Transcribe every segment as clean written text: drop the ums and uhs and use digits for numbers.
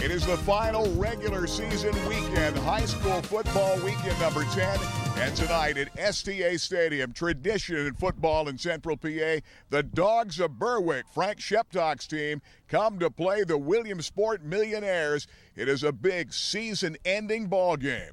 It is the final regular season weekend, high school football weekend number 10. And tonight at STA Stadium, tradition in football in Central PA, the Dogs of Berwick, Frank Sheptock's team, come to play the Williamsport Millionaires. It is a big season-ending ball game.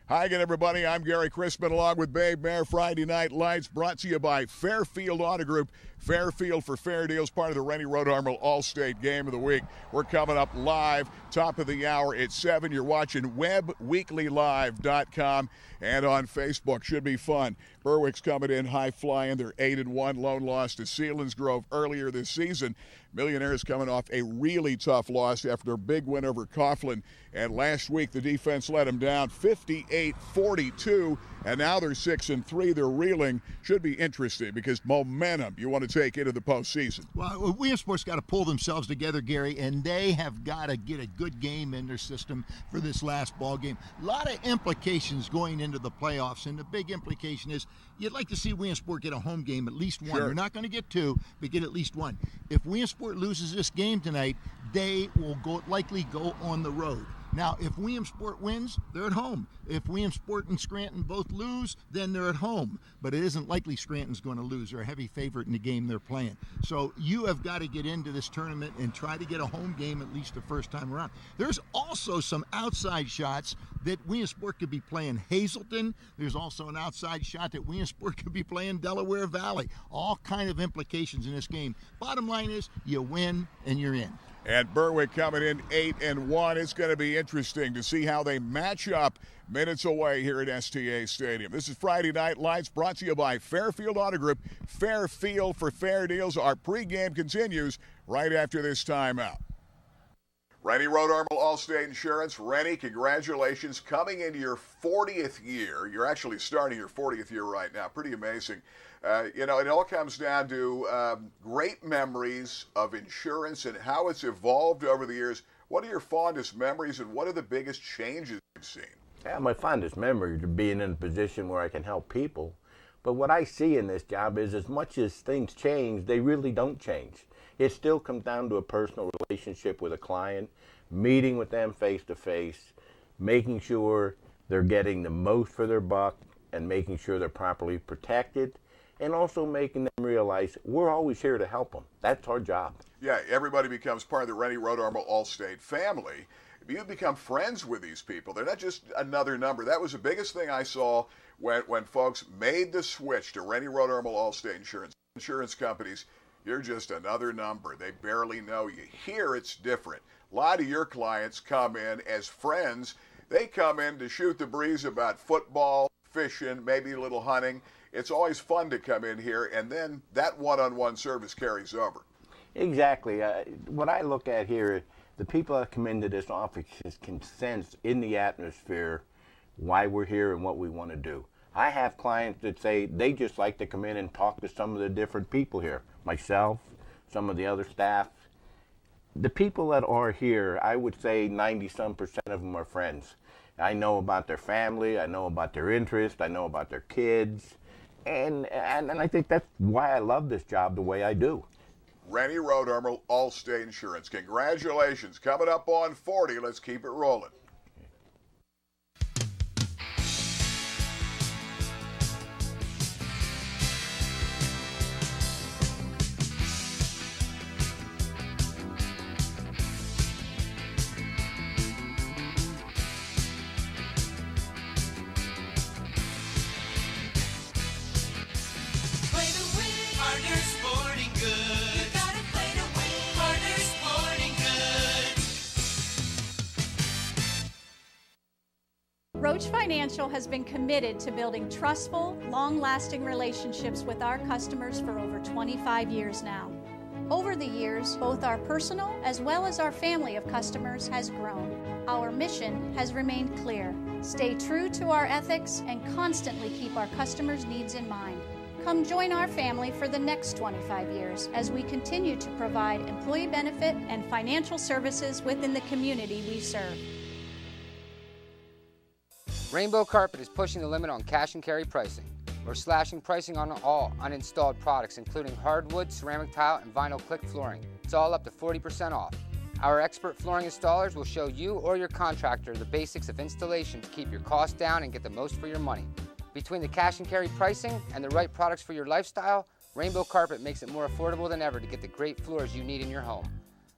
Hi again, everybody. I'm Gary Crispin along with Babe Mayer. Friday Night Lights brought to you by Fairfield Auto Group. Fairfield for fair deals, part of the Rennie Road Armour All-State Game of the Week. We're coming up live, top of the hour at 7. You're watching webweeklylive.com and on Facebook. Should be fun. Berwick's coming in high-flying. They're 8-1. Lone loss to Selinsgrove earlier this season. Millionaires coming off a really tough loss after a big win over Coughlin. And last week, the defense let them down 58-42. And now they're 6-3. They're reeling. Should be interesting because momentum you want to take into the postseason. Well, Williamsport's got to pull themselves together, Gary, and they have got to get a good game in their system for this last ball game. A lot of implications going into the playoffs, and the big implication is you'd like to see Williamsport get a home game, at least one. Sure. They're not going to get two, but get at least one. If Williamsport loses this game tonight, they will likely go on the road. Now, if Williamsport wins, they're at home. If Williamsport and Scranton both lose, then they're at home. But it isn't likely Scranton's going to lose. They're a heavy favorite in the game they're playing. So you have got to get into this tournament and try to get a home game at least the first time around. There's also some outside shots that Williamsport could be playing Hazleton. There's also an outside shot that Williamsport could be playing Delaware Valley. All kind of implications in this game. Bottom line is you win and you're in. And Berwick coming in 8-1. It's going to be interesting to see how they match up minutes away here at STA Stadium. This is Friday Night Lights brought to you by Fairfield Auto Group. Fairfield for fair deals. Our pregame continues right after this timeout. Rennie Road Armour Allstate Insurance. Rennie, congratulations. Coming into your 40th year. You're actually starting your 40th year right now. Pretty amazing. It all comes down to great memories of insurance and how it's evolved over the years. What are your fondest memories and what are the biggest changes you've seen? Yeah, my fondest memories are being in a position where I can help people. But what I see in this job is as much as things change, they really don't change. It still comes down to a personal relationship with a client, meeting with them face to face, making sure they're getting the most for their buck and making sure they're properly protected. And also making them realize we're always here to help them. That's our job. Yeah, everybody becomes part of the Rennie Road Armour Allstate family. You become friends with these people. They're not just another number. That was the biggest thing I saw when folks made the switch to Rennie Road Armour Allstate Insurance companies. You're just another number. They barely know you. Here it's different. A lot of your clients come in as friends. They come in to shoot the breeze about football, fishing, maybe a little hunting. It's always fun to come in here, and then that one-on-one service carries over. Exactly. What I look at here, the people that come into this office can sense in the atmosphere why we're here and what we want to do. I have clients that say they just like to come in and talk to some of the different people here. Myself, some of the other staff. The people that are here, I would say 90-some% of them are friends. I know about their family, I know about their interests, I know about their kids. And I think that's why I love this job the way I do. Rennie Road Armour Allstate Insurance. Congratulations. Coming up on 40. Let's keep it rolling. Roach Financial has been committed to building trustful, long-lasting relationships with our customers for over 25 years now. Over the years, both our personal as well as our family of customers has grown. Our mission has remained clear: stay true to our ethics and constantly keep our customers' needs in mind. Come join our family for the next 25 years as we continue to provide employee benefit and financial services within the community we serve. Rainbow Carpet is pushing the limit on cash and carry pricing. We're slashing pricing on all uninstalled products, including hardwood, ceramic tile, and vinyl click flooring. It's all up to 40% off. Our expert flooring installers will show you or your contractor the basics of installation to keep your costs down and get the most for your money. Between the cash and carry pricing and the right products for your lifestyle, Rainbow Carpet makes it more affordable than ever to get the great floors you need in your home.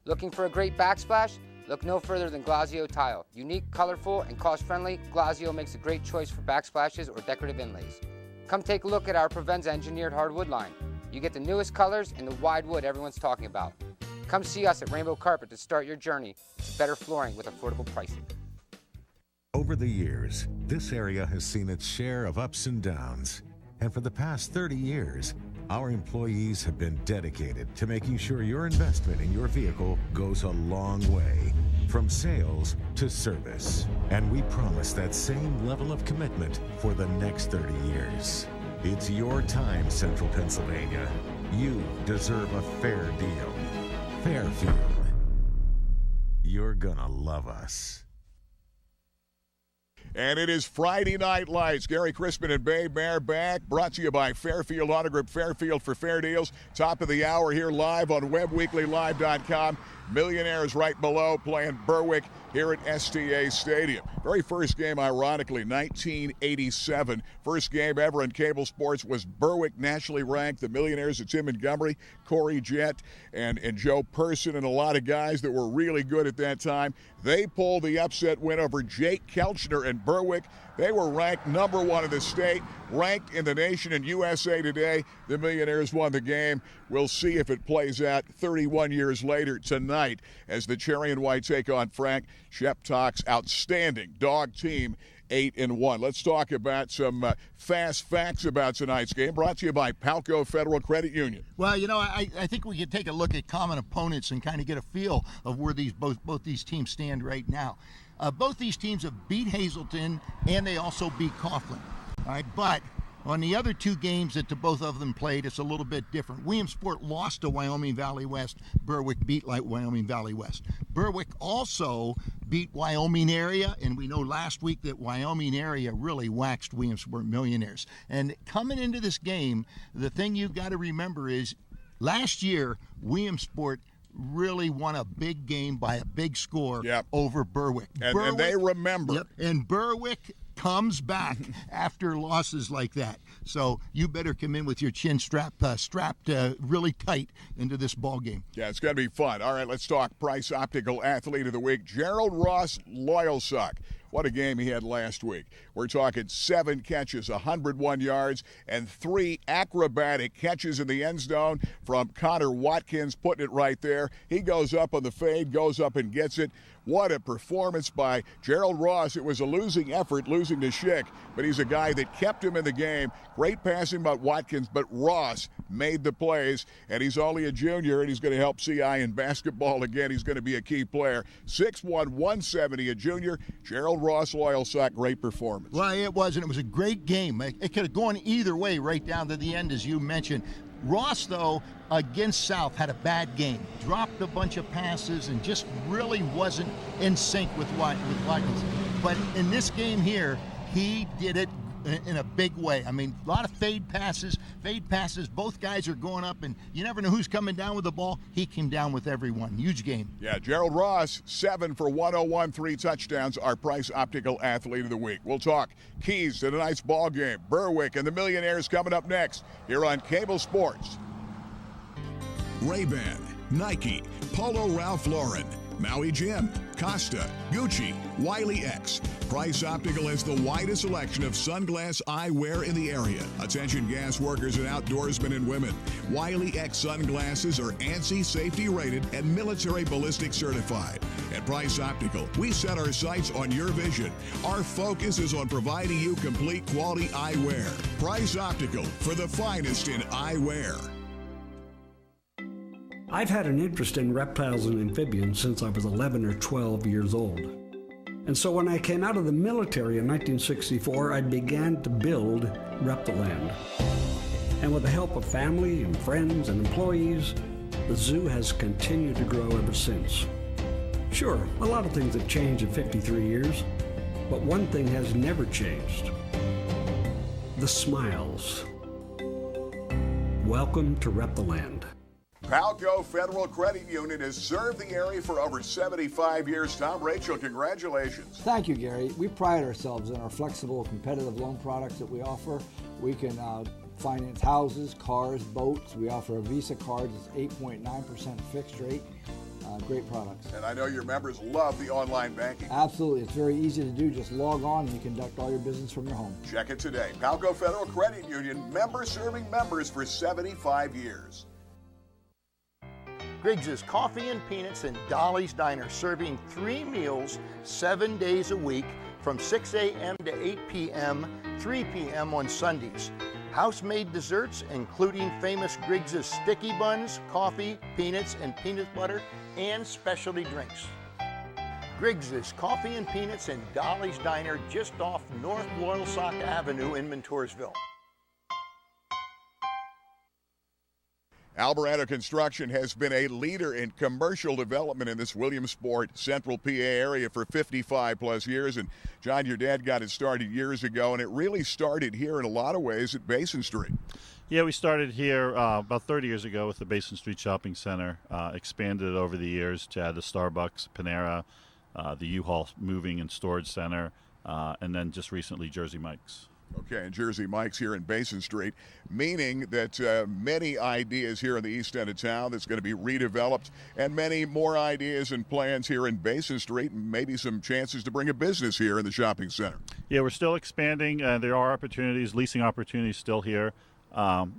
Looking for a great backsplash? Look no further than Glazio Tile. Unique, colorful, and cost-friendly, Glazio makes a great choice for backsplashes or decorative inlays. Come take a look at our Provenza engineered hardwood line. You get the newest colors and the wide wood everyone's talking about. Come see us at Rainbow Carpet to start your journey to better flooring with affordable pricing. Over the years, this area has seen its share of ups and downs. And for the past 30 years, our employees have been dedicated to making sure your investment in your vehicle goes a long way, from sales to service. And we promise that same level of commitment for the next 30 years. It's your time, Central Pennsylvania. You deserve a fair deal. Fairfield. You're gonna love us. And it is Friday Night Lights. Gary Crispin and Babe Bear back. Brought to you by Fairfield Auto Group. Fairfield for fair deals. Top of the hour here live on webweeklylive.com. Millionaires right below playing Berwick here at STA Stadium. Very first game, ironically, 1987. First game ever in cable sports was Berwick, nationally ranked. The Millionaires of Tim Montgomery, Corey Jett, and Joe Person, and a lot of guys that were really good at that time. They pulled the upset win over Jake Kelchner and Berwick. They were ranked number one in the state, ranked in the nation and USA Today. The Millionaires won the game. We'll see if it plays out 31 years later tonight as the Cherry and White take on Frank Sheptock's outstanding dog team, 8-1. Let's talk about some fast facts about tonight's game, brought to you by Palco Federal Credit Union. Well, you know, I think we could take a look at common opponents and kind of get a feel of where both these teams stand right now. Both these teams have beat Hazleton, and they also beat Coughlin. All right, but on the other two games that the both of them played, it's a little bit different. Williamsport lost to Wyoming Valley West. Berwick beat Wyoming Valley West. Berwick also beat Wyoming Area, and we know last week that Wyoming Area really waxed Williamsport Millionaires. And coming into this game, the thing you've got to remember is last year, Williamsport really won a big game by a big score over Berwick. And they remember. Yep, and Berwick comes back after losses like that. So you better come in with your chin strapped really tight into this ball game. Yeah, it's going to be fun. All right, let's talk Price Optical Athlete of the Week, Gerald Ross Loyalsock. What a game he had last week. We're talking 7 catches, 101 yards, and 3 acrobatic catches in the end zone from Connor Watkins, putting it right there. He goes up on the fade, goes up and gets it. What a performance by Gerald Ross. It was a losing effort, losing to Schick, but he's a guy that kept him in the game. Great passing by Watkins, but Ross made the plays, and he's only a junior, and he's going to help CI in basketball again. He's going to be a key player. 6'1", 170, a junior. Gerald Ross Loyalsock, great performance. Well, it was, and it was a great game. It could have gone either way right down to the end, as you mentioned. Ross, though, against South, had a bad game. Dropped a bunch of passes and just really wasn't in sync with Watkins. But in this game here, he did it in a big way. I mean, a lot of fade passes. Both guys are going up, and you never know who's coming down with the ball. He came down with everyone. Huge game. Yeah, Gerald Ross, 7 for 101, 3 touchdowns, our Price Optical Athlete of the Week. We'll talk keys to tonight's ball game. Berwick and the Millionaires coming up next here on Cable Sports. Ray-Ban, Nike, Polo Ralph Lauren, Maui Jim, Costa, Gucci, Wiley X. Price Optical has the widest selection of sunglass eyewear in the area. Attention gas workers and outdoorsmen and women. Wiley X sunglasses are ANSI safety rated and military ballistic certified. At Price Optical, we set our sights on your vision. Our focus is on providing you complete quality eyewear. Price Optical, for the finest in eyewear. I've had an interest in reptiles and amphibians since I was 11 or 12 years old. And so when I came out of the military in 1964, I began to build Reptiland. And with the help of family and friends and employees, the zoo has continued to grow ever since. Sure, a lot of things have changed in 53 years, but one thing has never changed: the smiles. Welcome to Reptiland. Palco Federal Credit Union has served the area for over 75 years. Tom, Rachel, congratulations. Thank you, Gary. We pride ourselves in our flexible, competitive loan products that we offer. We can finance houses, cars, boats. We offer a Visa card that's 8.9% fixed rate. Great products. And I know your members love the online banking. Absolutely. It's very easy to do. Just log on and you conduct all your business from your home. Check it today. Palco Federal Credit Union, members serving members for 75 years. Griggs's Coffee and Peanuts and Dolly's Diner, serving 3 meals 7 days a week from 6 a.m. to 8 p.m., 3 p.m. on Sundays. House-made desserts, including famous Griggs's sticky buns, coffee, peanuts, and peanut butter, and specialty drinks. Griggs's Coffee and Peanuts and Dolly's Diner, just off North Loyalsock Avenue in Montoursville. Alvarado Construction has been a leader in commercial development in this Williamsport, Central PA area for 55 plus years. And John, your dad got it started years ago, and it really started here in a lot of ways at Basin Street. Yeah, we started here about 30 years ago with the Basin Street Shopping Center, expanded it over the years to add the Starbucks, Panera, the U-Haul Moving and Storage Center, and then just recently Jersey Mike's. Okay, and Jersey Mike's here in Basin Street, meaning that many ideas here in the east end of town that's going to be redeveloped, and many more ideas and plans here in Basin Street, and maybe some chances to bring a business here in the shopping center. Yeah, we're still expanding. There are opportunities, leasing opportunities still here.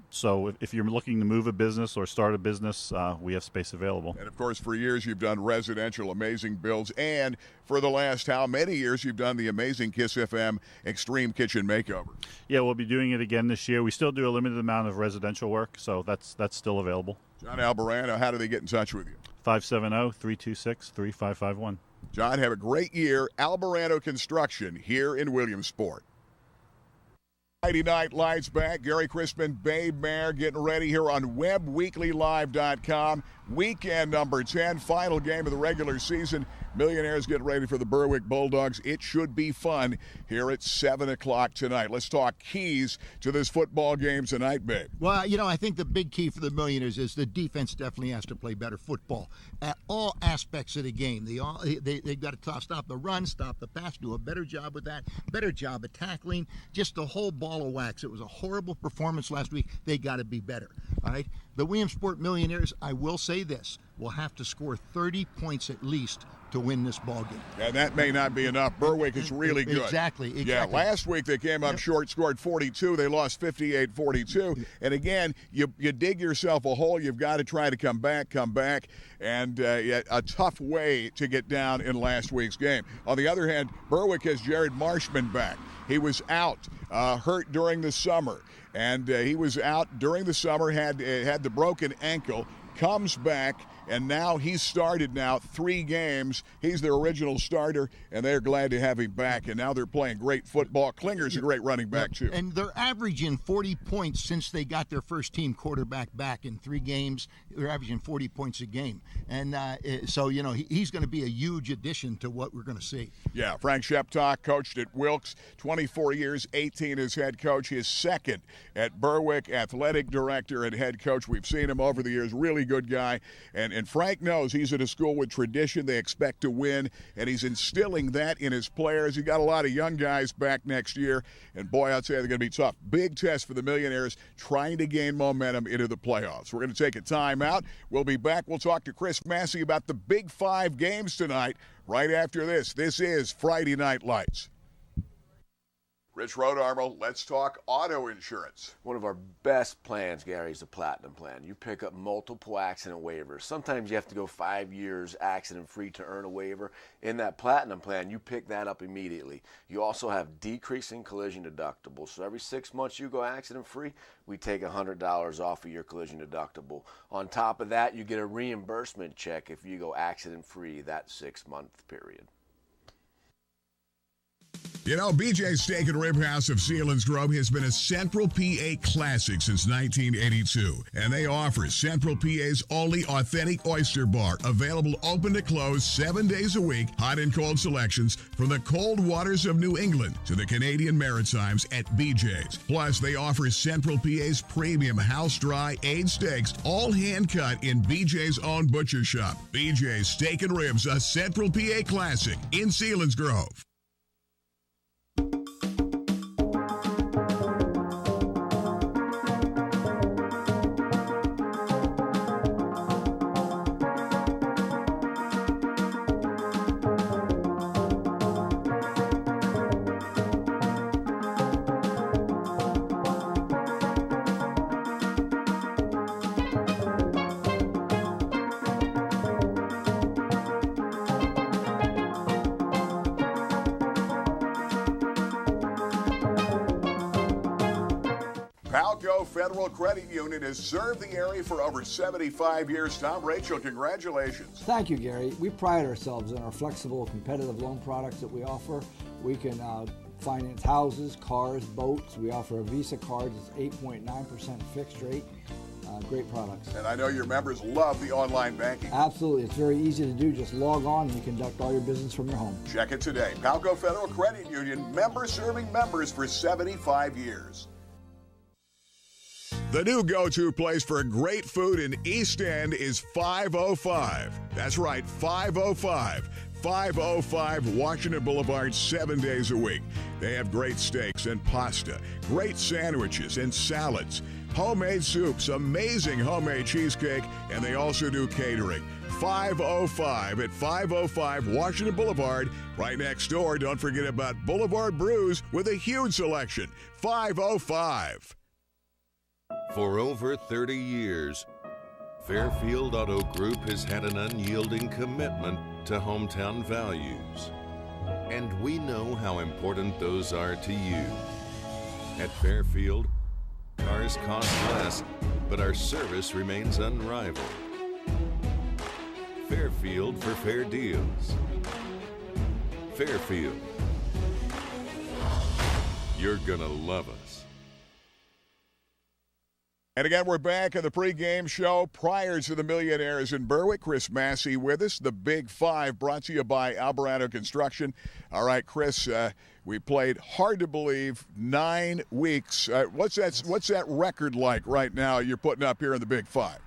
So if you're looking to move a business or start a business, we have space available. And of course, for years you've done residential amazing builds, and for the last how many years you've done the amazing Kiss FM Extreme Kitchen Makeover. Yeah, we'll be doing it again this year. We still do a limited amount of residential work, so that's still available. John Albarano, how do they get in touch with you? 570-326-3551. John, have a great year. Albarano Construction here in Williamsport. Friday Night Lights back. Gary Crispin, Babe Mayer getting ready here on webweeklylive.com. Weekend number 10, final game of the regular season. Millionaires getting ready for the Berwick Bulldogs. It should be fun here at 7 o'clock tonight. Let's talk keys to this football game tonight, Babe. Well, I think the big key for the Millionaires is the defense definitely has to play better football at all aspects of the game. They've got to stop the run, stop the pass, do a better job with that, better job of tackling, just the whole ball of wax. It was a horrible performance last week. They got to be better, all right? The Williamsport Millionaires, I will say this, will have to score 30 points at least to win this ball game. And that may not be enough. Berwick is really good. Exactly. Yeah, last week they came up short, scored 42. They lost 58-42. And again, you dig yourself a hole. You've got to try to come back. And a tough way to get down in last week's game. On the other hand, Berwick has Jared Marshman back. He was out, hurt during the summer. And he was out during the summer, had the broken ankle, comes back, and now he's started 3 games. He's their original starter, and they're glad to have him back. And now they're playing great football. Klinger's a great running back, too. And they're averaging 40 points since they got their first team quarterback back in 3 games. They're averaging 40 points a game. And so, he's going to be a huge addition to what we're going to see. Yeah, Frank Sheptock coached at Wilkes, 24 years, 18 as head coach. His second at Berwick, athletic director and head coach. We've seen him over the years. Really good guy. And Frank knows he's at a school with tradition. They expect to win, and he's instilling that in his players. He got a lot of young guys back next year, and boy, I'd say they're going to be tough. Big test for the Millionaires trying to gain momentum into the playoffs. We're going to take a timeout. We'll be back. We'll talk to Chris Massey about the Big 5 games tonight right after this. This is Friday Night Lights. Rich Rodarmo, let's talk auto insurance. One of our best plans, Gary, is the Platinum Plan. You pick up multiple accident waivers. Sometimes you have to go 5 years accident-free to earn a waiver. In that Platinum Plan, you pick that up immediately. You also have decreasing collision deductibles. So every 6 months you go accident-free, we take $100 off of your collision deductible. On top of that, you get a reimbursement check if you go accident-free that 6-month period. You know, BJ's Steak and Rib House of Selinsgrove has been a Central PA classic since 1982, and they offer Central PA's only authentic oyster bar, available open to close 7 days a week, hot and cold selections from the cold waters of New England to the Canadian Maritimes at BJ's. Plus, they offer Central PA's premium house-dry aged steaks, all hand-cut in BJ's own butcher shop. BJ's Steak and Ribs, a Central PA classic in Selinsgrove. Palco Federal Credit Union has served the area for over 75 years. Tom, Rachel, congratulations. Thank you, Gary. We pride ourselves in our flexible, competitive loan products that we offer. We can finance houses, cars, boats. We offer a Visa card that's 8.9% fixed rate. Great products. And I know your members love the online banking. Absolutely. It's very easy to do. Just log on and you conduct all your business from your home. Check it today. Palco Federal Credit Union, members serving members for 75 years. The new go-to place for great food in East End is 505. That's right, 505. 505 Washington Boulevard, 7 days a week. They have great steaks and pasta, great sandwiches and salads, homemade soups, amazing homemade cheesecake, and they also do catering. 505 at 505 Washington Boulevard, right next door. Don't forget about Boulevard Brews with a huge selection. 505. For over 30 years, Fairfield Auto Group has had an unyielding commitment to hometown values. And we know how important those are to you. At Fairfield, cars cost less, but our service remains unrivaled. Fairfield for fair deals. Fairfield. You're gonna love us. And again, we're back in the pregame show prior to the Millionaires in Berwick. Chris Massey with us. The Big Five brought to you by Alvarado Construction. All right, Chris, we played hard to believe 9 weeks. What's that record like right now you're putting up here in the Big Five?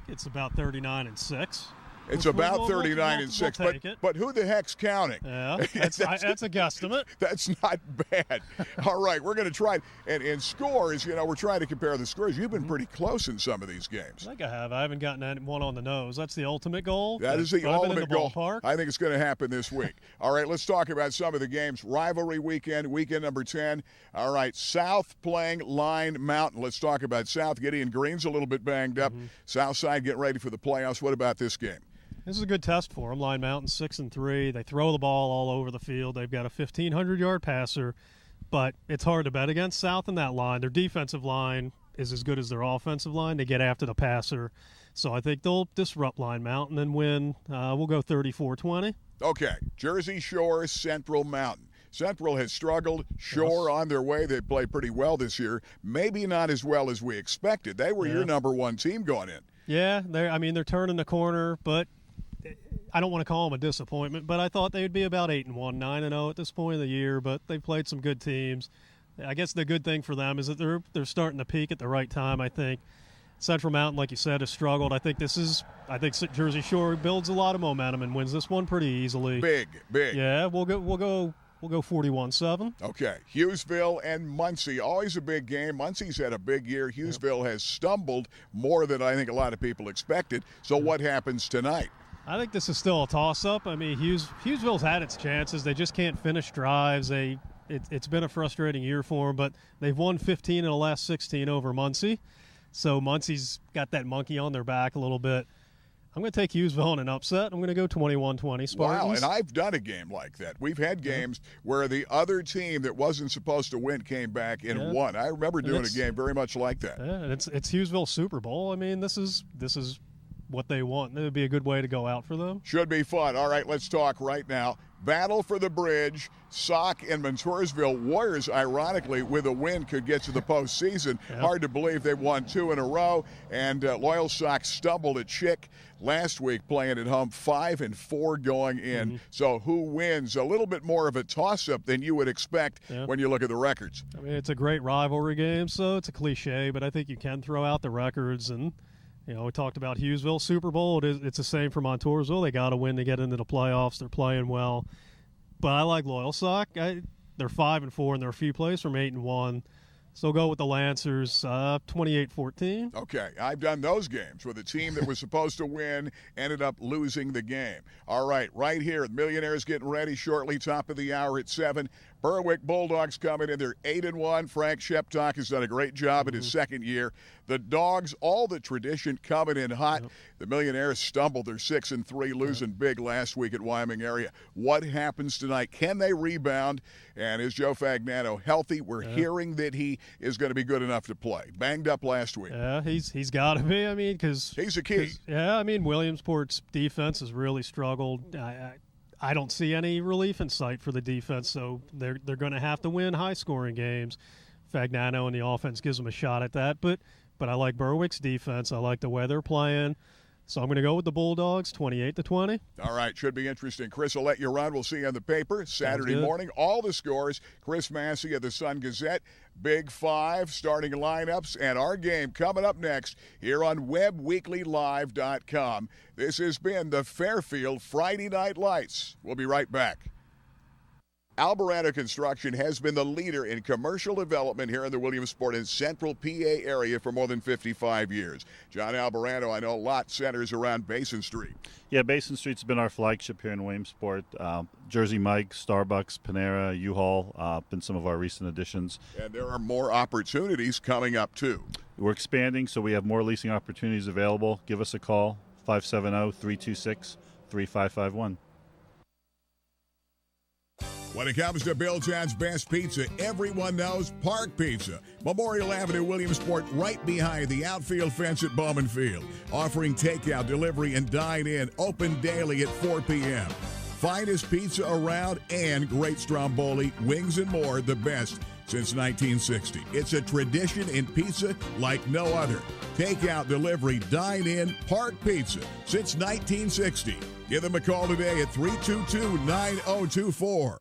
It's about 39-6. It's about 39-6, but who the heck's counting? Yeah, that's a guesstimate. That's not bad. All right, we're going to try, and in scores, we're trying to compare the scores. You've been pretty close in some of these games. I think I have. I haven't gotten one on the nose. That's the ultimate goal. That is the ultimate goal. Ballpark. I think it's going to happen this week. All right, let's talk about some of the games. Rivalry weekend number 10. All right, South playing Line Mountain. Let's talk about South. Gideon Green's a little bit banged up. Southside getting ready for the playoffs. What about this game? This is a good test for them. Line Mountain 6-3. They throw the ball all over the field. They've got a 1,500-yard passer, but it's hard to bet against South in that line. Their defensive line is as good as their offensive line. They get after the passer. So I think they'll disrupt Line Mountain and win. We'll go 34-20. Okay, Jersey Shore, Central Mountain. Central has struggled. Shore on their way. They played pretty well this year. Maybe not as well as we expected. They were your number one team going in. Yeah, they're turning the corner, but I don't want to call them a disappointment, but I thought they would be about 8-1, 9-0 at this point of the year, but they've played some good teams. I guess the good thing for them is that they're starting to peak at the right time, I think. Central Mountain, like you said, has struggled. I think Jersey Shore builds a lot of momentum and wins this one pretty easily. Big. Yeah, we'll go 41-7. Okay, Hughesville and Muncy, always a big game. Muncy's had a big year. Hughesville has stumbled more than I think a lot of people expected. So what happens tonight? I think this is still a toss-up. I mean, Hughesville's had its chances. They just can't finish drives. It's been a frustrating year for them, but they've won 15 in the last 16 over Muncy. So Muncy's got that monkey on their back a little bit. I'm going to take Hughesville in an upset. I'm going to go 21-20 Spartans. Wow, and I've done a game like that. We've had games where the other team that wasn't supposed to win came back and won. I remember doing a game very much like that. Yeah, and it's Hughesville Super Bowl. I mean, this is what they want. It would be a good way to go out for them. Should be fun. All right, let's talk right now. Battle for the bridge. Sock and Montoursville. Warriors, ironically, with a win, could get to the postseason. Yep. Hard to believe they won 2 in a row. And Loyalsock stumbled at Chick last week playing at home, 5-4 going in. Mm-hmm. So who wins? A little bit more of a toss-up than you would expect when you look at the records. I mean, it's a great rivalry game, so it's a cliche, but I think you can throw out the records. And, you know, we talked about Hughesville Super Bowl. It's the same for Montoursville. They got to win to get into the playoffs. They're playing well. But I like Loyalsock. They're 5-4, and they're a few plays from 8-1. So go with the Lancers, 28-14. Okay, I've done those games where the team that was supposed to win ended up losing the game. All right here, the Millionaires getting ready shortly, top of the hour at 7. Berwick Bulldogs coming in. They're 8-1. Frank Sheptock has done a great job in his second year. The Dogs, all the tradition, coming in hot. Yep. The Millionaires stumbled. They're 6-3, losing big last week at Wyoming area. What happens tonight? Can they rebound? And is Joe Fagnano healthy? We're hearing that he is going to be good enough to play. Banged up last week. Yeah, he's got to be. I mean, because he's a key. Yeah, I mean, Williamsport's defense has really struggled. I don't see any relief in sight for the defense, so they're going to have to win high-scoring games. Fagnano and the offense gives them a shot at that, but I like Berwick's defense. I like the way they're playing. So I'm going to go with the Bulldogs, 28-20. All right, should be interesting. Chris will let you run. We'll see you on the paper Saturday morning. All the scores. Chris Massey of the Sun-Gazette. Big 5 starting lineups, and our game coming up next here on WebWeeklyLive.com. This has been the Fairfield Friday Night Lights. We'll be right back. Alvarado Construction has been the leader in commercial development here in the Williamsport and Central PA area for more than 55 years. John Alvarado, I know a lot centers around Basin Street. Yeah, Basin Street's been our flagship here in Williamsport. Jersey Mike, Starbucks, Panera, U-Haul, been some of our recent additions. And there are more opportunities coming up, too. We're expanding, so we have more leasing opportunities available. Give us a call, 570-326-3551. When it comes to Billtown's best pizza, everyone knows Park Pizza. Memorial Avenue, Williamsport, right behind the outfield fence at Bowman Field. Offering takeout, delivery, and dine-in, open daily at 4 p.m. Finest pizza around and great stromboli, wings, and more, the best since 1960. It's a tradition in pizza like no other. Takeout, delivery, dine-in, Park Pizza since 1960. Give them a call today at 322-9024.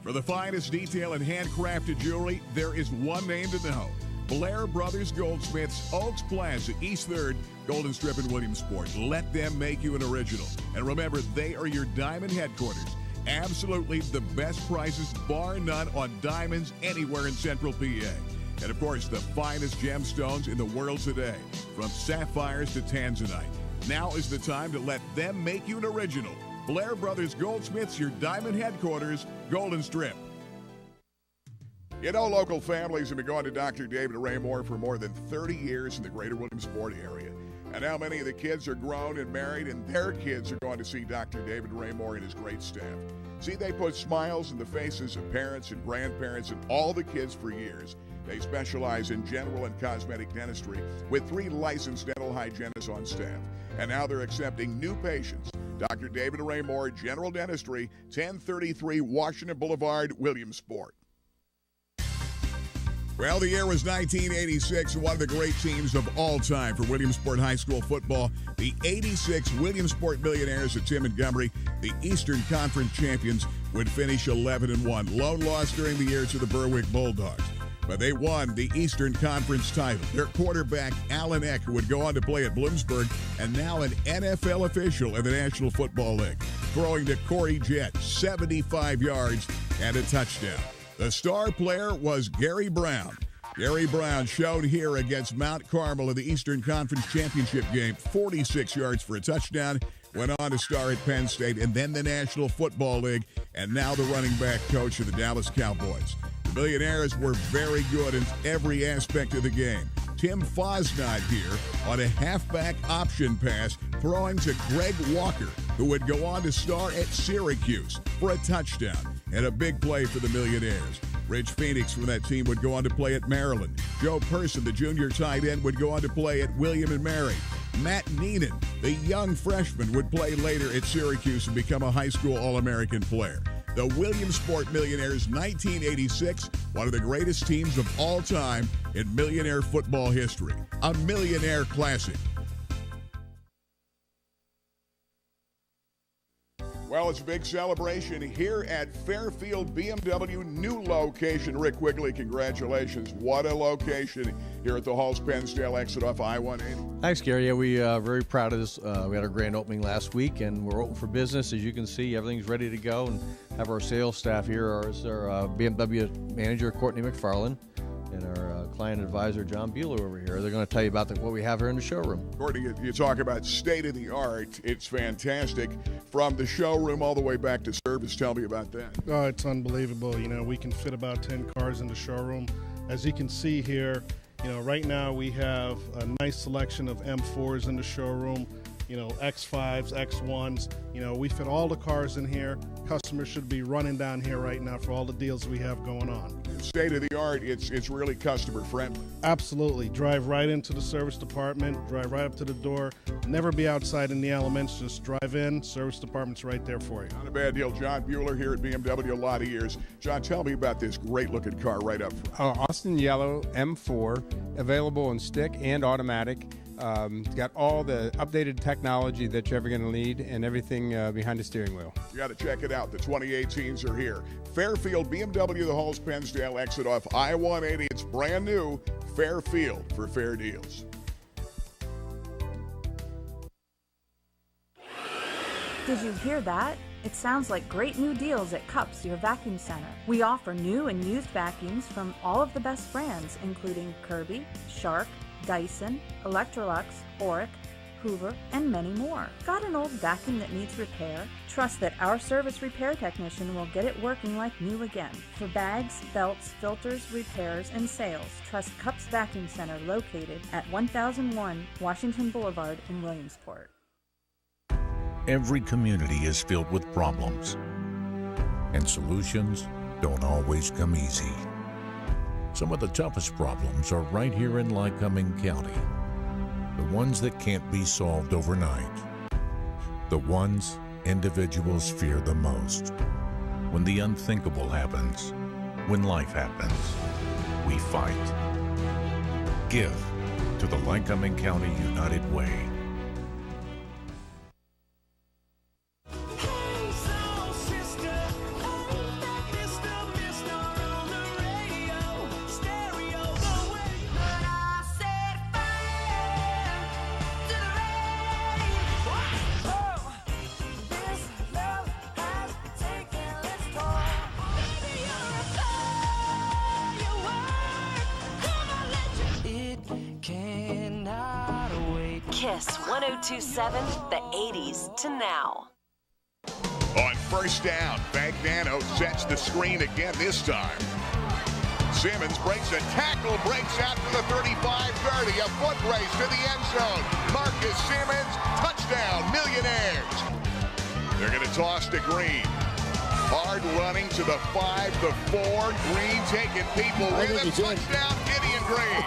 For the finest detail and handcrafted jewelry, there is one name to know. Blair Brothers Goldsmiths, Oaks Plaza, East 3rd, Golden Strip in Williamsport. Let them make you an original. And remember, they are your diamond headquarters. Absolutely the best prices, bar none, on diamonds anywhere in Central PA. And of course, the finest gemstones in the world today, from sapphires to tanzanite. Now is the time to let them make you an original. Blair Brothers Goldsmiths, your diamond headquarters, Golden Strip. You know, local families have been going to Dr. David Raymore for more than 30 years in the greater Williamsport area. And now many of the kids are grown and married, and their kids are going to see Dr. David Raymore and his great staff. See, they put smiles in the faces of parents and grandparents and all the kids for years. They specialize in general and cosmetic dentistry with 3 licensed dental hygienists on staff. And now they're accepting new patients. Dr. David Raymore, General Dentistry, 1033 Washington Boulevard, Williamsport. Well, the year was 1986, one of the great teams of all time for Williamsport High School football. The 86 Williamsport Millionaires of Tim Montgomery, the Eastern Conference champions, would finish 11-1. Lone loss during the year to the Berwick Bulldogs. But they won the Eastern Conference title. Their quarterback, Alan Eck, who would go on to play at Bloomsburg, and now an NFL official in the National Football League, throwing to Corey Jett, 75 yards and a touchdown. The star player was Gary Brown. Gary Brown showed here against Mount Carmel in the Eastern Conference Championship game, 46 yards for a touchdown, went on to star at Penn State, and then the National Football League, and now the running back coach of the Dallas Cowboys. The Millionaires were very good in every aspect of the game. Tim Fosnod here on a halfback option pass, throwing to Greg Walker, who would go on to star at Syracuse for a touchdown, and a big play for the Millionaires. Rich Phoenix from that team would go on to play at Maryland. Joe Person, the junior tight end, would go on to play at William & Mary. Matt Neenan, the young freshman, would play later at Syracuse and become a high school All-American player. The Williamsport Millionaires 1986, one of the greatest teams of all time in Millionaire football history. A Millionaire classic. Well, it's a big celebration here at Fairfield BMW new location. Rick Quigley, congratulations. What a location here at the Halls Pennsdale exit off I-180. Thanks, Gary. Yeah, we are very proud of this. We had our grand opening last week, and we're open for business. As you can see, everything's ready to go, and have our sales staff here. Our BMW manager, Courtney McFarland, and our client advisor, John Bueller, over here. They're going to tell you about what we have here in the showroom. Courtney, you talk about state-of-the-art. It's fantastic. From the showroom all the way back to service. Tell me about that. Oh, it's unbelievable. You know, we can fit about 10 cars in the showroom. As you can see here, you know, right now we have a nice selection of M4s in the showroom, you know, X5s, X1s. You know, we fit all the cars in here. Customers should be running down here right now for all the deals we have going on. State of the art, it's really customer friendly. Absolutely. Drive right into the service department, drive right up to the door. Never be outside in the elements, just drive in, service department's right there for you. Not a bad deal. John Bueller here at BMW, a lot of years. John, tell me about this great looking car right up front. Austin Yellow M4, available in stick and automatic. It's got all the updated technology that you're ever going to need and everything behind the steering wheel. You got to check it out. The 2018s are here. Fairfield BMW, the Halls Pennsdale exit off I-180. It's brand new. Fairfield for fair deals. Did you hear that? It sounds like great new deals at Cups, your vacuum center. We offer new and used vacuums from all of the best brands, including Kinby, Shark, Dyson, Electrolux, Oric, Hoover, and many more. Got an old vacuum that needs repair? Trust that our service repair technician will get it working like new again. For bags, belts, filters, repairs, and sales, trust Cups Vacuum Center, located at 1001 Washington Boulevard in Williamsport. Every community is filled with problems, and solutions don't always come easy. Some of the toughest problems are right here in Lycoming County. The ones that can't be solved overnight. The ones individuals fear the most. When the unthinkable happens, when life happens, we fight. Give to the Lycoming County United Way. Kiss 1027, the 80s to now. On first down, Bagnano sets the screen again this time. Simmons breaks a tackle, breaks out to the 35-30, a foot race to the end zone. Marcus Simmons, touchdown, Millionaires. They're going to toss to Green. Hard running to the 5, the 4. Green taking people with him. Touchdown, Gideon Green.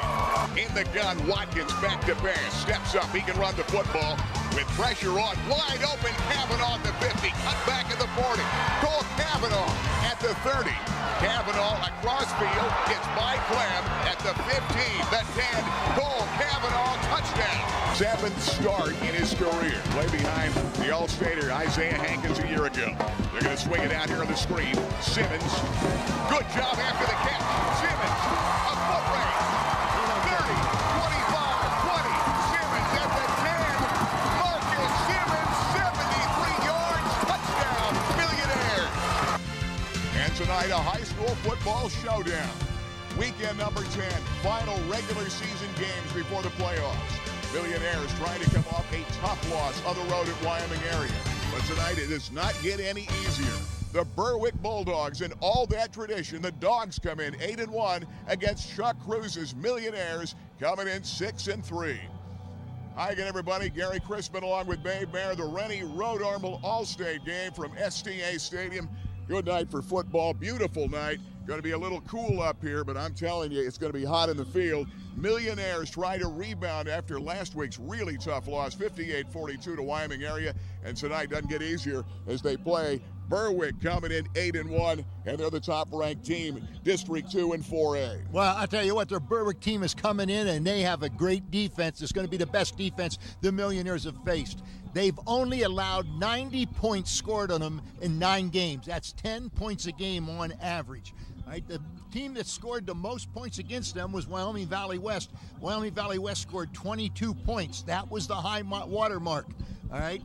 In the gun, Watkins back to pass. Steps up. He can run the football with pressure on. Wide open. Kavanaugh at the 50. Cut back at the 40. Cole Kavanaugh at the 30. Kavanaugh across field. Gets by Clem at the 15. The 10. Cole Kavanaugh. Touchdown. 7th start in his career. Play behind the All-Stater Isaiah Hankins a year ago. They're going to swing it out here on the screen. Simmons. Good job after the catch. Simmons. A foot race. 30, 25, 20. Simmons at the 10. Marcus Simmons, 73 yards. Touchdown, Millionaires. And tonight, a high school football showdown. Weekend number 10. Final regular season games before the playoffs. Millionaires trying to come off a tough loss on the road at Wyoming area. But tonight, it does not get any easier. The Berwick Bulldogs, and all that tradition, the Dogs come in 8-1 against Chuck Cruz's Millionaires, coming in 6-3. Hi again, everybody. Gary Crispin along with Babe Mayer, the Rennie Road Armel All-State game from STA Stadium. Good night for football. Beautiful night. Going to be a little cool up here, but I'm telling you, it's going to be hot in the field. Millionaires try to rebound after last week's really tough loss, 58-42 to Wyoming area, and tonight doesn't get easier as they play Berwick, coming in 8-1, and they're the top-ranked team, District 2 and 4A. Well, I'll tell you what, their Berwick team is coming in, and they have a great defense. It's going to be the best defense the Millionaires have faced. They've only allowed 90 points scored on them in 9 games. That's 10 points a game on average. Right? The team that scored the most points against them was Wyoming Valley West. Wyoming Valley West scored 22 points. That was the high water mark. All right.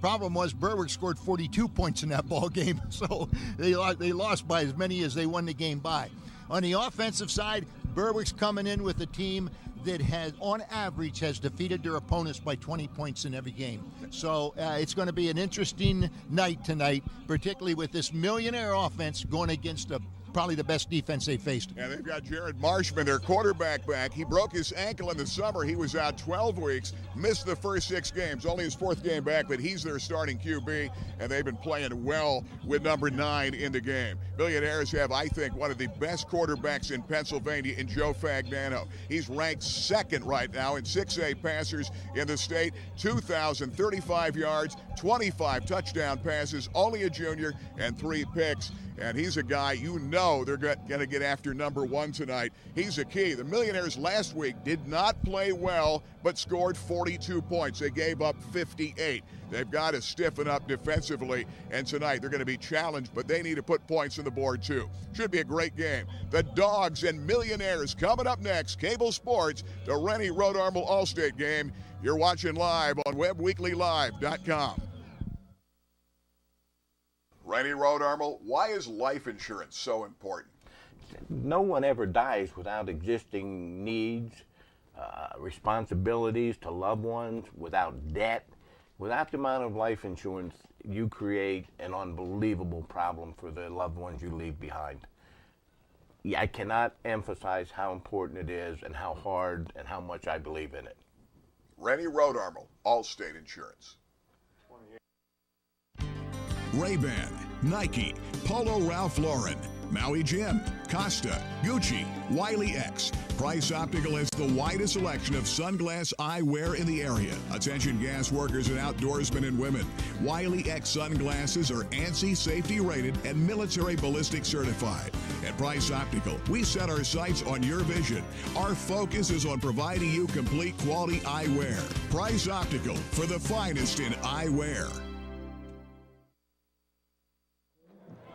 Problem was Berwick scored 42 points in that ball game, so they lost by as many as they won the game by. On the offensive side, Berwick's coming in with a team that has, on average, has defeated their opponents by 20 points in every game. So it's going to be an interesting night tonight, particularly with this Millionaire offense going against probably the best defense they faced. And they've got Jared Marshman, their quarterback, back. He broke his ankle in the summer. He was out 12 weeks, missed the first 6 games, only his 4th game back, but he's their starting QB, and they've been playing well with number 9 in the game. Millionaires have, I think, one of the best quarterbacks in Pennsylvania in Joe Fagnano. He's ranked 2nd right now in 6A passers in the state, 2,035 yards, 25 touchdown passes, only a junior, and 3 picks. And he's a guy you know they're going to get after number 1 tonight. He's a key. The Millionaires last week did not play well, but scored 42 points. They gave up 58. They've got to stiffen up defensively, and tonight they're going to be challenged, but they need to put points on the board too. Should be a great game. The Dogs and Millionaires coming up next. Cable Sports, the Rennie Road Armel All-State game. You're watching live on webweeklylive.com. Rennie Road Armel, why is life insurance so important? No one ever dies without existing needs, responsibilities to loved ones, without debt. Without the amount of life insurance, you create an unbelievable problem for the loved ones you leave behind. I cannot emphasize how important it is and how hard and how much I believe in it. Rennie Road Armel, All-State Insurance. Ray-Ban, Nike, Polo Ralph Lauren, Maui Jim, Costa, Gucci, Wiley X. Price Optical has the widest selection of sunglass eyewear in the area. Attention gas workers and outdoorsmen and women. Wiley X sunglasses are ANSI safety rated and military ballistic certified. At Price Optical, we set our sights on your vision. Our focus is on providing you complete quality eyewear. Price Optical, for the finest in eyewear.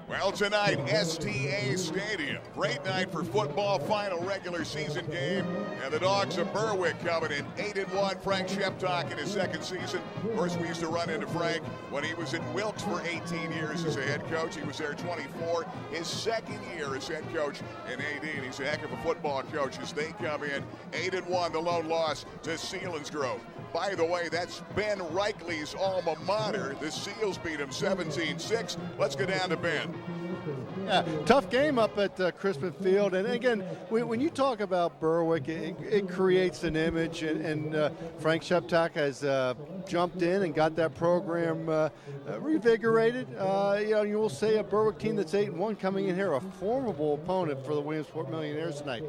Well, tonight, STA Stadium. Great night for football, final regular season game. And the Dogs of Berwick coming in 8-1. Frank Sheptock in his 2nd season. Of course, we used to run into Frank when he was in Wilkes for 18 years as a head coach. He was there 24. His 2nd year as head coach in AD, and he's a heck of a football coach as they come in 8-1. The lone loss to Selinsgrove. By the way, that's Ben Reichley's alma mater. The Seals beat him 17-6. Let's go down to Ben. Yeah, tough game up at Crispin Field. And again, when you talk about Berwick, it creates an image. And Frank Sheptock has jumped in and got that program revigorated. You will say a Berwick team that's 8-1 coming in here, a formidable opponent for the Williamsport Millionaires tonight.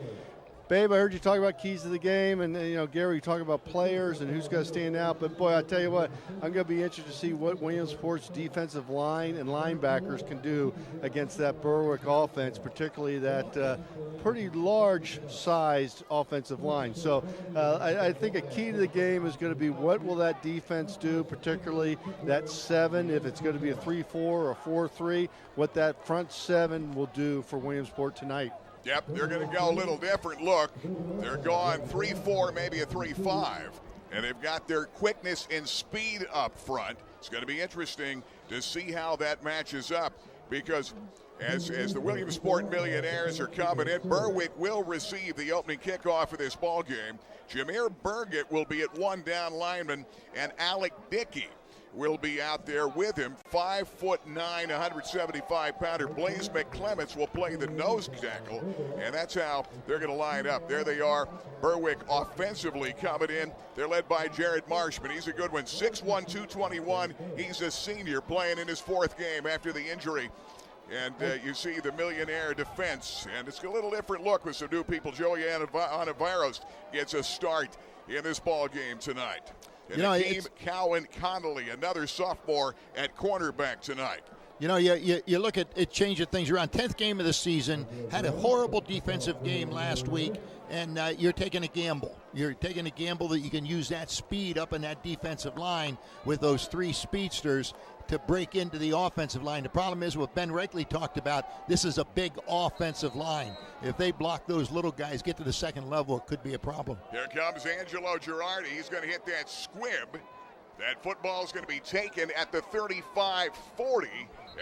Babe, I heard you talk about keys to the game, and Gary, you talk about players and who's going to stand out. But boy, I tell you what, I'm going to be interested to see what Williamsport's defensive line and linebackers can do against that Berwick offense, particularly that pretty large-sized offensive line. So I think a key to the game is going to be what will that defense do, particularly that 7, if it's going to be a 3-4 or a 4-3, what that front 7 will do for Williamsport tonight. Yep, they're going to go a little different look. They're going 3-4, maybe a 3-5. And they've got their quickness and speed up front. It's going to be interesting to see how that matches up because as the Williamsport Millionaires are coming in, Berwick will receive the opening kickoff of this ball game. Jameer Burgett will be at 1 down lineman, and Alec Dickey will be out there with him. 5'9", 175-pounder Blaze McClements will play the nose tackle, and that's how they're going to line up. There they are, Berwick offensively coming in. They're led by Jared Marshman. He's a good one, 6'1", 221. He's a senior playing in his 4th game after the injury And you see the Millionaire defense, and it's a little different look with some new people. Joey Anaviros gets a start in this ball game tonight. And Akeem Cowan Connolly, another sophomore at cornerback tonight. You know, you look at it changing things around. 10th game of the season, had a horrible defensive game last week, and you're taking a gamble. You're taking a gamble that you can use that speed up in that defensive line with those 3 speedsters to break into the offensive line. The problem is what Ben Reichley talked about, this is a big offensive line. If they block those little guys, get to the second level, it could be a problem. Here comes Angelo Girardi. He's going to hit that squib. That football is going to be taken at the 35-40,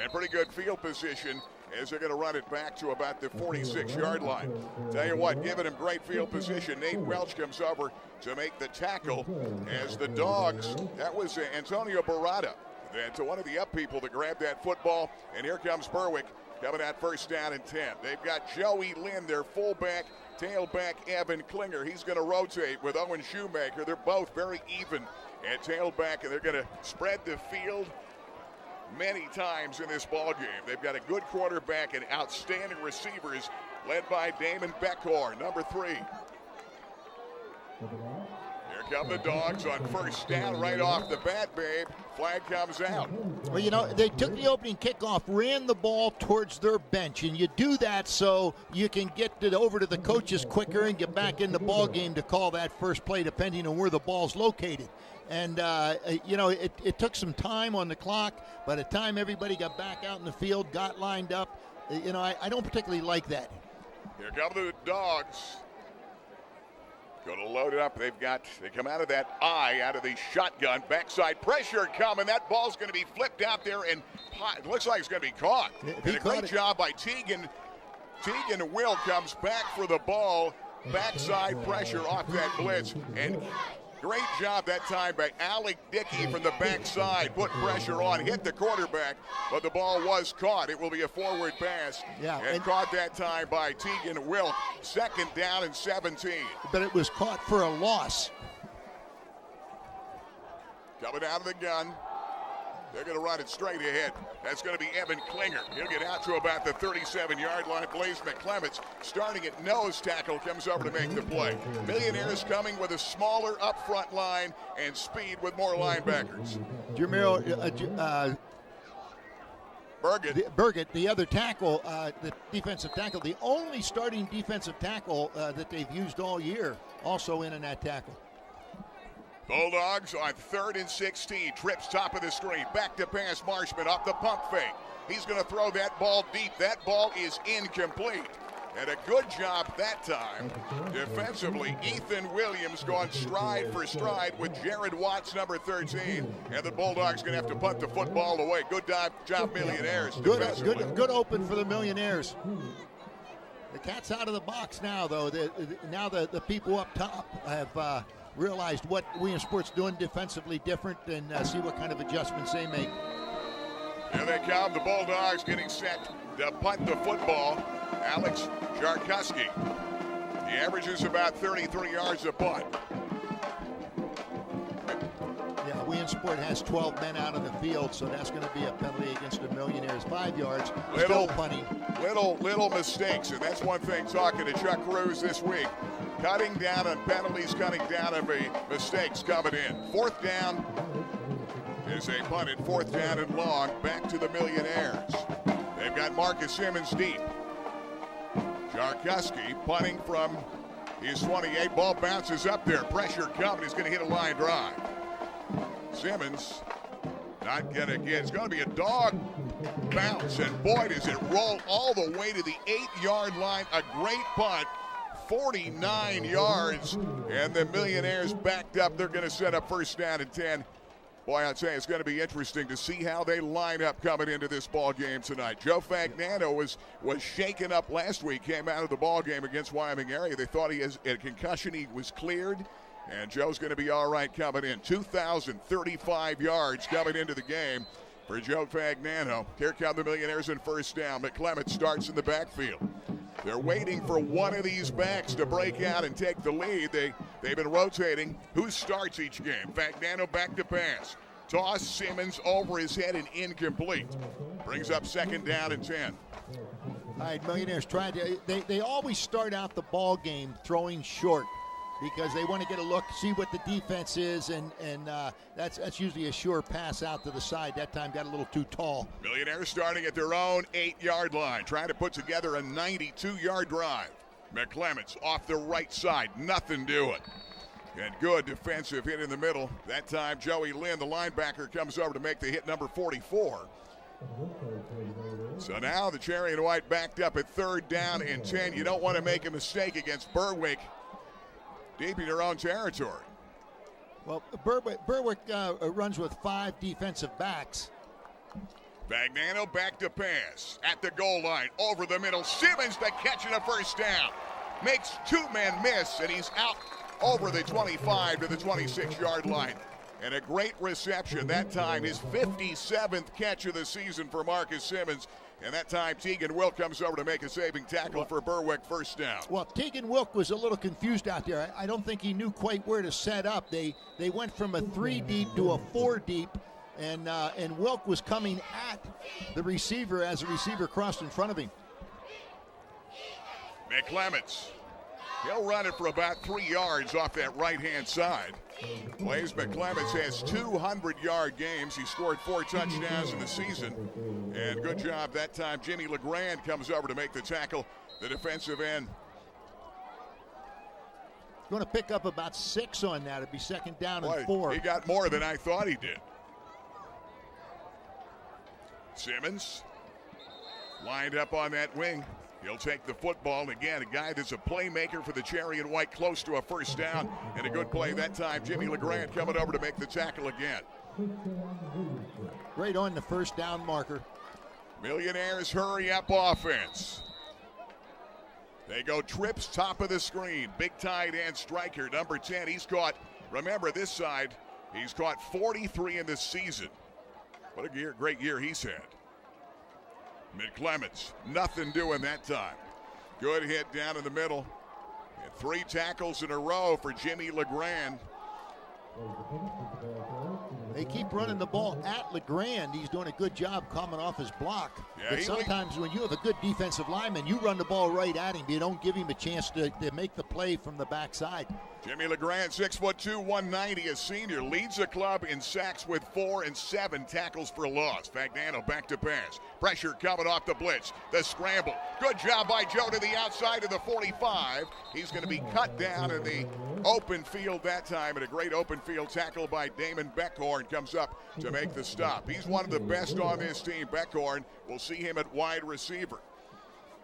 and pretty good field position as they're going to run it back to about the 46-yard line. Tell you what, giving him great field position, Nate Welch comes over to make the tackle as the Dogs, that was Antonio Barada. And to one of the up people that grabbed that football, and here comes Berwick coming at first down and 10. They've got Joey Lynn, their fullback, tailback Evan Klinger. He's going to rotate with Owen Shoemaker. They're both very even at tailback, and they're going to spread the field many times in this ball game. They've got a good quarterback and outstanding receivers led by Damon Beckhorn, number 3. Here come the Dogs on first down right off the bat, babe. Flag comes out. Well, you know, they took the opening kickoff, ran the ball towards their bench, and you do that so you can get it over to the coaches quicker and get back in the ball game to call that first play depending on where the ball's located. And, you know, it took some time on the clock. By the time everybody got back out in the field, got lined up, you know, I don't particularly like that. Here come the Dogs. Going to load it up. They come out of that out of the shotgun. Backside pressure coming. That ball's going to be flipped out there, and it looks like it's going to be caught. And a great job by Tegan. Tegan Will comes back for the ball. Backside pressure off that blitz. And great job that time by Alec Dickey from the backside. Put pressure on, hit the quarterback, but the ball was caught. It will be a forward pass. And caught that time by Tegan Wilk. Second down and 17. But it was caught for a loss. Coming out of the gun. They're going to run it straight ahead. That's going to be Evan Klinger. He'll get out to about the 37-yard line. Blaze McClements starting at nose tackle comes over to make the play. Millionaires coming with a smaller up front line and speed with more linebackers. Burgett, the other tackle, the defensive tackle, the only starting defensive tackle that they've used all year, also in that tackle. Bulldogs on 3rd and 16. Trips top of the screen. Back to pass Marshman off the pump fake. He's going to throw that ball deep. That ball is incomplete. And a good job that time. Defensively, Ethan Williams gone stride for stride with Jared Watts, number 13. And the Bulldogs going to have to punt the football away. Good job, Millionaires. Good open for the Millionaires. The cat's out of the box now, though. Now the people up top have realized what Williamsport's doing defensively different and see what kind of adjustments they make. Here they come, the Bulldogs getting set to punt the football. Alex Jarkuski. He averages about 33 yards a punt. Yeah, Williamsport has 12 men out on the field, so that's going to be a penalty against the Millionaires. 5 yards, still punting. Little mistakes, and that's one thing talking to Chuck Cruz this week. Cutting down on penalties, cutting down on mistakes coming in. 4th down is a punt at 4th down and long. Back to the Millionaires. They've got Marcus Simmons deep. Jarkuski punting from his 28. Ball bounces up there. Pressure coming. He's going to hit a line drive. Simmons not going to get. It's going to be a dog bounce. And boy, does it roll all the way to the 8-yard line. A great punt. 49 yards, and the Millionaires backed up. They're going to set up first down and 10. Boy, I'll tell you, it's going to be interesting to see how they line up coming into this ball game tonight. Joe Fagnano was shaken up last week, came out of the ball game against Wyoming area. They thought he has a concussion. He was cleared, and Joe's going to be all right coming in. 2,035 yards coming into the game for Joe Fagnano. Here come the Millionaires in first down. McClement starts in the backfield. They're waiting for one of these backs to break out and take the lead. They've been rotating. Who starts each game? Fagnano back to pass. Toss Simmons over his head and incomplete. Brings up 2nd down and 10. All right, Millionaires trying to. They always start out the ball game throwing short because they want to get a look, see what the defense is, and that's usually a sure pass out to the side. That time got a little too tall. Millionaires starting at their own 8-yard line, trying to put together a 92-yard drive. McClements off the right side, nothing doing. And good defensive hit in the middle. That time Joey Lynn, the linebacker, comes over to make the hit, number 44. So now the Cherry and White backed up at 3rd down and 10. You don't want to make a mistake against Berwick deep in your own territory. Well, Berwick runs with 5 defensive backs. Bagnano back to pass at the goal line, over the middle. Simmons the catch and a 1st down. Makes 2 men miss, and he's out over the 25 to the 26-yard line. And a great reception that time, his 57th catch of the season for Marcus Simmons. And that time, Tegan Wilk comes over to make a saving tackle for Berwick, 1st down. Well, Tegan Wilk was a little confused out there. I don't think he knew quite where to set up. They went from a 3 deep to a 4 deep, and Wilk was coming at the receiver as the receiver crossed in front of him. McClements. He'll run it for about 3 yards off that right-hand side. Blaze McClements has 200-yard games. He scored 4 touchdowns in the season. And good job that time. Jimmy LeGrand comes over to make the tackle, the defensive end. Going to pick up about 6 on that. It'd be 2nd down and 4. He got more than I thought he did. Simmons lined up on that wing. He'll take the football, and again, a guy that's a playmaker for the Cherry and White, close to a 1st down, and a good play that time. Jimmy LeGrand coming over to make the tackle again. Right on the 1st down marker. Millionaires hurry-up offense. They go trips, top of the screen. Big tight end striker, number 10. He's caught, remember this side, he's caught 43 in this season. What a great year he's had. McClements, nothing doing that time. Good hit down in the middle. And 3 tackles in a row for Jimmy LeGrand. They keep running the ball at LeGrand. He's doing a good job coming off his block. Yeah, but sometimes when you have a good defensive lineman, you run the ball right at him. You don't give him a chance to make the play from the backside. Jimmy LeGrand, 6'2", 190, a senior, leads the club in sacks with 4 and 7 tackles for loss. Fagnano back to pass. Pressure coming off the blitz. The scramble. Good job by Joe to the outside of the 45. He's going to be cut down in the open field that time, and a great open field tackle by Damon Beckhorn comes up to make the stop. He's one of the best on this team, Beckhorn. We'll see him at wide receiver.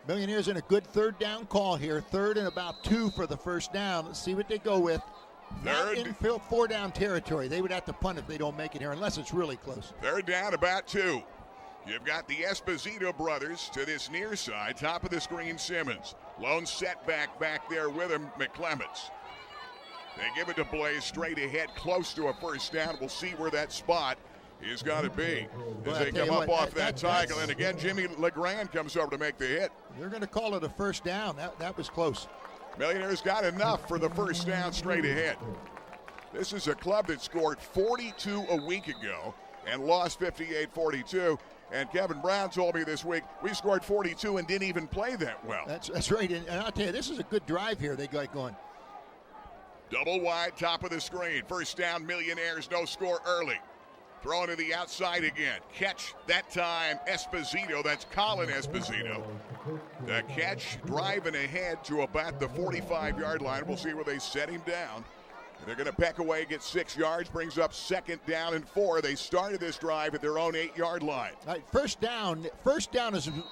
Millionaires in a good 3rd down call here. 3rd and about 2 for the 1st down. Let's see what they go with. Not in 4 down territory. They would have to punt if they don't make it here, unless it's really close. 3rd down, about 2. You've got the Esposito brothers to this near side. Top of the screen, Simmons. Lone setback back there with him, McClements. They give it to Blaze straight ahead, close to a 1st down. We'll see where that spot is going to be as they come up off that tackle. And again, Jimmy LeGrand comes over to make the hit. They're going to call it a 1st down. That was close. Millionaires got enough for the 1st down straight ahead. This is a club that scored 42 a week ago and lost 58-42. And Kevin Brown told me this week, we scored 42 and didn't even play that well. That's right. And I'll tell you, this is a good drive here they got going. Double wide, top of the screen. 1st down, Millionaires, no score early. Throwing to the outside again. Catch that time, Esposito. That's Colin Esposito. The catch driving ahead to about the 45-yard line. We'll see where they set him down. They're going to peck away, get 6 yards, brings up 2nd down and 4. They started this drive at their own 8-yard line. All right, first down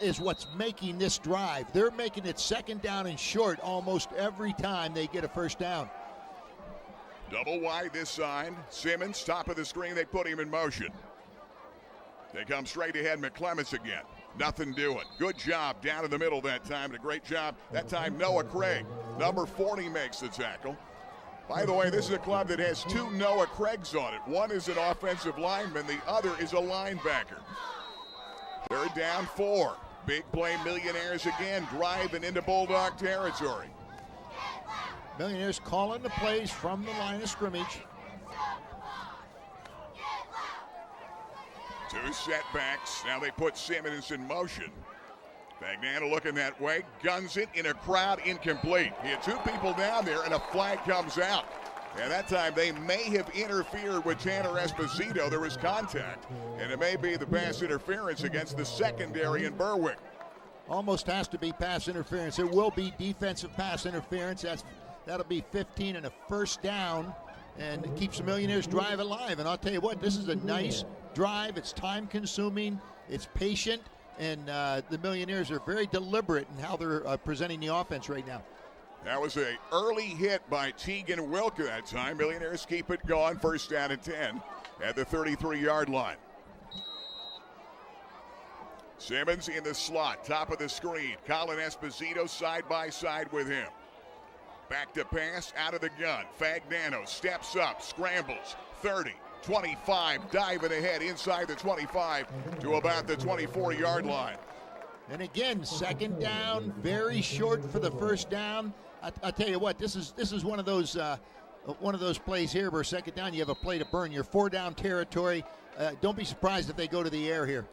is what's making this drive. They're making it 2nd down and short almost every time they get a 1st down. Double wide this side. Simmons, top of the screen. They put him in motion. They come straight ahead. McClements again. Nothing doing. Good job down in the middle that time. And a great job that time, Noah Craig. Number 40 makes the tackle. By the way, this is a club that has 2 Noah Craigs on it. One is an offensive lineman. The other is a linebacker. 3rd down, 4. Big play, Millionaires again, driving into Bulldog territory. Millionaires calling the plays from the line of scrimmage. Two setbacks. Now they put Simmons in motion. Fagnano looking that way. Guns it in a crowd, incomplete. He had two people down there, and a flag comes out. And that time they may have interfered with Tanner Esposito. There was contact. And it may be the pass interference against the secondary in Berwick. Almost has to be pass interference. It will be defensive pass interference. That'll be 15 and a first down. And it keeps the Millionaires' drive alive. And I'll tell you what, this is a nice drive. It's time-consuming. It's patient. And the Millionaires are very deliberate in how they're presenting the offense right now. That was an early hit by Tegan Wilk that time. Millionaires keep it going. First down and 10 at the 33-yard line. Simmons in the slot, top of the screen. Colin Esposito side by side with him. Back to pass, out of the gun. Fagnano steps up, scrambles. 30, 25, diving ahead inside the 25 to about the 24-yard line. And again, second down, very short for the first down. I tell you what, this is one of those plays here where second down you have a play to burn. You're 4-down territory. Don't be surprised if they go to the air here.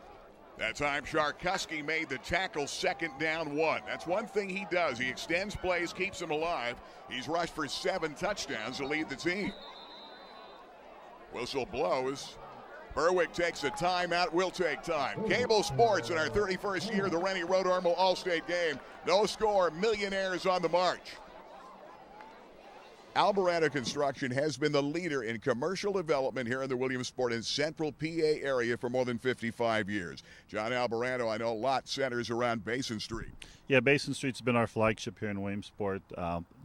That time, Sharkuski made the tackle, second down 1. That's one thing he does. He extends plays, keeps them alive. He's rushed for 7 touchdowns to lead the team. Whistle blows. Berwick takes a timeout. We'll take time. Cable Sports in our 31st year, the Rennie Road Armo All-State game. No score, Millionaires on the march. Alvarado Construction has been the leader in commercial development here in the Williamsport and Central PA area for more than 55 years. John Alvarado, I know a lot centers around Basin Street. Yeah, Basin Street's been our flagship here in Williamsport.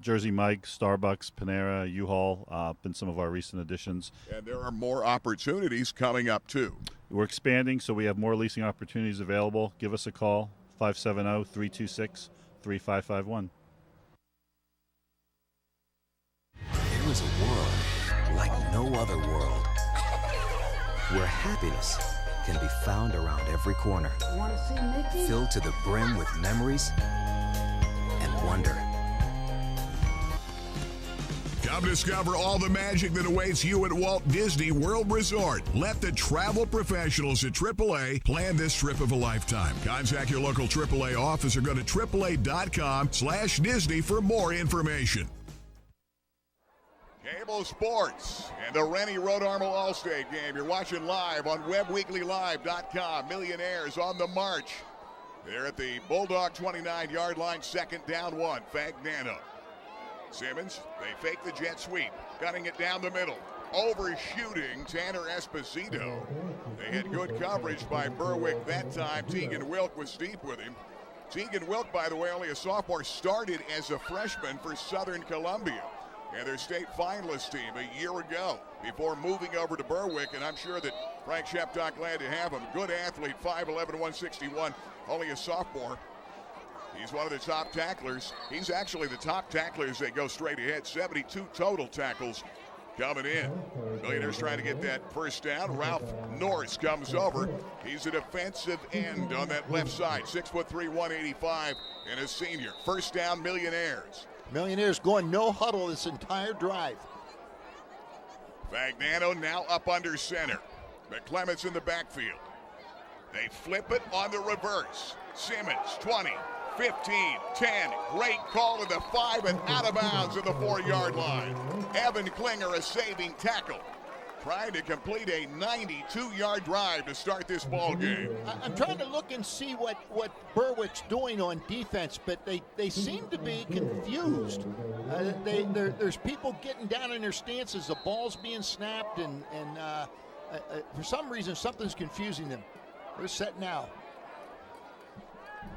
Jersey Mike, Starbucks, Panera, U-Haul, been some of our recent additions. And there are more opportunities coming up, too. We're expanding, so we have more leasing opportunities available. Give us a call, 570-326-3551. There is a world like no other world, where happiness can be found around every corner, filled to the brim with memories and wonder. Come discover all the magic that awaits you at Walt Disney World Resort. Let the travel professionals at AAA plan this trip of a lifetime. Contact your local AAA office or go to AAA.com/Disney for more information. Cable Sports and the Rennie Road Armo All-State game. You're watching live on webweeklylive.com. Millionaires on the march. They're at the Bulldog 29-yard line, second down 1. Fagnano. Simmons, they fake the jet sweep, cutting it down the middle. Overshooting Tanner Esposito. They had good coverage by Berwick that time. Tegan Wilk was deep with him. Tegan Wilk, by the way, only a sophomore, started as a freshman for Southern Columbia and their state finalist team a year ago before moving over to Berwick, and I'm sure that Frank Sheptock glad to have him. Good athlete, 5'11", 161, only a sophomore. He's one of the top tacklers. He's actually the top tackler as they go straight ahead. 72 total tackles coming in. Millionaires trying to get that first down. Ralph Norris comes over. He's a defensive end on that left side. 6'3", 185, and a senior. First down, Millionaires. Millionaires going no huddle this entire drive. Fagnano now up under center. McClements in the backfield. They flip it on the reverse. Simmons, 20, 15, 10. Great call to the 5 and out of bounds at the 4-yard line. Evan Klinger, a saving tackle. Trying to complete a 92-yard drive to start this ball game. I'm trying to look and see what Berwick's doing on defense, but they seem to be confused. There's people getting down in their stances. The ball's being snapped, and for some reason, something's confusing them. They're set now.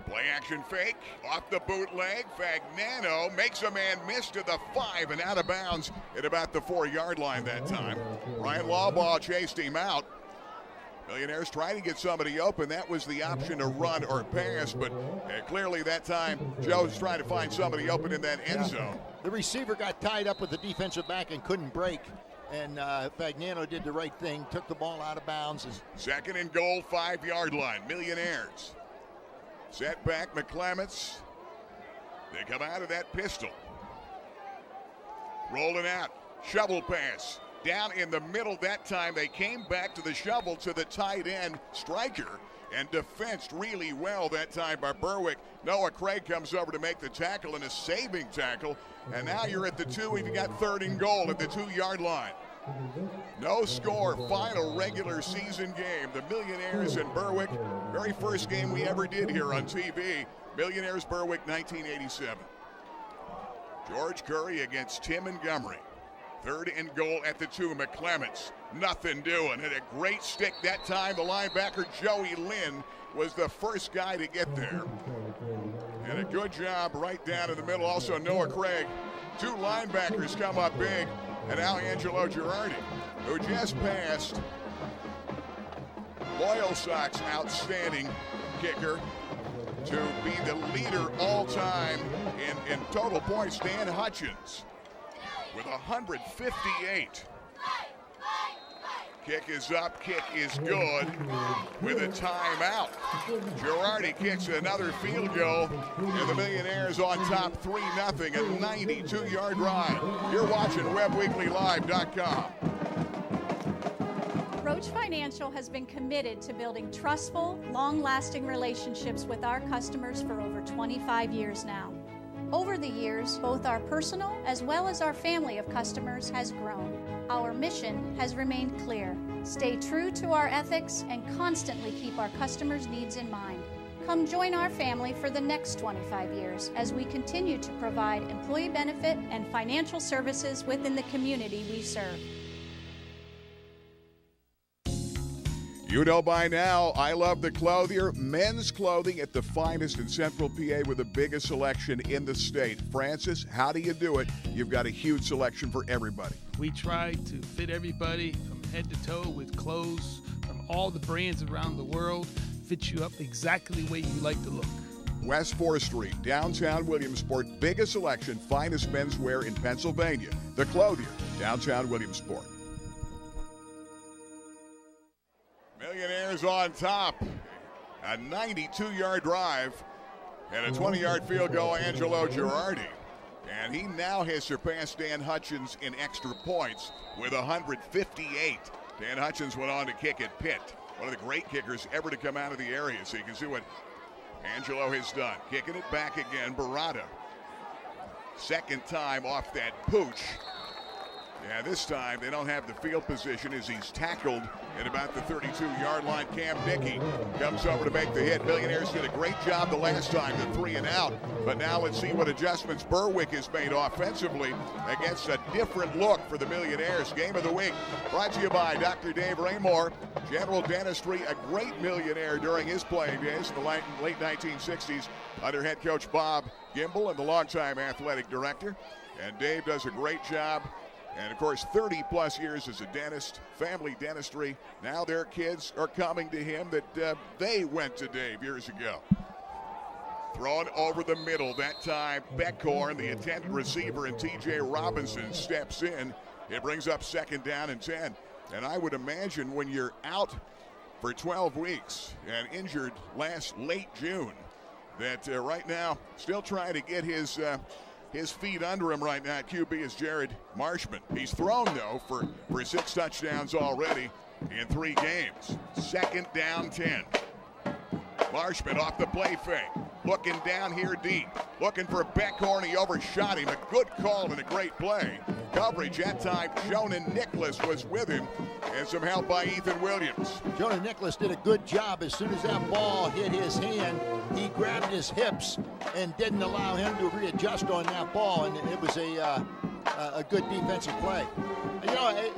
Play action fake, off the bootleg. Fagnano makes a man miss to the 5 and out of bounds at about the 4-yard line that time. Ryan Lawbaugh chased him out. Millionaires trying to get somebody open. That was the option to run or pass, but clearly that time Joe's trying to find somebody open in that end zone. The receiver got tied up with the defensive back and couldn't break. And Fagnano did the right thing, took the ball out of bounds. Second and goal, 5-yard line. Millionaires. Set back, McClements. They come out of that pistol. Rolling out. Shovel pass. down in the middle. That time they came back to the shovel to the tight end striker and defensed really well that time by Berwick. Noah Craig comes over to make the tackle and a saving tackle. And now you're at the 2. We've got 3rd and goal at the 2-yard line. No score, final regular season game. The Millionaires and Berwick, very first game we ever did here on TV. Millionaires Berwick 1987. George Curry against Tim Montgomery. 3rd and goal at the 2. McClements, nothing doing. And a great stick that time. The linebacker Joey Lynn was the first guy to get there. And a good job right down in the middle. Also Noah Craig. 2 linebackers come up big. And now Angelo Girardi, who just passed Loyalsock's outstanding kicker to be the leader all time in total points, Dan Hutchins, with 158. Kick is up, kick is good with a timeout. Girardi kicks another field goal, and the Millionaires on top 3-0, a 92-yard drive. You're watching WebWeeklyLive.com. Roach Financial has been committed to building trustful, long-lasting relationships with our customers for over 25 years now. Over the years, both our personal as well as our family of customers has grown. Our mission has remained clear. Stay true to our ethics and constantly keep our customers' needs in mind. Come join our family for the next 25 years as we continue to provide employee benefit and financial services within the community we serve. You know by now, I love the Clothier. Men's clothing at the finest in Central PA with the biggest selection in the state. Francis, how do you do it? You've got a huge selection for everybody. We try to fit everybody from head to toe with clothes from all the brands around the world. Fit you up exactly the way you like to look. West 4th Street, downtown Williamsport. Biggest selection, finest menswear in Pennsylvania. The Clothier, downtown Williamsport. Millionaires on top. A 92-yard drive and a 20-yard field goal, Angelo Girardi. And he now has surpassed Dan Hutchins in extra points with 158. Dan Hutchins went on to kick at Pitt, one of the great kickers ever to come out of the area. So you can see what Angelo has done. Kicking it back again, Barada. Second time off that pooch. Yeah, this time they don't have the field position as he's tackled at about the 32-yard line. Cam Dickey comes over to make the hit. Millionaires did a great job the last time, the 3 and out. But now let's see what adjustments Berwick has made offensively against a different look for the Millionaires. Game of the week brought to you by Dr. Dave Raymore, General Dentistry, a great Millionaire during his playing days in the late 1960s under head coach Bob Gimble and the longtime athletic director. And Dave does a great job. And, of course, 30-plus years as a dentist, family dentistry. Now their kids are coming to him that they went to Dave years ago. Thrown over the middle. That time, Beckhorn, the intended receiver, and T.J. Robinson steps in. It brings up 2nd down and 10. And I would imagine when you're out for 12 weeks and injured late June, that right now still trying to get his feet under him right now at QB is Jared Marshman. He's thrown, though, for 6 touchdowns already in 3 games. 2nd down 10. Marshman off the play fake. Looking down here deep. Looking for Beckhorn. He overshot him. A good call and a great play. Coverage that time. Jonah Nicholas was with him. And some help by Ethan Williams. Jonah Nicholas did a good job. As soon as that ball hit his hand, he grabbed his hips and didn't allow him to readjust on that ball. And it was a good defensive play. You know,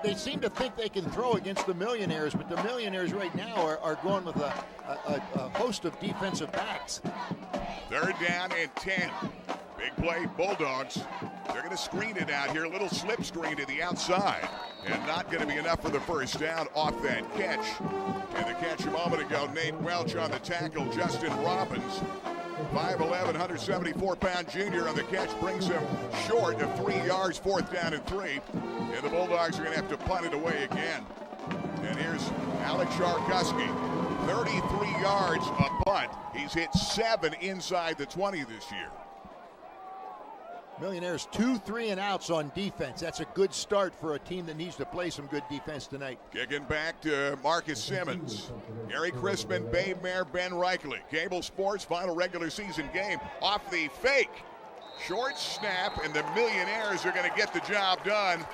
they seem to think they can throw against the Millionaires, but the Millionaires right now are going with a host of defensive backs. 3rd down and 10. Big play, Bulldogs. They're going to screen it out here. A little slip screen to the outside. And not going to be enough for the first down off that catch. And the catch a moment ago, Nate Welch on the tackle. Justin Robbins, 5'11", 174-pound junior on the catch, brings him short of 3 yards, 4th down and 3. And the Bulldogs are going to have to punt it away again. And here's Alex Sharkuski, 33 yards a punt. He's hit 7 inside the 20 this year. Millionaires 2 3-and-outs on defense. That's a good start for a team that needs to play some good defense tonight. Kicking back to Marcus Simmons. Gary Crispin, Babe Mayer, Ben Reichley. Cable Sports final regular season game off the fake. Short snap, and the Millionaires are going to get the job done.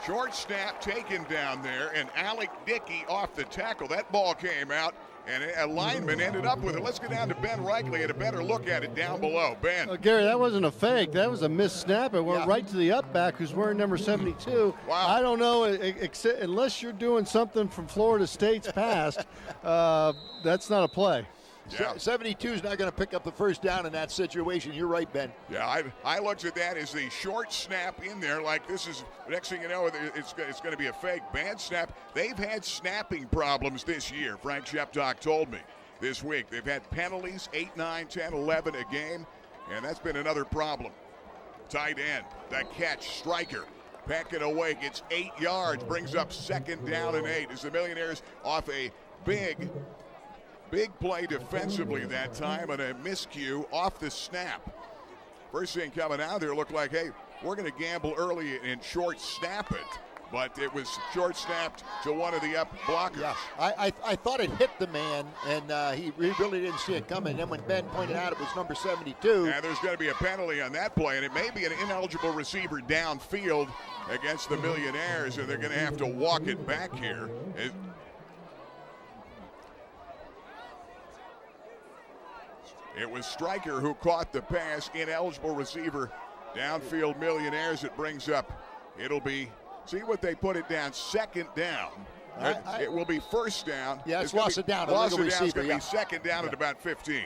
Short snap taken down there, and Alec Dickey off the tackle. That ball came out, and a lineman ended up with it. Let's go down to Ben Reichley and a better look at it down below. Ben. Gary, that wasn't a fake. That was a missed snap. It went right to the up back who's wearing number 72. Wow. I don't know, unless you're doing something from Florida State's past, that's not a play. Yeah. 72 is not going to pick up the first down in that situation. You're right, Ben. Yeah, I looked at that as the short snap in there, like this is, next thing you know, it's going to be a fake. Bad snap. They've had snapping problems this year, Frank Sheptock told me this week. They've had penalties, 8, 9, 10, 11 a game, and that's been another problem. Tight end, the catch, Stryker. Pecking away, gets 8 yards, brings up 2nd down and 8 as the Millionaires off a big play defensively that time and a miscue off the snap. First thing coming out there looked like, hey, we're going to gamble early and short snap it. But it was short snapped to one of the up blockers. Yeah, I thought it hit the man, and he really didn't see it coming. And then when Ben pointed out it was number 72. Yeah, there's going to be a penalty on that play, and it may be an ineligible receiver downfield against the Millionaires, and they're going to have to walk it back here. It was Stryker who caught the pass, ineligible receiver, downfield Millionaires. It brings up, it'll be, see what they put it down, 2nd down. It will be 1st down. Yeah, it's lost it down. Lost it down, it's going to be 2nd down at about 15.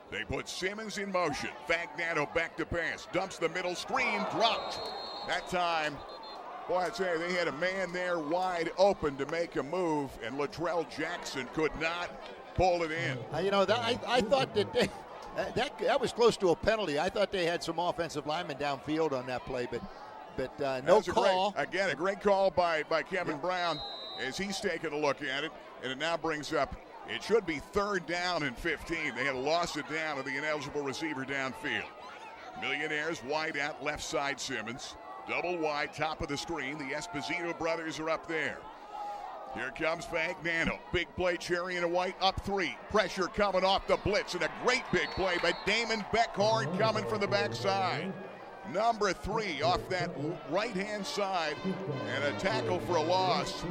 They put Simmons in motion. Fagnano back to pass, dumps the middle screen, dropped. That time, boy, I'd say they had a man there wide open to make a move, and Latrell Jackson could not pull it in. I thought that was close to a penalty. I thought they had some offensive linemen downfield on that play, but no call. A great call by Kevin Brown as he's taking a look at it, and it now brings up, it should be 3rd down and 15. They had lost it down to the ineligible receiver downfield. Millionaires wide out left side Simmons. Double wide, top of the screen. The Esposito brothers are up there. Here comes Fagnano. Big play, Cherry and a White up 3. Pressure coming off the blitz, and a great big play by Damon Beckhorn coming from the backside. Number 3 off that right-hand side, and a tackle for a loss.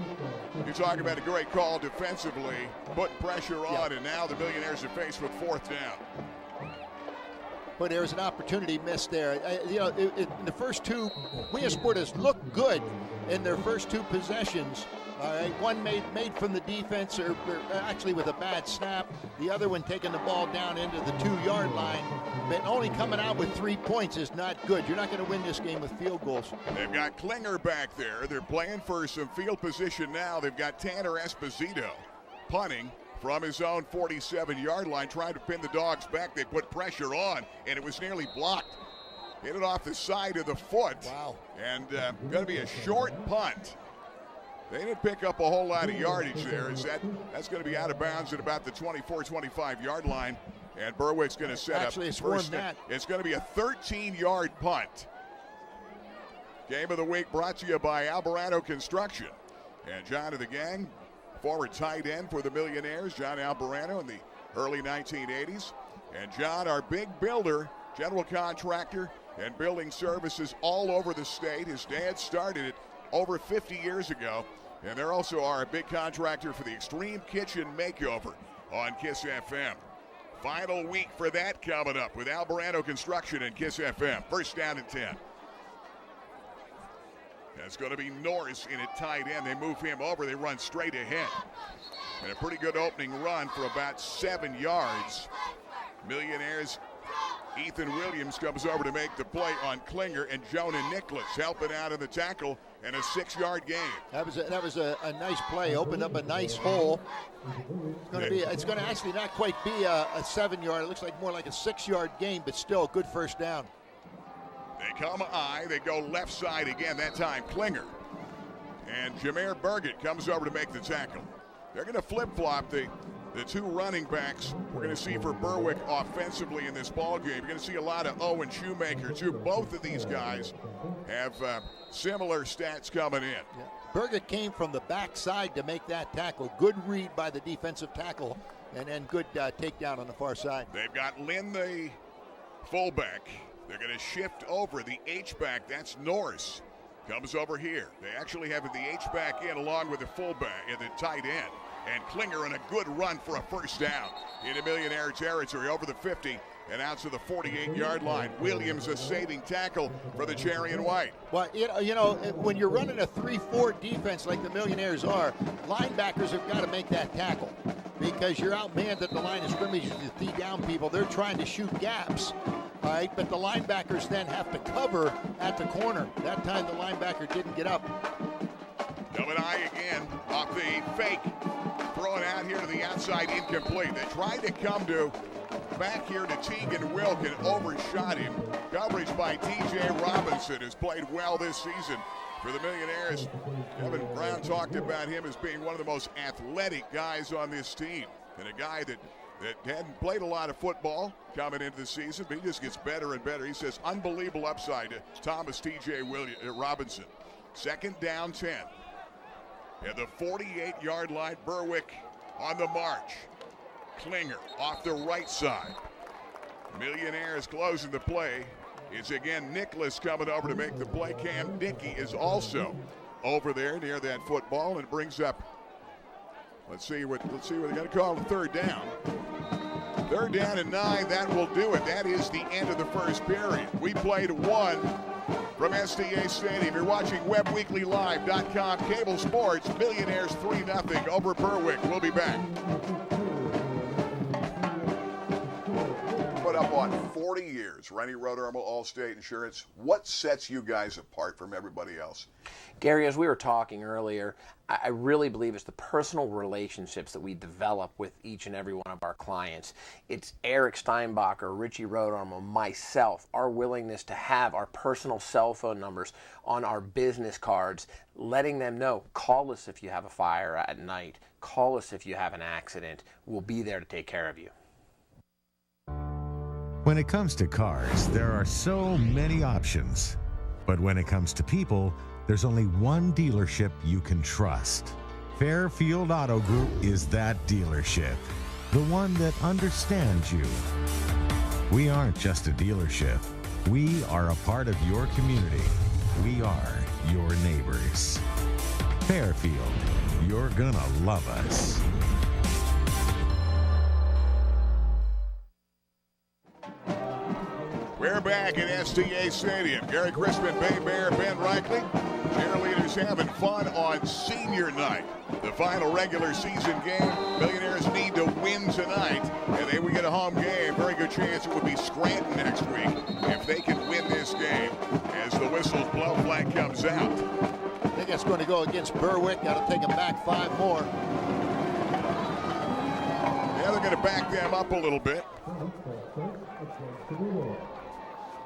You're talking about a great call defensively, putting pressure on, and now the Millionaires are faced with 4th down. But there was an opportunity missed there. In the first 2, Williamsport has looked good in their first 2 possessions. All right, one made from the defense, or actually with a bad snap. The other one taking the ball down into the 2-yard line. But only coming out with 3 points is not good. You're not going to win this game with field goals. They've got Klinger back there. They're playing for some field position now. They've got Tanner Esposito punting from his own 47-yard line, trying to pin the Dogs back. They put pressure on, and it was nearly blocked. Hit it off the side of the foot. Wow. And going to be a short punt. They didn't pick up a whole lot of yardage there. That's going to be out of bounds at about the 24, 25-yard line. And Berwick's going to set Actually, up it's more first. than that. It's going to be a 13-yard punt. Game of the week brought to you by Alvarado Construction. And John of the gang, former tight end for the Millionaires, John Alvarado in the early 1980s. And John, our big builder, general contractor, and building services all over the state. His dad started it over 50 years ago. And they're also our big contractor for the Extreme Kitchen Makeover on KISS FM. Final week for that coming up with Alvarado Construction and KISS FM. 1st down and 10. That's going to be Norris in at tight end. They move him over. They run straight ahead. And a pretty good opening run for about 7 yards. Millionaires, Ethan Williams comes over to make the play on Klinger, and Jonah Nicholas helping out in the tackle, and a 6-yard gain. That was a nice play. Opened up a nice hole. It's going to actually not quite be a 7-yard. It looks like more like a 6-yard gain, but still a good first down. They come they go left side again, that time Klinger. And Jameer Burgett comes over to make the tackle. They're going to flip-flop. the two running backs we're going to see for Berwick offensively in this ball game. You're going to see a lot of Owen Shoemaker, too. Both of these guys have similar stats coming in. Yeah. Berwick came from the backside to make that tackle. Good read by the defensive tackle, and then good takedown on the far side. They've got Lynn, the fullback. They're going to shift over. The H-back, that's Norris, comes over here. They actually have the H-back in along with the fullback and the tight end. And Klinger on a good run for a first down into Millionaire territory over the 50 and out to the 48-yard line. Williams a saving tackle for the Cherry and White. Well, you know, when you're running a 3-4 defense like the Millionaires are, linebackers have got to make that tackle because you're outmanned at the line of scrimmage to tee down people. They're trying to shoot gaps. All right, but the linebackers then have to cover at the corner. That time the linebacker didn't get up. Coming high again off the fake. Throwing out here to the outside, incomplete. They tried to come to back here to Tegan Wilk and overshot him. Coverage by T.J. Robinson, who's played well this season for the Millionaires. Kevin Brown talked about him as being one of the most athletic guys on this team. And a guy that hadn't played a lot of football coming into the season, but he just gets better and better. He says unbelievable upside to Thomas T.J. Robinson. Second down 10. At the 48-yard line, Berwick on the march. Klinger off the right side. Millionaires closing the play. It's again Nicholas coming over to make the play. Cam Dickey is also over there near that football, and it brings up. Let's see what they're going to call the third down. Third down and 9. That will do it. That is the end of the first period. We played 1 from STA Stadium. You're watching WebWeeklyLive.com. Cable Sports. Millionaires 3-0 over Berwick. We'll be back. Put up on 40 years. Rennie Rodermal, Allstate Insurance. What sets you guys apart from everybody else? Gary, as we were talking earlier, I really believe it's the personal relationships that we develop with each and every one of our clients. It's Eric Steinbacher, Richie Rodermal, myself, our willingness to have our personal cell phone numbers on our business cards, letting them know, call us if you have a fire at night, call us if you have an accident, we'll be there to take care of you. When it comes to cars, there are so many options. But when it comes to people, there's only one dealership you can trust. Fairfield Auto Group is that dealership, the one that understands you. We aren't just a dealership. We are a part of your community. We are your neighbors. Fairfield, you're gonna love us. We're back at STA Stadium. Gary Crispin, Bay Bear, Ben Reichley. Cheerleaders having fun on senior night. The final regular season game. Millionaires need to win tonight, and they would get a home game. Very good chance it would be Scranton next week if they can win this game as the whistles blow, flag comes out. I think it's going to go against Berwick. Got to take them back 5 more. Yeah, they're going to back them up a little bit.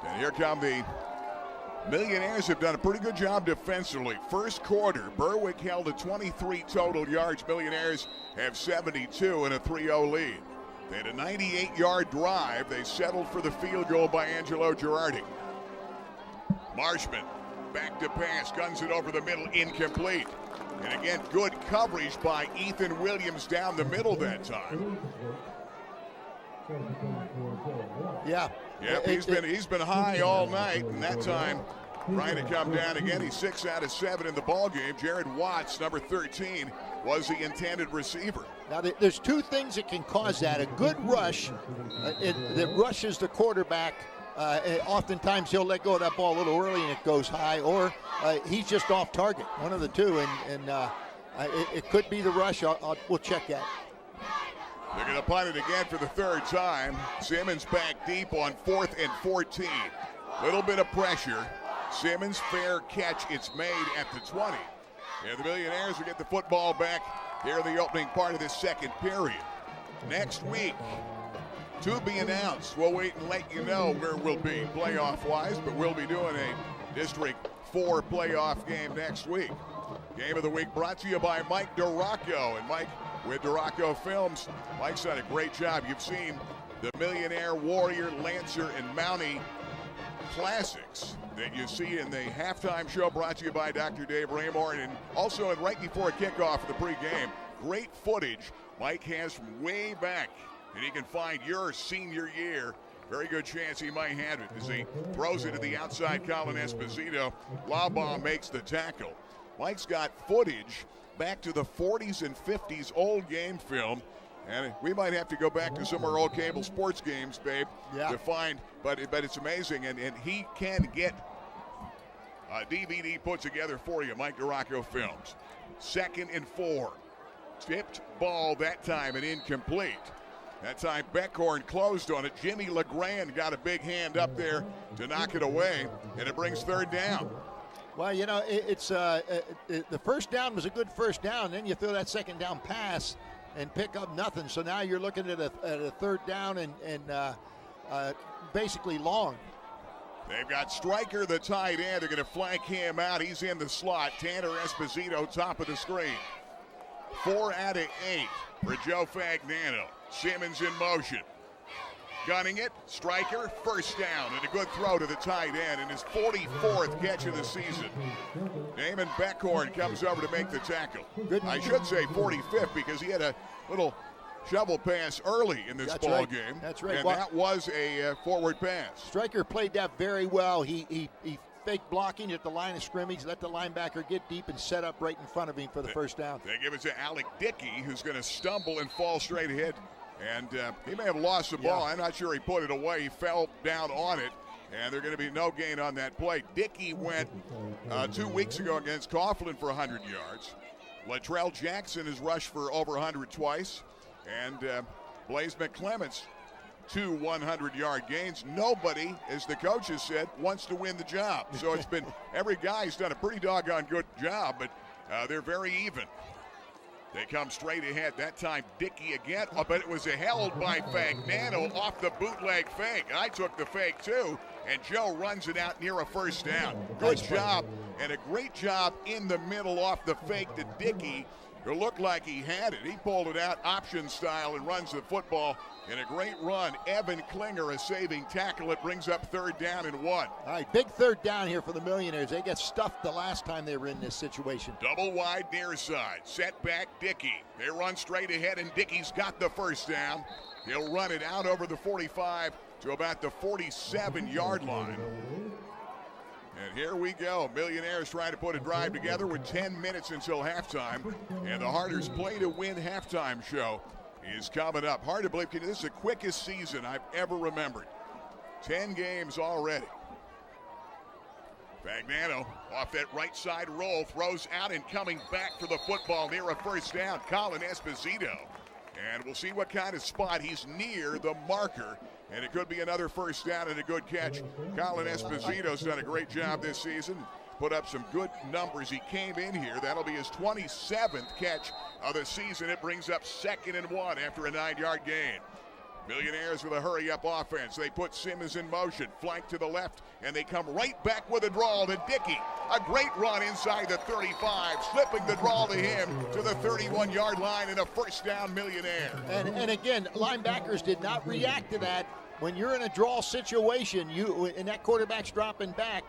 And here come the Millionaires. Have done a pretty good job defensively. First quarter, Berwick held to 23 total yards. Millionaires have 72 and a 3-0 lead. They had a 98-yard drive. They settled for the field goal by Angelo Girardi. Marshman back to pass, guns it over the middle, incomplete. And again, good coverage by Ethan Williams down the middle that time. Yeah. Yep, he's been high all night, and that time trying to come down again. He's 6 out of 7 in the ball game. Jared Watts, number 13, was the intended receiver. Now, there's 2 things that can cause that. A good rush that rushes the quarterback. Oftentimes he'll let go of that ball a little early and it goes high, or he's just off target. One of the two, and it could be the rush. We'll check that. They're going to punt it again for the 3rd time. Simmons back deep on 4th and 14. Little bit of pressure. Simmons, fair catch. It's made at the 20. And the Millionaires will get the football back here in the opening part of this second period. Next week, to be announced. We'll wait and let you know where we'll be playoff-wise, but we'll be doing a District 4 playoff game next week. Game of the week brought to you by Mike DeRocco. And Mike, with Duraco Films. Mike's done a great job. You've seen the Millionaire, Warrior, Lancer, and Mountie classics that you see in the halftime show brought to you by Dr. Dave Raymore, and also right before kickoff of the pregame. Great footage Mike has from way back, and he can find your senior year. Very good chance he might have it as he throws it to the outside. Colin Esposito. Laubach makes the tackle. Mike's got footage back to the 40s and 50s old game film. And we might have to go back to some of our old cable sports games, babe, to find. But it's amazing. And he can get a DVD put together for you, Mike Duraco Films. 2nd and 4. Tipped ball that time and incomplete. That time Beckhorn closed on it. Jimmy LeGrand got a big hand up there to knock it away, and it brings 3rd down. Well, you know, the first down was a good first down. Then you throw that 2nd down pass and pick up nothing. So now you're looking at a 3rd down and basically long. They've got Stryker, the tight end. They're going to flank him out. He's in the slot. Tanner Esposito, top of the screen. 4 out of 8 for Joe Fagnano. Simmons in motion. Gunning it. Stryker, first down, and a good throw to the tight end in his 44th catch of the season. Damon Beckhorn comes over to make the tackle. I should say 45th because he had a little shovel pass early in this ball game. That's right. And that was a forward pass. Stryker played that very well. He fake blocking at the line of scrimmage, let the linebacker get deep and set up right in front of him for the first down. They give it to Alec Dickey, who's going to stumble and fall straight ahead. And he may have lost the ball. I'm not sure he put it away. He fell down on it, and there's going to be no gain on that play. Dickey went 2 weeks ago against Coughlin for 100 yards. Latrell Jackson has rushed for over 100 twice. And Blaze McClements, 2 100-yard gains. Nobody, as the coaches said, wants to win the job. So it's been every guy's done a pretty doggone good job, but they're very even. They come straight ahead. That time, Dickey again, but it was held by Fagnano off the bootleg fake. I took the fake, too, and Joe runs it out near a first down. Good job, and a great job in the middle off the fake to Dickey. It looked like he had it. He pulled it out option style and runs the football in a great run. Evan Klinger, a saving tackle. It brings up 3rd down and 1. All right, big 3rd down here for the Millionaires. They got stuffed the last time they were in this situation. Double wide near side. Set back Dickey. They run straight ahead, and Dickey's got the first down. He'll run it out over the 45 to about the 47-yard line. And here we go. Millionaires trying to put a drive together with 10 minutes until halftime. And the Harders Play to Win halftime show is coming up. Hard to believe. This is the quickest season I've ever remembered. 10 games already. Fagnano off that right side roll, throws out and coming back for the football near a first down. Colin Esposito. And we'll see what kind of spot he's near the marker. And it could be another first down and a good catch. Colin Esposito's done a great job this season. Put up some good numbers. He came in here. That'll be his 27th catch of the season. It brings up 2nd and 1 after a 9-yard gain. Millionaires with a hurry-up offense. They put Simmons in motion, flank to the left, and they come right back with a draw to Dickey. A great run inside the 35, slipping the draw to him to the 31-yard line and a first down Millionaire. And again, linebackers did not react to that. When you're in a draw situation, and that quarterback's dropping back,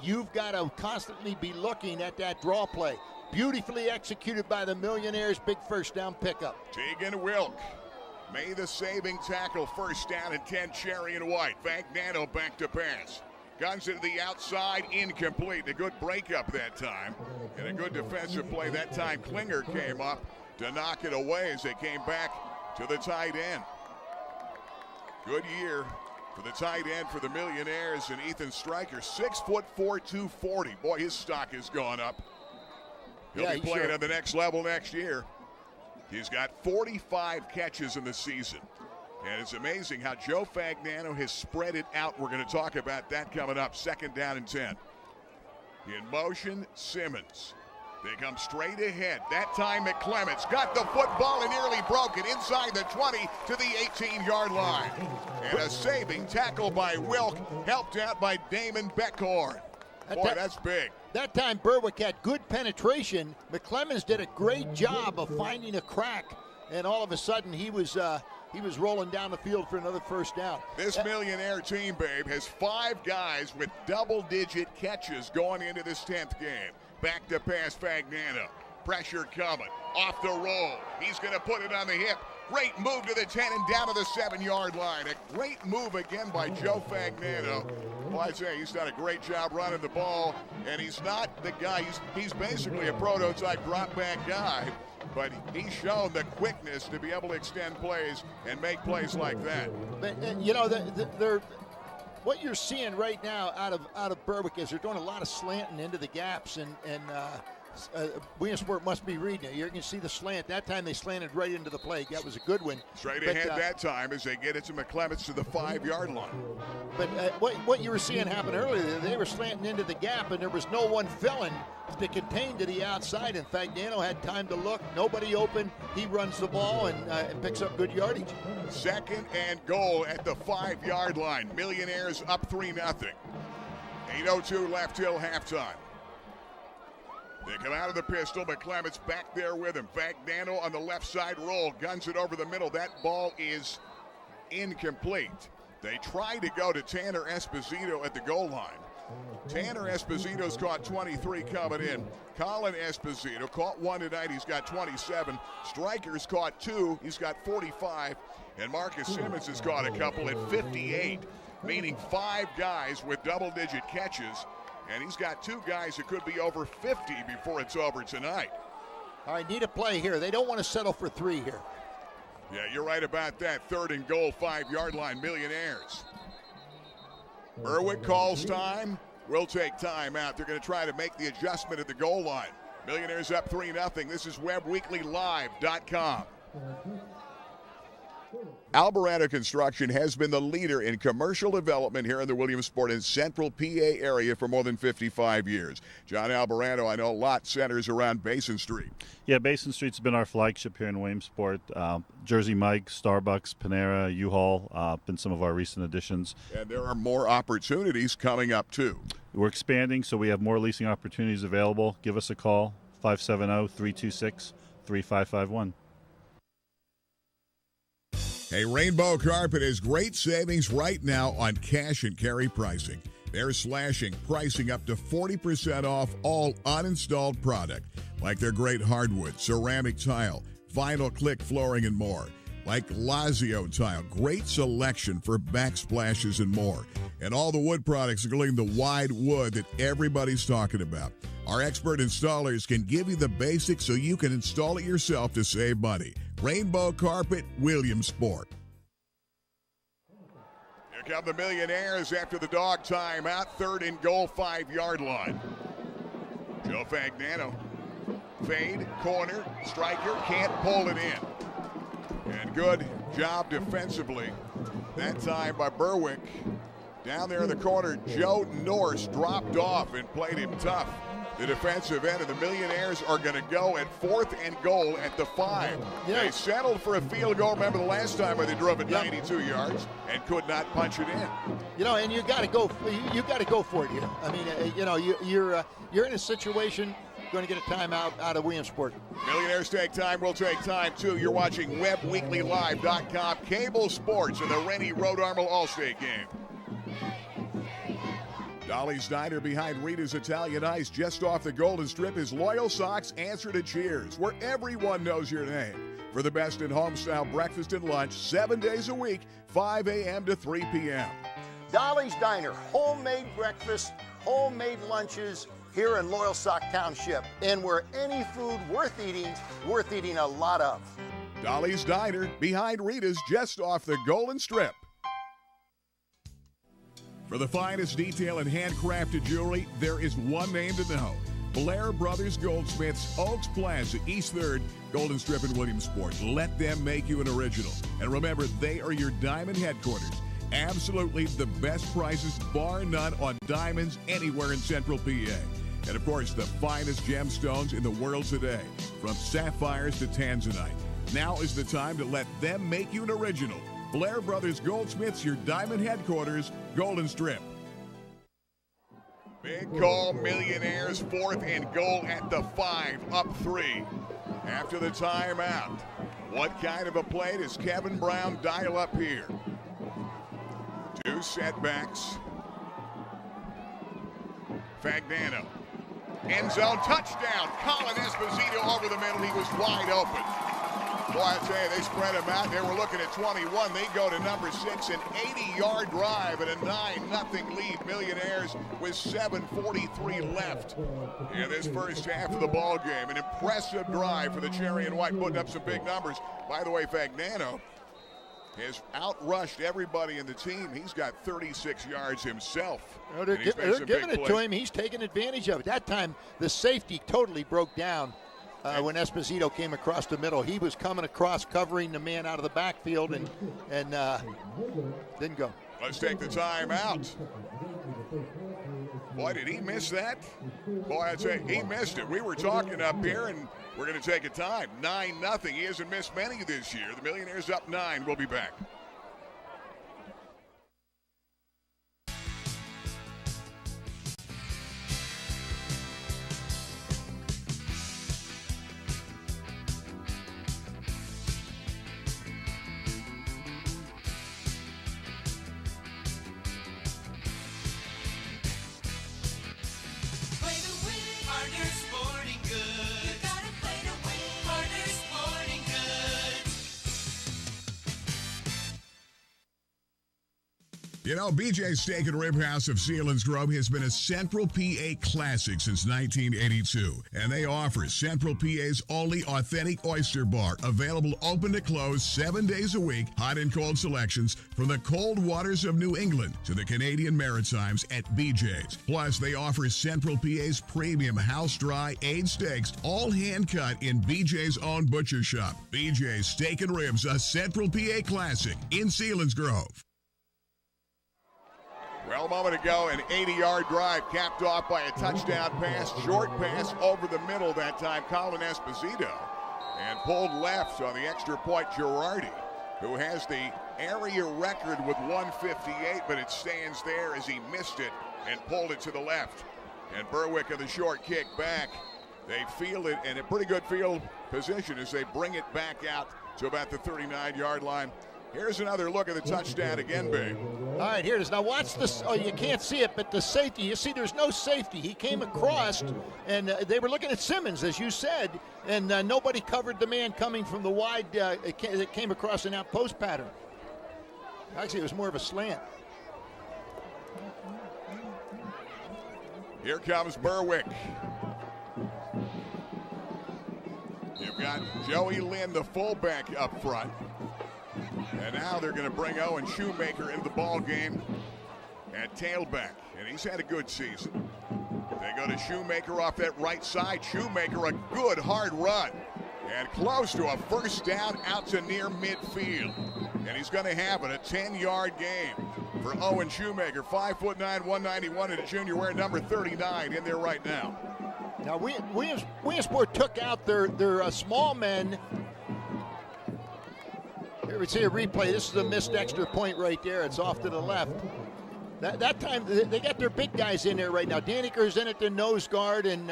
you've got to constantly be looking at that draw play. Beautifully executed by the Millionaires, big first down pickup. Tegan Wilk made the saving tackle, first down and 10, Cherry and White. Fagnano back to pass. Guns it to the outside, incomplete. A good breakup that time, and a good defensive play that time. Klinger came up to knock it away as they came back to the tight end. Good year for the tight end for the Millionaires, and Ethan Stryker, 6'4", 240. Boy, his stock has gone up. He'll be playing at the next level next year. He's got 45 catches in the season. And it's amazing how Joe Fagnano has spread it out. We're going to talk about that coming up. 2nd down and 10. In motion, Simmons. They come straight ahead. That time McClements got the football and nearly broke it inside the 20 to the 18-yard line. And a saving tackle by Wilk, helped out by Damon Beckhorn. Boy, that's big. That time Berwick had good penetration. McClemens did a great job of finding a crack and all of a sudden he was rolling down the field for another first down. This Millionaire team, Babe, has 5 guys with double-digit catches going into this 10th game. Back to pass, Fagnano. Pressure coming. Off the roll. He's going to put it on the hip. Great move to the 10 and down to the 7-yard line. A great move again by Joe Fagnano. Well, I'd say he's done a great job running the ball, and he's not the guy. He's basically a prototype drop-back guy, but he's shown the quickness to be able to extend plays and make plays like that. But, what you're seeing right now out of Berwick is they're doing a lot of slanting into the gaps, and Williamsport must be reading it. You're going to see the slant. That time they slanted right into the play. That was a good one. Straight ahead that time as they get it to McClements to the 5-yard line. But what you were seeing happen earlier, they were slanting into the gap, and there was no one filling to contain to the outside. In fact, Dano had time to look. Nobody open. He runs the ball and picks up good yardage. 2nd and goal at the 5-yard line. Millionaires up 3-0. 8:02 left till halftime. They come out of the pistol. McClements back there with him. Fagnano on the left side roll. Guns it over the middle. That ball is incomplete. They try to go to Tanner Esposito at the goal line. Tanner Esposito's caught 23 coming in. Colin Esposito caught 1 tonight. He's got 27. Stryker's caught 2. He's got 45. And Marcus Simmons has caught a couple at 58, meaning 5 guys with double-digit catches. And he's got 2 guys that could be over 50 before it's over tonight. All right, need a play here. They don't want to settle for 3 here. Yeah, you're right about that. 3rd and goal, 5-yard line, Millionaires. Berwick calls time. We'll take time out. They're going to try to make the adjustment at the goal line. Millionaires up 3-0. This is WebWeeklyLive.com. Alvarado Construction has been the leader in commercial development here in the Williamsport and Central PA area for more than 55 years. John Alvarado, I know a lot centers around Basin Street. Yeah, Basin Street's been our flagship here in Williamsport. Jersey Mike, Starbucks, Panera, U-Haul, been some of our recent additions. And there are more opportunities coming up, too. We're expanding, so we have more leasing opportunities available. Give us a call, 570-326-3551. Hey, Rainbow Carpet has great savings right now on cash and carry pricing. They're slashing pricing up to 40% off all uninstalled product, like their great hardwood, ceramic tile, vinyl click flooring, and more. Like Lazio tile, great selection for backsplashes and more. And all the wood products, including the wide wood that everybody's talking about. Our expert installers can give you the basics so you can install it yourself to save money. Rainbow Carpet, Williamsport. Here come the Millionaires after the dog timeout. 3rd and goal, 5-yard line. Joe Fagnano. Fade, corner, Stryker can't pull it in. And good job defensively. That time by Berwick. Down there in the corner, Joe Norse dropped off and played him tough. The defensive end of the Millionaires are going to go at 4th and goal at the 5. Yeah. They settled for a field goal. Remember the last time where they drove it 92 yards and could not punch it in. And you got to go. You got to go for it here. I mean, you're in a situation. Going to get a timeout out of Williamsport. Millionaires take time. We'll take time too. You're watching WebWeeklyLive.com cable sports in the Rennie Road Armor All-State game. Dolly's Diner behind Rita's Italian Ice just off the Golden Strip is Loyalsock's answer to cheers, where everyone knows your name. For the best in home-style breakfast and lunch, 7 days a week, 5 a.m. to 3 p.m. Dolly's Diner, homemade breakfast, homemade lunches here in Loyalsock Township. And where any food worth eating a lot of. Dolly's Diner behind Rita's just off the Golden Strip. For the finest detail and handcrafted jewelry, there is one name to know. Blair Brothers Goldsmiths, Oaks Plaza, East 3rd, Golden Strip in Williamsport. Let them make you an original. And remember, they are your diamond headquarters. Absolutely the best prices, bar none, on diamonds anywhere in Central PA. And of course, the finest gemstones in the world today, from sapphires to tanzanite. Now is the time to let them make you an original. Blair Brothers Goldsmiths, your diamond headquarters, Golden Strip. Big call, Millionaires, 4th and goal at the 5, up 3. After the timeout, What kind of a play does Kevin Brown dial up here? 2 setbacks. Fagnano. End zone touchdown. Colin Esposito over the middle. He was wide open. Boy, I tell you, they spread him out. They were looking at 21. They go to number 6, an 80-yard drive and a 9-0 lead. Millionaires with 7:43 left in this first half of the ball game. An impressive drive for the Cherry and White, putting up some big numbers. By the way, Fagnano has outrushed everybody in the team. He's got 36 yards himself. No, they're giving it to him. He's taking advantage of it. That time, the safety totally broke down when Esposito came across the middle. He was coming across, covering the man out of the backfield, and didn't go. Let's take the time out. Boy, did he miss that? Boy, I'd say he missed it. We were talking up here, and we're going to take a time. 9-0. He hasn't missed many this year. The Millionaires up 9. We'll be back. You know, BJ's Steak and Rib House of Selinsgrove has been a Central PA classic since 1982. And they offer Central PA's only authentic oyster bar, available open to close 7 days a week, hot and cold selections from the cold waters of New England to the Canadian Maritimes at BJ's. Plus, they offer Central PA's premium house-dry aged steaks, all hand-cut in BJ's own butcher shop. BJ's Steak and Ribs, a Central PA classic in Selinsgrove. Well, a moment ago, an 80-yard drive capped off by a touchdown pass, short pass over the middle that time, Colin Esposito, and pulled left on the extra point, Girardi, who has the area record with 158, but it stands there as he missed it and pulled it to the left. And Berwick of the short kick back. They field it in a pretty good field position as they bring it back out to about the 39-yard line. Here's another look at the touchdown again, Big. All right, here it is. Now watch this. Oh, you can't see it, but the safety, you see there's no safety. He came across, and they were looking at Simmons, as you said, and nobody covered the man coming from the wide. It came across an out-post pattern. Actually, it was more of a slant. Here comes Berwick. You've got Joey Lynn, the fullback, up front. And now they're going to bring Owen Shoemaker into the ball game at tailback, and he's had a good season. They go to Shoemaker off that right side. Shoemaker, a good hard run, and close to a first down out to near midfield. And he's going to have it, a 10-yard game for Owen Shoemaker, 5'9", 191, and a junior wearing number 39 in there right now. Now Williamsport took out their small men. Here we see a replay. This is a missed extra point right there. It's off to the left. That time, they got their big guys in there right now. Daniker's in at the nose guard, and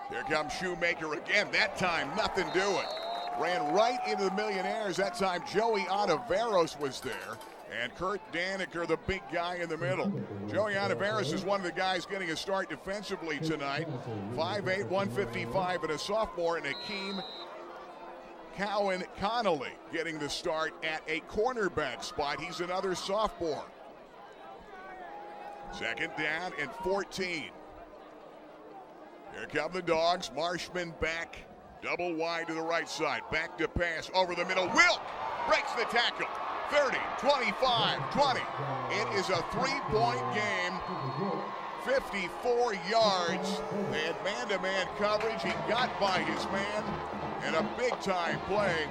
here comes Shoemaker again. That time, nothing doing. Ran right into the Millionaires. That time, Joey Ontiveros was there. And Kurt Daniker, the big guy in the middle. Joey Ontiveros is one of the guys getting a start defensively tonight. 5'8", 155, and a sophomore, and Akeem Cowan Connolly getting the start at a cornerback spot. He's another sophomore. Second down and 14. Here come the Dogs. Marshman back, double wide to the right side. Back to pass over the middle. Wilk breaks the tackle. 30, 25, 20. It is a three-point game. 54 yards. They had man-to-man coverage. He got by his man. And a big-time play.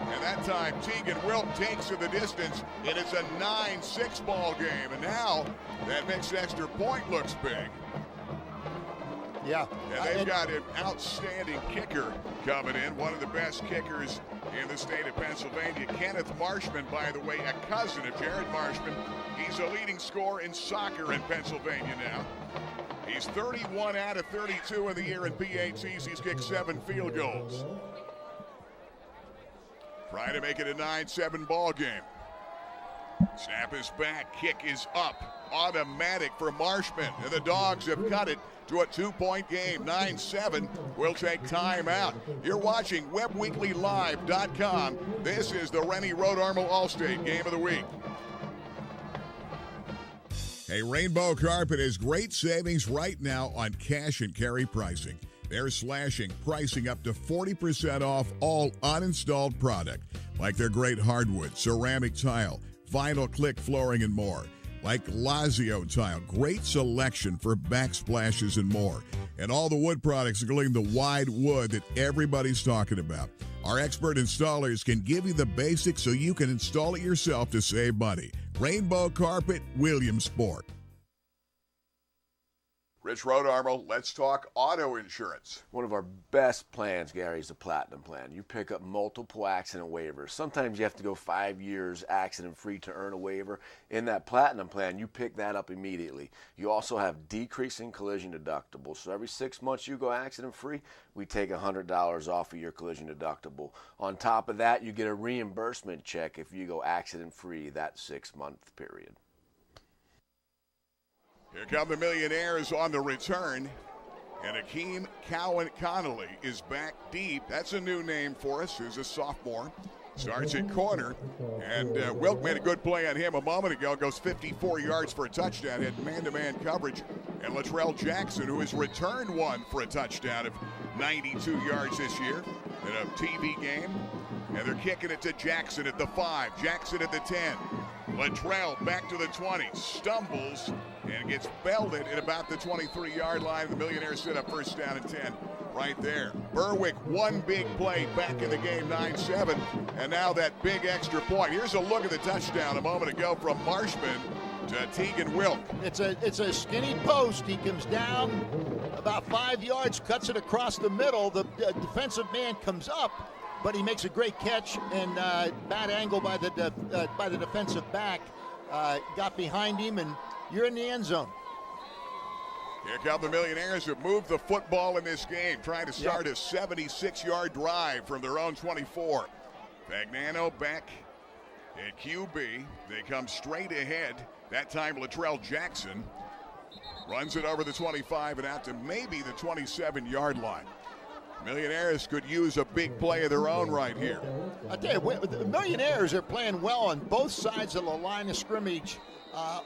And that time, Tegan Wilk takes to the distance. It is a 9-6 ball game. And now, that mixed extra point looks big. Yeah. And they've got an outstanding kicker coming in. One of the best kickers in the state of Pennsylvania. Kenneth Marshman, by the way, a cousin of Jared Marshman. He's a leading scorer in soccer in Pennsylvania now. He's 31 out of 32 in the year in PATs. He's kicked 7 field goals. Trying to make it a 9-7 ball game. Snap is back, kick is up. Automatic for Marshman, and the Dogs have cut it to a 2-point game. 9-7. We'll take time out. You're watching WebWeeklyLive.com. This is the Rennie Road Armor Allstate Game of the Week. Hey, Rainbow Carpet has great savings right now on cash and carry pricing. They're slashing pricing up to 40% off all uninstalled product, like their great hardwood, ceramic tile, vinyl click flooring, and more. Like Lazio tile, great selection for backsplashes and more. And all the wood products, including the wide wood that everybody's talking about. Our expert installers can give you the basics so you can install it yourself to save money. Rainbow Carpet, Williamsport. Rich Road Armor, let's talk auto insurance. One of our best plans, Gary, is the Platinum Plan. You pick up multiple accident waivers. Sometimes you have to go 5 years accident-free to earn a waiver. In that Platinum Plan, you pick that up immediately. You also have decreasing collision deductibles. So every 6 months you go accident-free, we take $100 off of your collision deductible. On top of that, you get a reimbursement check if you go accident-free that 6-month period. Here come the Millionaires on the return. And Akeem Cowan-Connolly is back deep. That's a new name for us, who's a sophomore. Starts at corner. And Wilk made a good play on him a moment ago. Goes 54 yards for a touchdown. Had man-to-man coverage. And Latrell Jackson, who has returned one for a touchdown of 92 yards this year in a TV game. And they're kicking it to Jackson at the 5. Jackson at the 10. Latrell back to the 20. Stumbles and gets belted at about the 23-yard line. The Millionaires set up first down and 10 right there. Berwick, one big play back in the game, 9-7. And now that big extra point. Here's a look at the touchdown a moment ago from Marshman to Tegan Wilk. It's a skinny post. He comes down about 5 yards, cuts it across the middle. The defensive man comes up, but he makes a great catch, and bad angle by the defensive back. Got behind him, and you're in the end zone. Here come the Millionaires who moved the football in this game, trying to start a 76-yard drive from their own 24. Fagnano back at QB. They come straight ahead. That time Latrell Jackson runs it over the 25 and out to maybe the 27-yard line. Millionaires could use a big play of their own right here. I tell you, the Millionaires are playing well on both sides of the line of scrimmage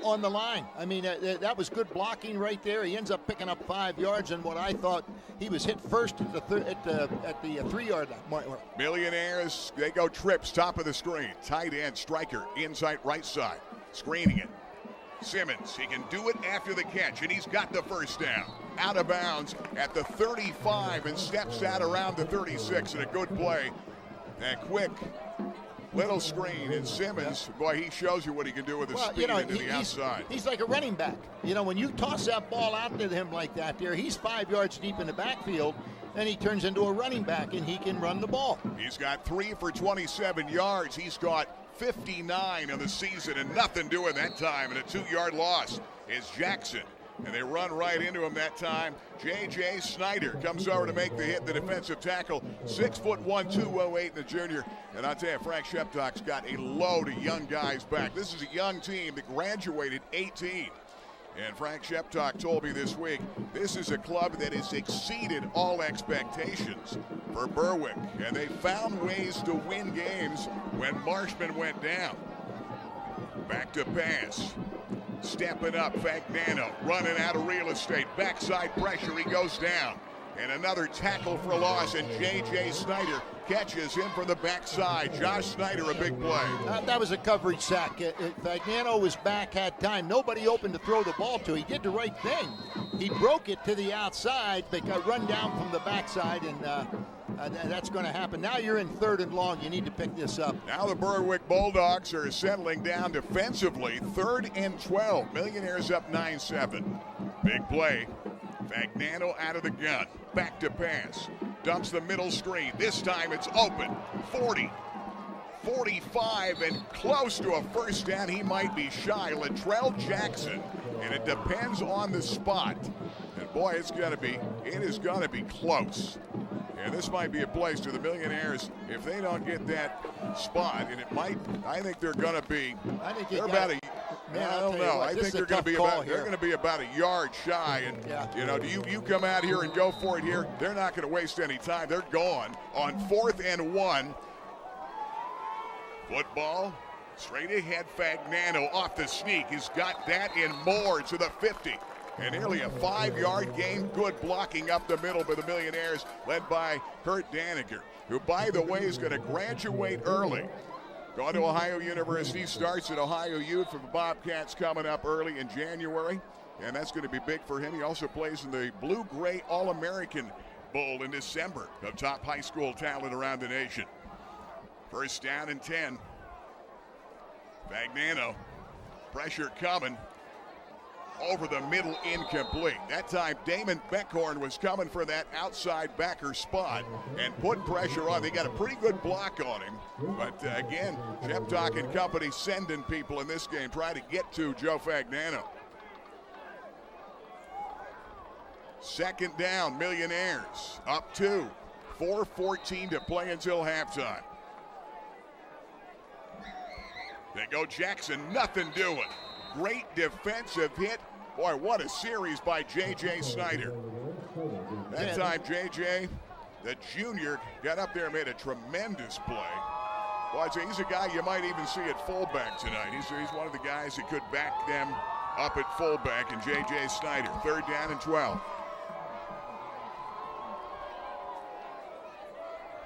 on the line. I mean, that was good blocking right there. He ends up picking up 5 yards, and what I thought he was hit first at the 3-yard line. Millionaires, they go trips, top of the screen. Tight end, striker, inside right side, screening it. Simmons, he can do it after the catch, and he's got the first down. Out of bounds at the 35 and steps out around the 36, and a good play. And quick little screen, and Simmons, boy, he shows you what he can do with his speed into the outside. He's like a running back. When you toss that ball out to him like that there, he's 5 yards deep in the backfield, and he turns into a running back, and he can run the ball. He's got 3 for 27 yards. He's got 59 of the season, and nothing doing that time, and a 2-yard loss is Jackson. And they run right into him that time. J.J. Snyder comes over to make the hit, the defensive tackle. 6'1", 208, the junior. And I'll tell you, Frank Sheptock's got a load of young guys back. This is a young team that graduated 18. And Frank Sheptock told me this week, this is a club that has exceeded all expectations for Berwick. And they found ways to win games when Marshman went down. Back to pass. Stepping up, Fagnano running out of real estate. Backside pressure, he goes down. And another tackle for loss, and J.J. Snyder catches him from the backside. Josh Snyder, a big play. That was a coverage sack. Fagnano was back, had time. Nobody open to throw the ball to. He did the right thing. He broke it to the outside, but got run down from the backside, and that's going to happen. Now you're in 3rd and long. You need to pick this up. Now the Berwick Bulldogs are settling down defensively. 3rd and 12. Millionaires up 9-7. Big play. Fagnano out of the gun. Back to pass. Dumps the middle screen. This time it's open. 40. 45 and close to a first down. He might be shy. Latrell Jackson. And it depends on the spot. And boy, it is going to be close. And this might be a place to the Millionaires, if they don't get that spot, and it might, I think they're going to be, they're about a, I don't know. I think they're going to be about a yard shy. And, you know, do you come out here and go for it here? They're not going to waste any time. They're gone on 4th and 1. Football, straight ahead. Fagnano off the sneak. He's got that and more to the 50. And nearly a 5-yard gain. Good blocking up the middle by the Millionaires, led by Kurt Daniger, who, by the way, is going to graduate early. Going to Ohio University, starts at Ohio U for the Bobcats coming up early in January. And that's going to be big for him. He also plays in the Blue-Gray All-American Bowl in December, of top high school talent around the nation. First down and 10. Fagnano, pressure coming. Over the middle, incomplete. That time, Damon Beckhorn was coming for that outside backer spot and put pressure on. They got a pretty good block on him. But again, Sheptock and company sending people in this game, trying to get to Joe Fagnano. Second down, Millionaires up 2. 4:14 to play until halftime. They go Jackson, nothing doing. Great defensive hit. Boy, what a series by J.J. Snyder. That time, J.J., the junior, got up there and made a tremendous play. Well, he's a guy you might even see at fullback tonight. He's one of the guys that could back them up at fullback, and J.J. Snyder. 3rd down and 12.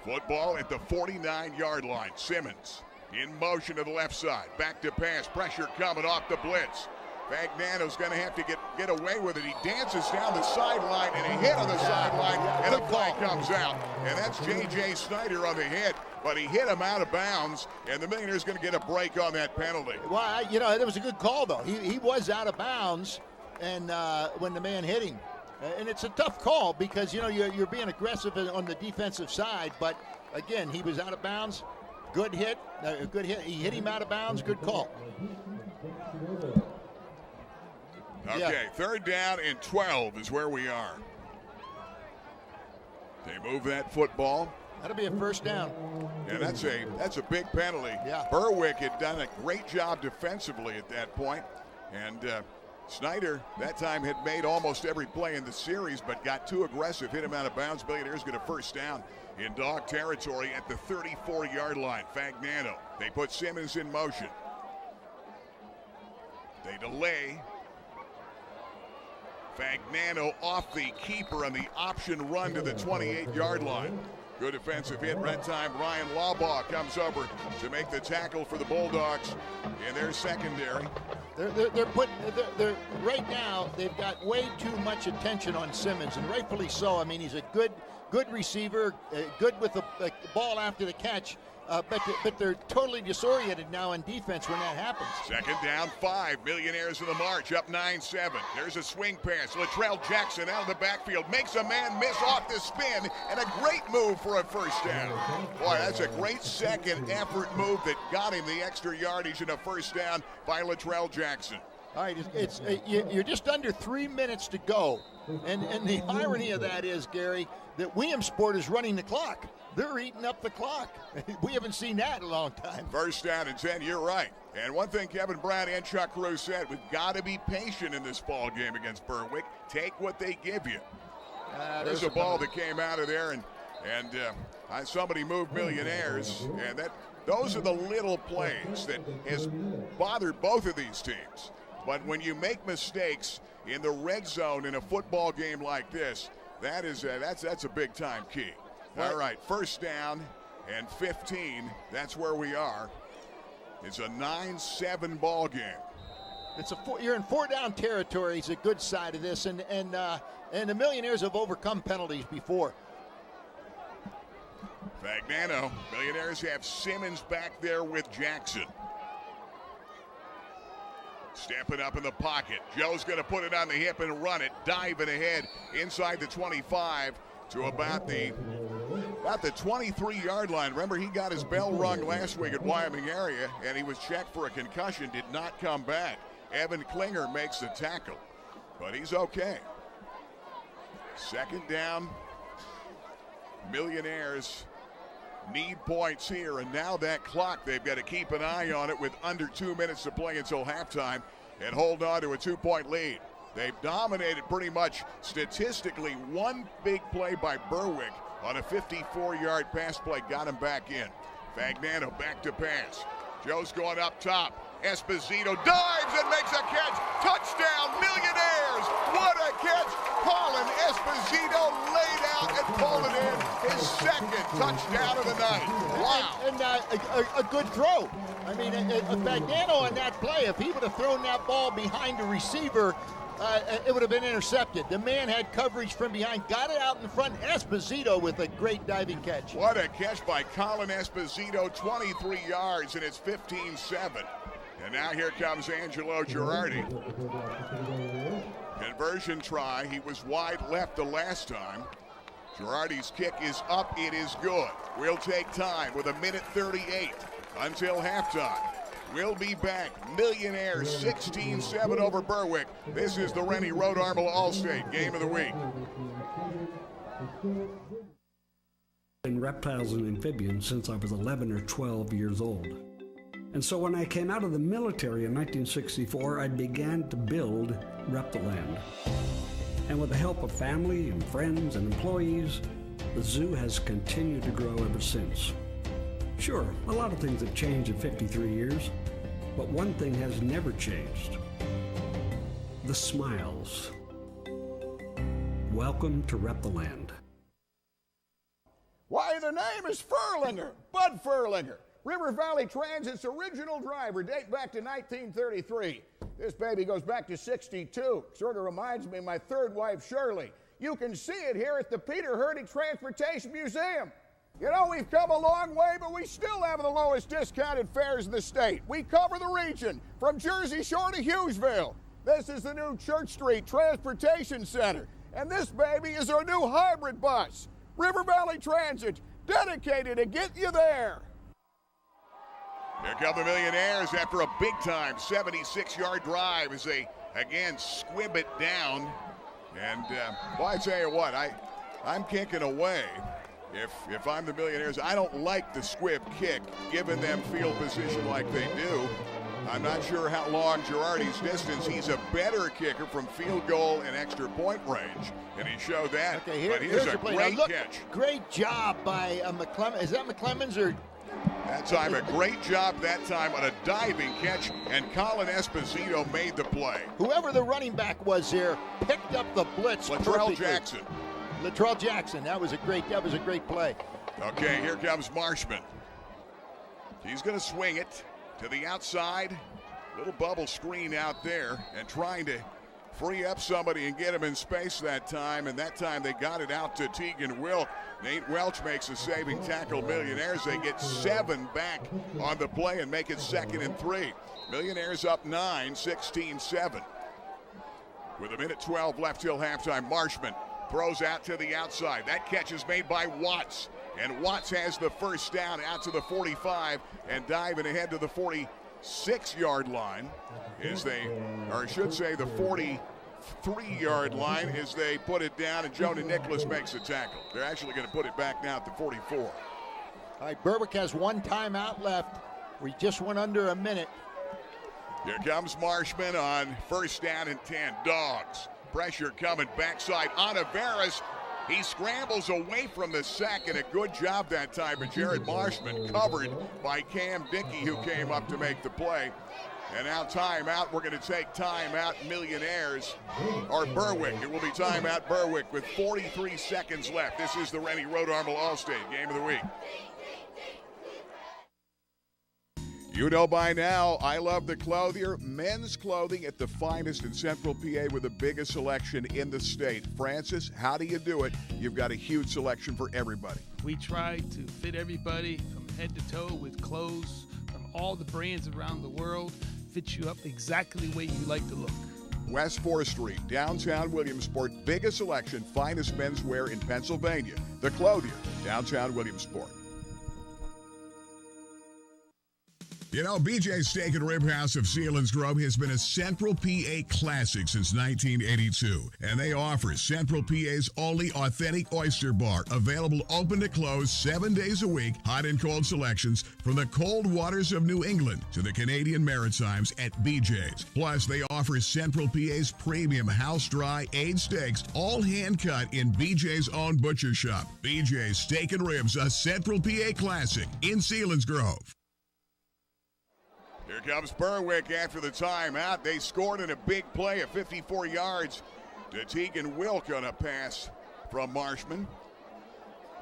Football at the 49-yard line. Simmons in motion to the left side. Back to pass. Pressure coming off the blitz. Fagnano's going to have to get away with it. He dances down the sideline, and a hit on the sideline, and a flag comes out. And that's J.J. Snyder on the hit, but he hit him out of bounds, and the Millionaires going to get a break on that penalty. Well, you know, that was a good call, though. He was out of bounds and when the man hit him. And it's a tough call because, you know, you're being aggressive on the defensive side, but, again, he was out of bounds. Good hit. Good hit. He hit him out of bounds. Good call. Okay, 3rd down and 12 is where we are. They move that football. That'll be a first down. And that's a big penalty. Yeah. Berwick had done a great job defensively at that point. And Snyder, that time, had made almost every play in the series, but got too aggressive, hit him out of bounds. Millionaires get a first down in dog territory at the 34-yard line. Fagnano, they put Simmons in motion. They delay. Fagnano off the keeper on the option run to the 28-yard line. Good defensive hit. That time, Ryan Lawbaugh comes over to make the tackle for the Bulldogs in their secondary. They're right now, they've got way too much attention on Simmons, and rightfully so. I mean, he's a good receiver, good with the ball after the catch, but they're totally disoriented now on defense when that happens. Second down, 5. Millionaires in the march, up 9-7. There's a swing pass. Latrell Jackson out of the backfield, makes a man miss off the spin, and a great move for a first down. Boy, that's a great second effort move that got him the extra yardage and a first down by Latrell Jackson. All right, you're just under 3 minutes to go. And the irony of that is, Gary, that Williamsport is running the clock. They're eating up the clock. We haven't seen that in a long time. First down and 10, you're right. And one thing Kevin Brown and Chuck Cruz said, we've got to be patient in this ball game against Berwick. Take what they give you. There's a ball that came out of there, and somebody moved Millionaires, and those are the little plays that has bothered both of these teams. But when you make mistakes in the red zone in a football game like this, that's a big time key. All right, first down and 15. That's where we are. It's a 9-7 ball game. You're in 4-down territory. It's a good side of this, and the Millionaires have overcome penalties before. Fagnano, Millionaires have Simmons back there with Jackson. Stepping up in the pocket. Joe's going to put it on the hip and run it. Diving ahead inside the 25 to about the 23-yard line. Remember, he got his bell rung last week at Wyoming area, and he was checked for a concussion, did not come back. Evan Klinger makes the tackle, but he's okay. Second down Millionaires need points here, and now that clock, they've got to keep an eye on it with under 2 minutes to play until halftime and hold on to a 2-point lead. They've dominated pretty much statistically. One big play by Berwick on a 54-yard pass play got him back in. Fagnano back to pass. Joe's going up top. Esposito dives and makes a catch. Touchdown, Millionaires! What a catch! Colin Esposito laid out and pulled it in. His second touchdown of the night. Wow. And a good throw. I mean, Fagnano on that play, if he would have thrown that ball behind the receiver, it would have been intercepted. The man had coverage from behind, got it out in front. Esposito with a great diving catch. What a catch by Colin Esposito, 23 yards, and it's 15-7. And now here comes Angelo Girardi. Conversion try. He was wide left the last time. Girardi's kick is up. It is good. We'll take time with 1:38 until halftime. We'll be back. Millionaires 16-7 over Berwick. This is the Rennie Road Armel All-State Game of the Week. In reptiles and amphibians since I was 11 or 12 years old. And so when I came out of the military in 1964, I began to build Reptiland. And with the help of family and friends and employees, the zoo has continued to grow ever since. Sure, a lot of things have changed in 53 years, but one thing has never changed. The smiles. Welcome to Reptiland. Why, the name is Furlinger, Bud Furlinger. River Valley Transit's original driver, date back to 1933. This baby goes back to 62. Sort of reminds me of my third wife, Shirley. You can see it here at the Peter Hurdig Transportation Museum. You know, we've come a long way, but we still have the lowest discounted fares in the state. We cover the region from Jersey Shore to Hughesville. This is the new Church Street Transportation Center. And this baby is our new hybrid bus. River Valley Transit, dedicated to get you there. Here come the Millionaires after a big-time 76-yard drive as they, again, squib it down. And, well, I tell you what, I'm kicking away. If I'm the Millionaires, I don't like the squib kick, giving them field position like they do. I'm not sure how long Girardi's distance. He's a better kicker from field goal and extra point range, and he showed that. Okay, but here's a great look, catch. Great job by McClemmons. Is that McClemmons or? That time, a great job that time on a diving catch, and Colin Esposito made the play. Whoever the running back was here picked up the blitz. Latrell Jackson. Latrell Jackson. That was a great play. Okay, here comes Marshman. He's going to swing it to the outside. Little bubble screen out there, and trying to free up somebody and get him in space that time, and that time they got it out to Tegan Wilk. Nate Welch makes a saving tackle. Millionaires, they get 7 back on the play and make it 2nd and 3. Millionaires up 9, 16-7. With 1:12 left till halftime, Marshman throws out to the outside. That catch is made by Watts, and Watts has the first down out to the 45 and diving ahead to the 46-yard line as they, or I should say the 43-yard line as they put it down, and Jonah Nicholas makes the tackle. They're actually going to put it back now at the 44. All right, Berwick has 1 timeout left. We just went under a minute. Here comes Marshman on 1st down and 10. Dogs. Pressure coming backside. Oliveras, he scrambles away from the sack, and a good job that time by Jared Marshman, covered by Cam Dickey, who came up to make the play. And now timeout. We're going to take timeout Millionaires, or Berwick. It will be timeout Berwick with 43 seconds left. This is the Rennie Road Armel All-State Game of the Week. You know by now, I love the Clothier. Men's clothing at the finest in Central PA with the biggest selection in the state. Francis, how do you do it? You've got a huge selection for everybody. We try to fit everybody from head to toe with clothes from all the brands around the world. Fit you up exactly the way you like to look. West 4th Street, downtown Williamsport. Biggest selection, finest menswear in Pennsylvania. The Clothier, downtown Williamsport. You know, BJ's Steak and Rib House of Selinsgrove has been a Central PA classic since 1982, and they offer Central PA's only authentic oyster bar, available open to close 7 days a week, hot and cold selections from the cold waters of New England to the Canadian Maritimes at BJ's. Plus, they offer Central PA's premium house-dry aged steaks, all hand-cut in BJ's own butcher shop. BJ's Steak and Ribs, a Central PA classic in Selinsgrove. Here comes Berwick after the timeout. They scored in a big play of 54 yards to Tegan Wilk on a pass from Marshman.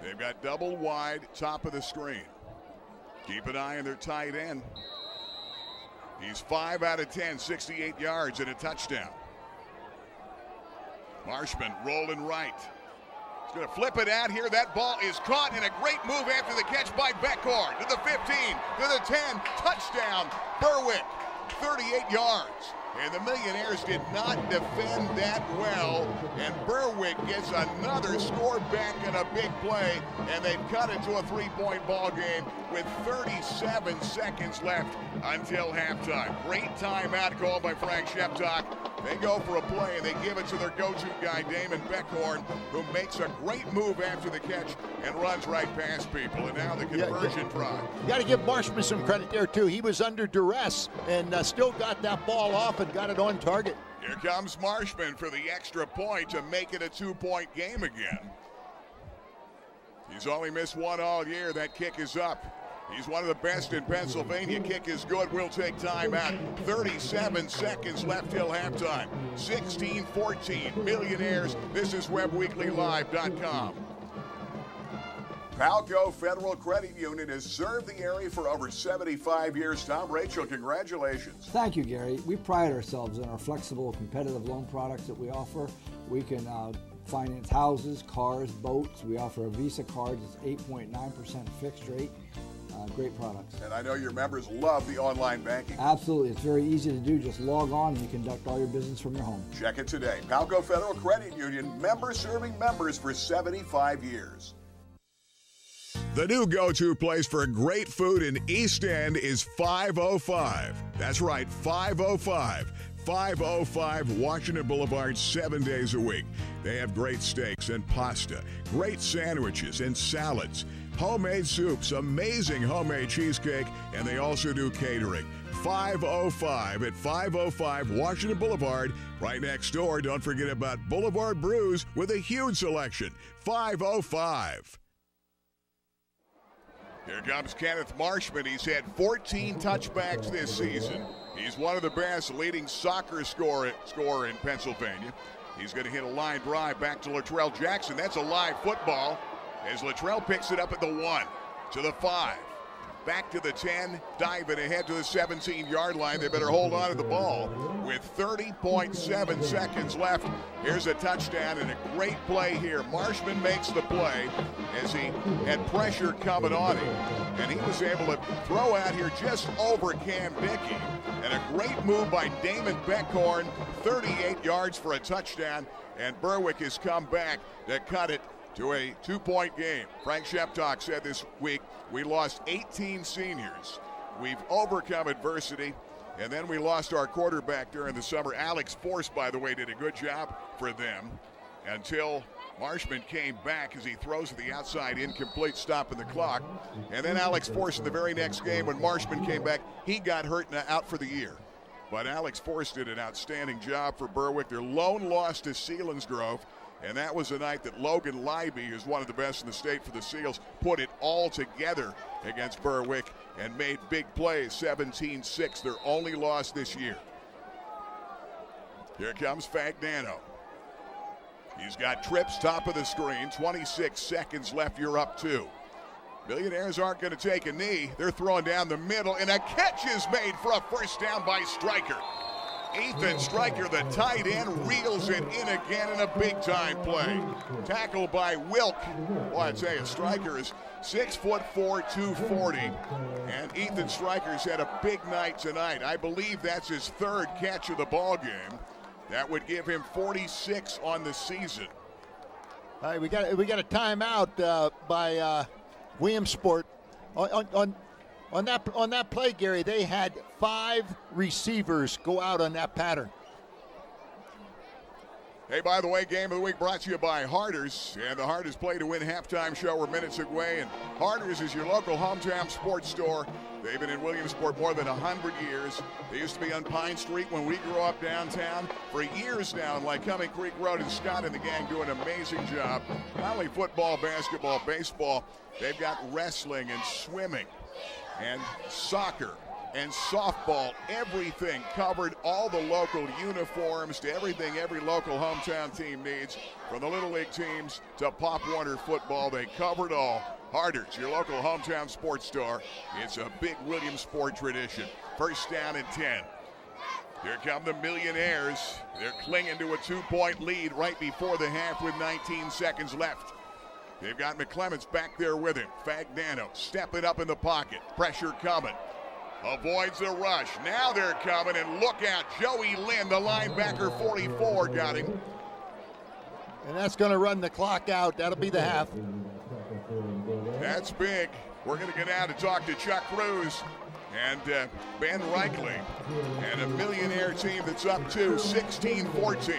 They've got double wide, top of the screen. Keep an eye on their tight end. He's 5 out of 10, 68 yards and a touchdown. Marshman rolling right. He's going to flip it out here. That ball is caught in a great move after the catch by Beckhorn. To the 15, to the 10, touchdown, Berwick, 38 yards. And the Millionaires did not defend that well. And Berwick gets another score back in a big play. And they've cut it to a 3-point ball game with 37 seconds left until halftime. Great timeout called by Frank Sheptock. They go for a play and they give it to their go-to guy, Damon Beckhorn, who makes a great move after the catch and runs right past people. And now the conversion try. You got to give Marshman some credit there, too. He was under duress and still got that ball off and got it on target. Here comes Marshman for the extra point to make it a 2-point game again. He's only missed one all year. That kick is up. He's one of the best in Pennsylvania. Kick is good. We'll take time out. 37 seconds left till halftime. 16-14. Millionaires. This is WebWeeklyLive.com. Palco Federal Credit Union has served the area for over 75 years. Tom, Rachel, congratulations. Thank you, Gary. We pride ourselves on our flexible, competitive loan products that we offer. We can finance houses, cars, boats. We offer a Visa card that's 8.9% fixed rate. Great products. And I know your members love the online banking. Absolutely. It's very easy to do. Just log on and you conduct all your business from your home. Check it today. Palco Federal Credit Union, member serving members for 75 years. The new go-to place for great food in East End is 505. That's right, 505. 505 Washington Boulevard, 7 days a week. They have great steaks and pasta, great sandwiches and salads, homemade soups, amazing homemade cheesecake, and they also do catering. 505 at 505 Washington Boulevard. Right next door, don't forget about Boulevard Brews with a huge selection. 505. Here comes Kenneth Marshman. He's had 14 touchbacks this season. He's one of the best leading soccer scorer in Pennsylvania. He's going to hit a line drive back to Latrell Jackson. That's a live football as Latrell picks it up at the 1, to the 5, back to the 10, diving ahead to the 17-yard line. They better hold on to the ball with 30.7 seconds left. Here's a touchdown and a great play here. Marshman makes the play as he had pressure coming on him, and he was able to throw out here just over Cam Dickey. And a great move by Damon Beckhorn, 38 yards for a touchdown, and Berwick has come back to cut it to a 2-point game. Frank Sheptock said this week, we lost 18 seniors. We've overcome adversity, and then we lost our quarterback during the summer. Alex Force, by the way, did a good job for them until Marshman came back as he throws to the outside, incomplete, stopping the clock. And then Alex Force in the very next game, when Marshman came back, he got hurt and out for the year. But Alex Force did an outstanding job for Berwick. Their lone loss to Selinsgrove. And that was the night that Logan Leiby, who's one of the best in the state for the Seals, put it all together against Berwick and made big plays, 17-6, their only loss this year. Here comes Fagnano. He's got trips, top of the screen, 26 seconds left, you're up 2. Millionaires aren't going to take a knee. They're throwing down the middle, and a catch is made for a first down by Stryker. Ethan Stryker, the tight end, reels it in again in a big-time play. Tackled by Wilk. Well, I tell you, Stryker is 6'4", 240, and Ethan Stryker's had a big night tonight. I believe that's his 3rd catch of the ball game. That would give him 46 on the season. All right, we got a timeout by Williamsport. On On that play, Gary, they had 5 receivers go out on that pattern. Hey, by the way, Game of the Week brought to you by Harders, and the Harders Play to Win halftime show. We're minutes away, and Harders is your local hometown sports store. They've been in Williamsport more than 100 years. They used to be on Pine Street when we grew up downtown. For years now, like Lycoming Creek Road, and Scott and the gang do an amazing job. Not only football, basketball, baseball, they've got wrestling and swimming and soccer and softball, everything covered, all the local uniforms to everything every local hometown team needs, from the Little League teams to Pop Warner football. They covered all. Harders, your local hometown sports store. It's a big Williamsport tradition. First down and 10. Here come the Millionaires. They're clinging to a 2-point lead right before the half with 19 seconds left. They've got McClements back there with him. Fagnano stepping up in the pocket. Pressure coming. Avoids the rush. Now they're coming, and look out. Joey Lynn, the linebacker, 44, got him. And that's going to run the clock out. That'll be the half. That's big. We're going to get out and talk to Chuck Cruz and Ben Reichley, and a Millionaire team that's up to 16-14.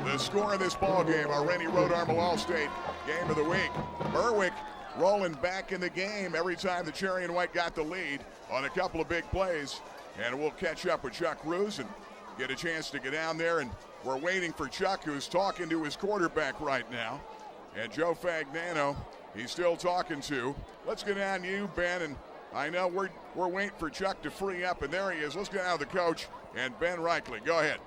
The score of this ball game, our Rennie Road Armor All-State Game of the Week. Berwick rolling back in the game every time the Cherry and White got the lead on a couple of big plays. And we'll catch up with Chuck Cruz and get a chance to get down there. And we're waiting for Chuck, who's talking to his quarterback right now. And Joe Fagnano, he's still talking to. Let's get down to you, Ben. And I know we're waiting for Chuck to free up, and there he is. Let's get down to the coach and Ben Reichley. Go ahead.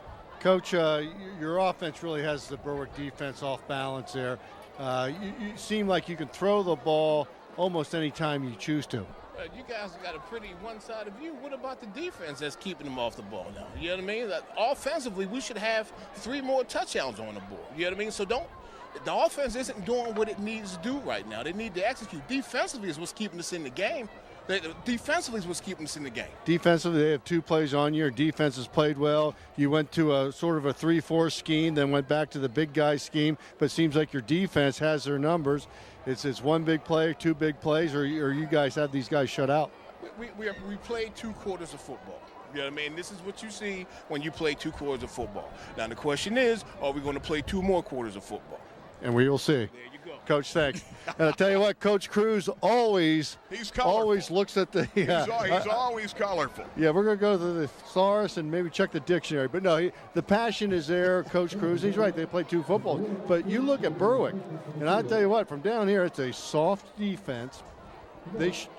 Coach, your offense really has the Berwick defense off balance there. You seem like you can throw the ball almost any time you choose to. You guys got a pretty one-sided view. What about the defense that's keeping them off the ball now? You know what I mean? Offensively, we should have 3 more touchdowns on the board. You know what I mean? So the offense isn't doing what it needs to do right now. They need to execute. Defensively is what's keeping us in the game. Defensively is what's keeping us in the game. Defensively, they have 2 plays on you. Your defense has played well. You went to a sort of a 3-4 scheme, then went back to the big guy scheme, but it seems like your defense has their numbers. It's 1 big play, 2 big plays, or you guys have these guys shut out. We played 2 quarters of football. You know what I mean? This is what you see when you play 2 quarters of football. Now the question is, are we going to play 2 more quarters of football? And we will see. There you go. Coach, thanks. And I'll tell you what, Coach Cruz always looks at the... He's always colorful. Yeah, we're going to go to the thesaurus and maybe check the dictionary. But no, the passion is there, Coach Cruz. He's right, they play 2 footballs. But you look at Berwick, and I'll tell you what, from down here, it's a soft defense.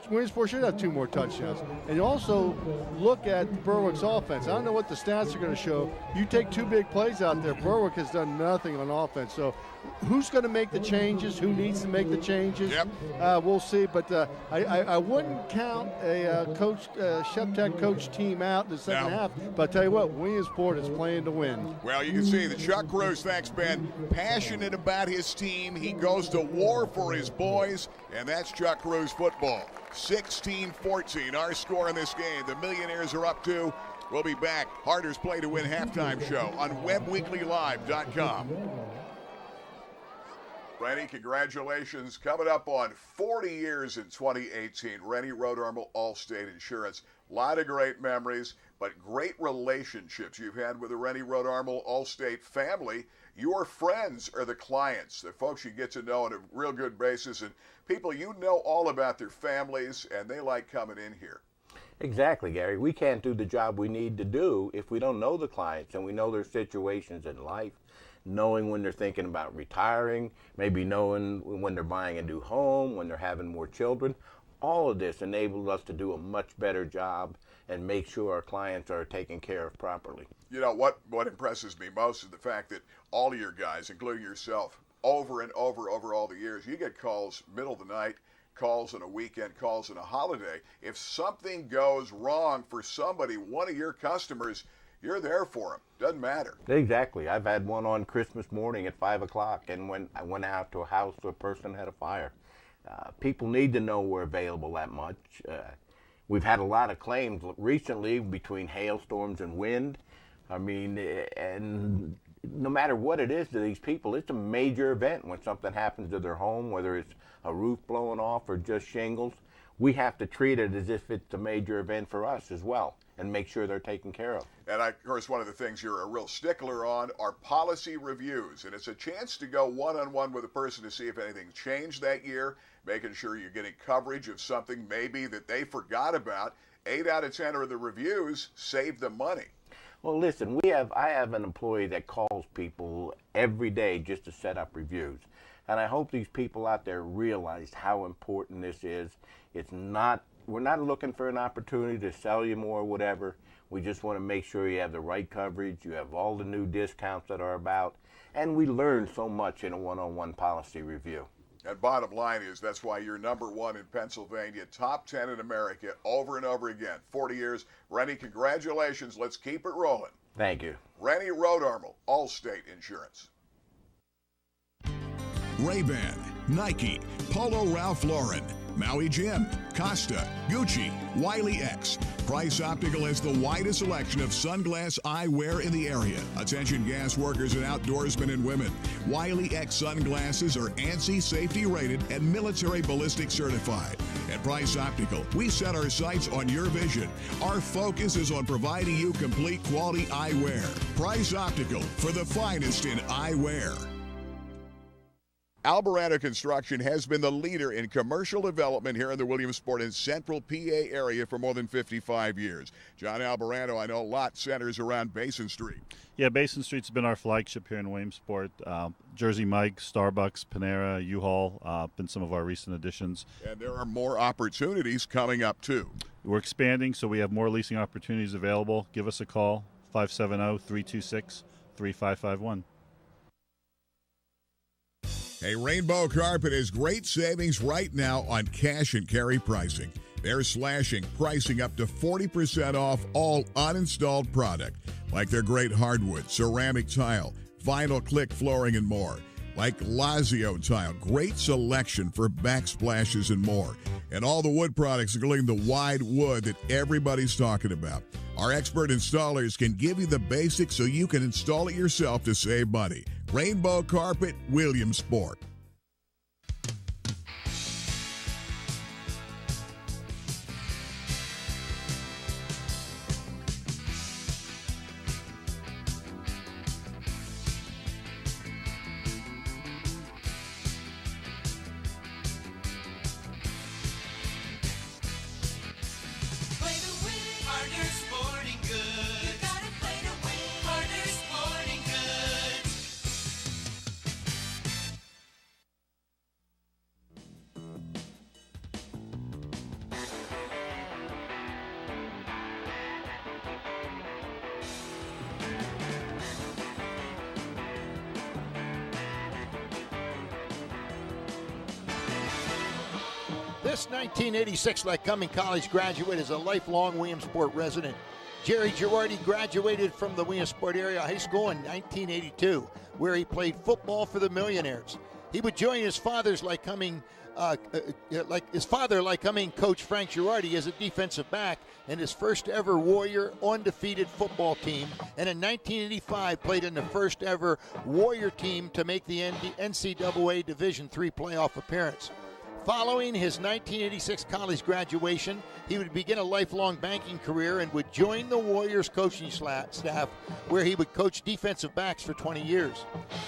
Williamsport should have 2 more touchdowns. And you also look at Berwick's offense. I don't know what the stats are going to show. You take 2 big plays out there, Berwick has done nothing on offense. So who's going to make the changes? Who needs to make the changes? Yep. We'll see. But I wouldn't count a Coach Sheptech coach team out in the second half. But I tell you what, Williamsport is playing to win. Well, you can see that Chuck Cruz, thanks, Ben, passionate about his team. He goes to war for his boys, and that's Chuck Cruz football. 16-14, our score in this game. The Millionaires are up 2. We'll be back. Harders Play to Win halftime show on webweeklylive.com. Rennie, congratulations. Coming up on 40 years in 2018. Rennie Road Armor All-State Insurance. A lot of great memories, but great relationships you've had with the Rennie Road Armor All-State family. Your friends are the clients, the folks you get to know on a real good basis, and people you know all about their families, and they like coming in here. Exactly, Gary. We can't do the job we need to do if we don't know the clients and we know their situations in life, knowing when they're thinking about retiring, maybe knowing when they're buying a new home, when they're having more children. All of this enables us to do a much better job and make sure our clients are taken care of properly. You know, what impresses me most is the fact that all of your guys, including yourself, over and over all the years, you get calls middle of the night, calls on a weekend, calls on a holiday. If something goes wrong for somebody, one of your customers, you're there for them. Doesn't matter. Exactly. I've had one on Christmas morning at 5 o'clock, and when I went out to a house where a person had a fire. People need to know we're available that much. We've had a lot of claims recently between hailstorms and wind. I mean, and no matter what it is to these people, it's a major event when something happens to their home, whether it's a roof blowing off or just shingles. we have to treat it as if it's a major event for us as well and make sure they're taken care of. And of course, one of the things you're a real stickler on are policy reviews. And it's a chance to go one-on-one with a person to see if anything changed that year, making sure you're getting coverage of something maybe that they forgot about. 8 out of 10 of the reviews save them money. Well, listen, I have an employee that calls people every day just to set up reviews. And I hope these people out there realize how important this is. We're not looking for an opportunity to sell you more or whatever. We just want to make sure you have the right coverage, you have all the new discounts that are about, and we learn so much in a one-on-one policy review. And bottom line is that's why you're number 1 in Pennsylvania, top 10 in America, over and over again. 40 years. Rennie, congratulations. Let's keep it rolling. Thank you. Rennie Rodarmel, Allstate Insurance. Ray-Ban, Nike, Polo Ralph Lauren, Maui Jim, Costa, Gucci, Wiley X. Price Optical has the widest selection of sunglass eyewear in the area. Attention gas workers and outdoorsmen and women. Wiley X sunglasses are ANSI safety rated and military ballistic certified. At Price Optical, we set our sights on your vision. Our focus is on providing you complete quality eyewear. Price Optical, for the finest in eyewear. Alvarado Construction has been the leader in commercial development here in the Williamsport and Central PA area for more than 55 years. John Alvarado, I know a lot centers around Basin Street. Yeah, Basin Street's been our flagship here in Williamsport. Jersey Mike, Starbucks, Panera, U-Haul, been some of our recent additions. And there are more opportunities coming up, too. We're expanding, so we have more leasing opportunities available. Give us a call, 570-326-3551. Hey, Rainbow Carpet has great savings right now on cash and carry pricing. They're slashing pricing up to 40% off all uninstalled product, like their great hardwood, ceramic tile, vinyl click flooring, and more. Like Lazio tile, great selection for backsplashes and more. And all the wood products, including the wide wood that everybody's talking about. Our expert installers can give you the basics so you can install it yourself to save money. Rainbow Carpet, Williamsport. This 1986 Lycoming College graduate is a lifelong Williamsport resident. Jerry Girardi graduated from the Williamsport area high school in 1982, where he played football for the Millionaires. He would join his father's Lycoming coach Frank Girardi as a defensive back in his first ever Warrior undefeated football team, and in 1985 played in the first ever Warrior team to make the NCAA Division III playoff appearance. Following his 1986 college graduation, he would begin a lifelong banking career and would join the Warriors coaching staff, where he would coach defensive backs for 20 years.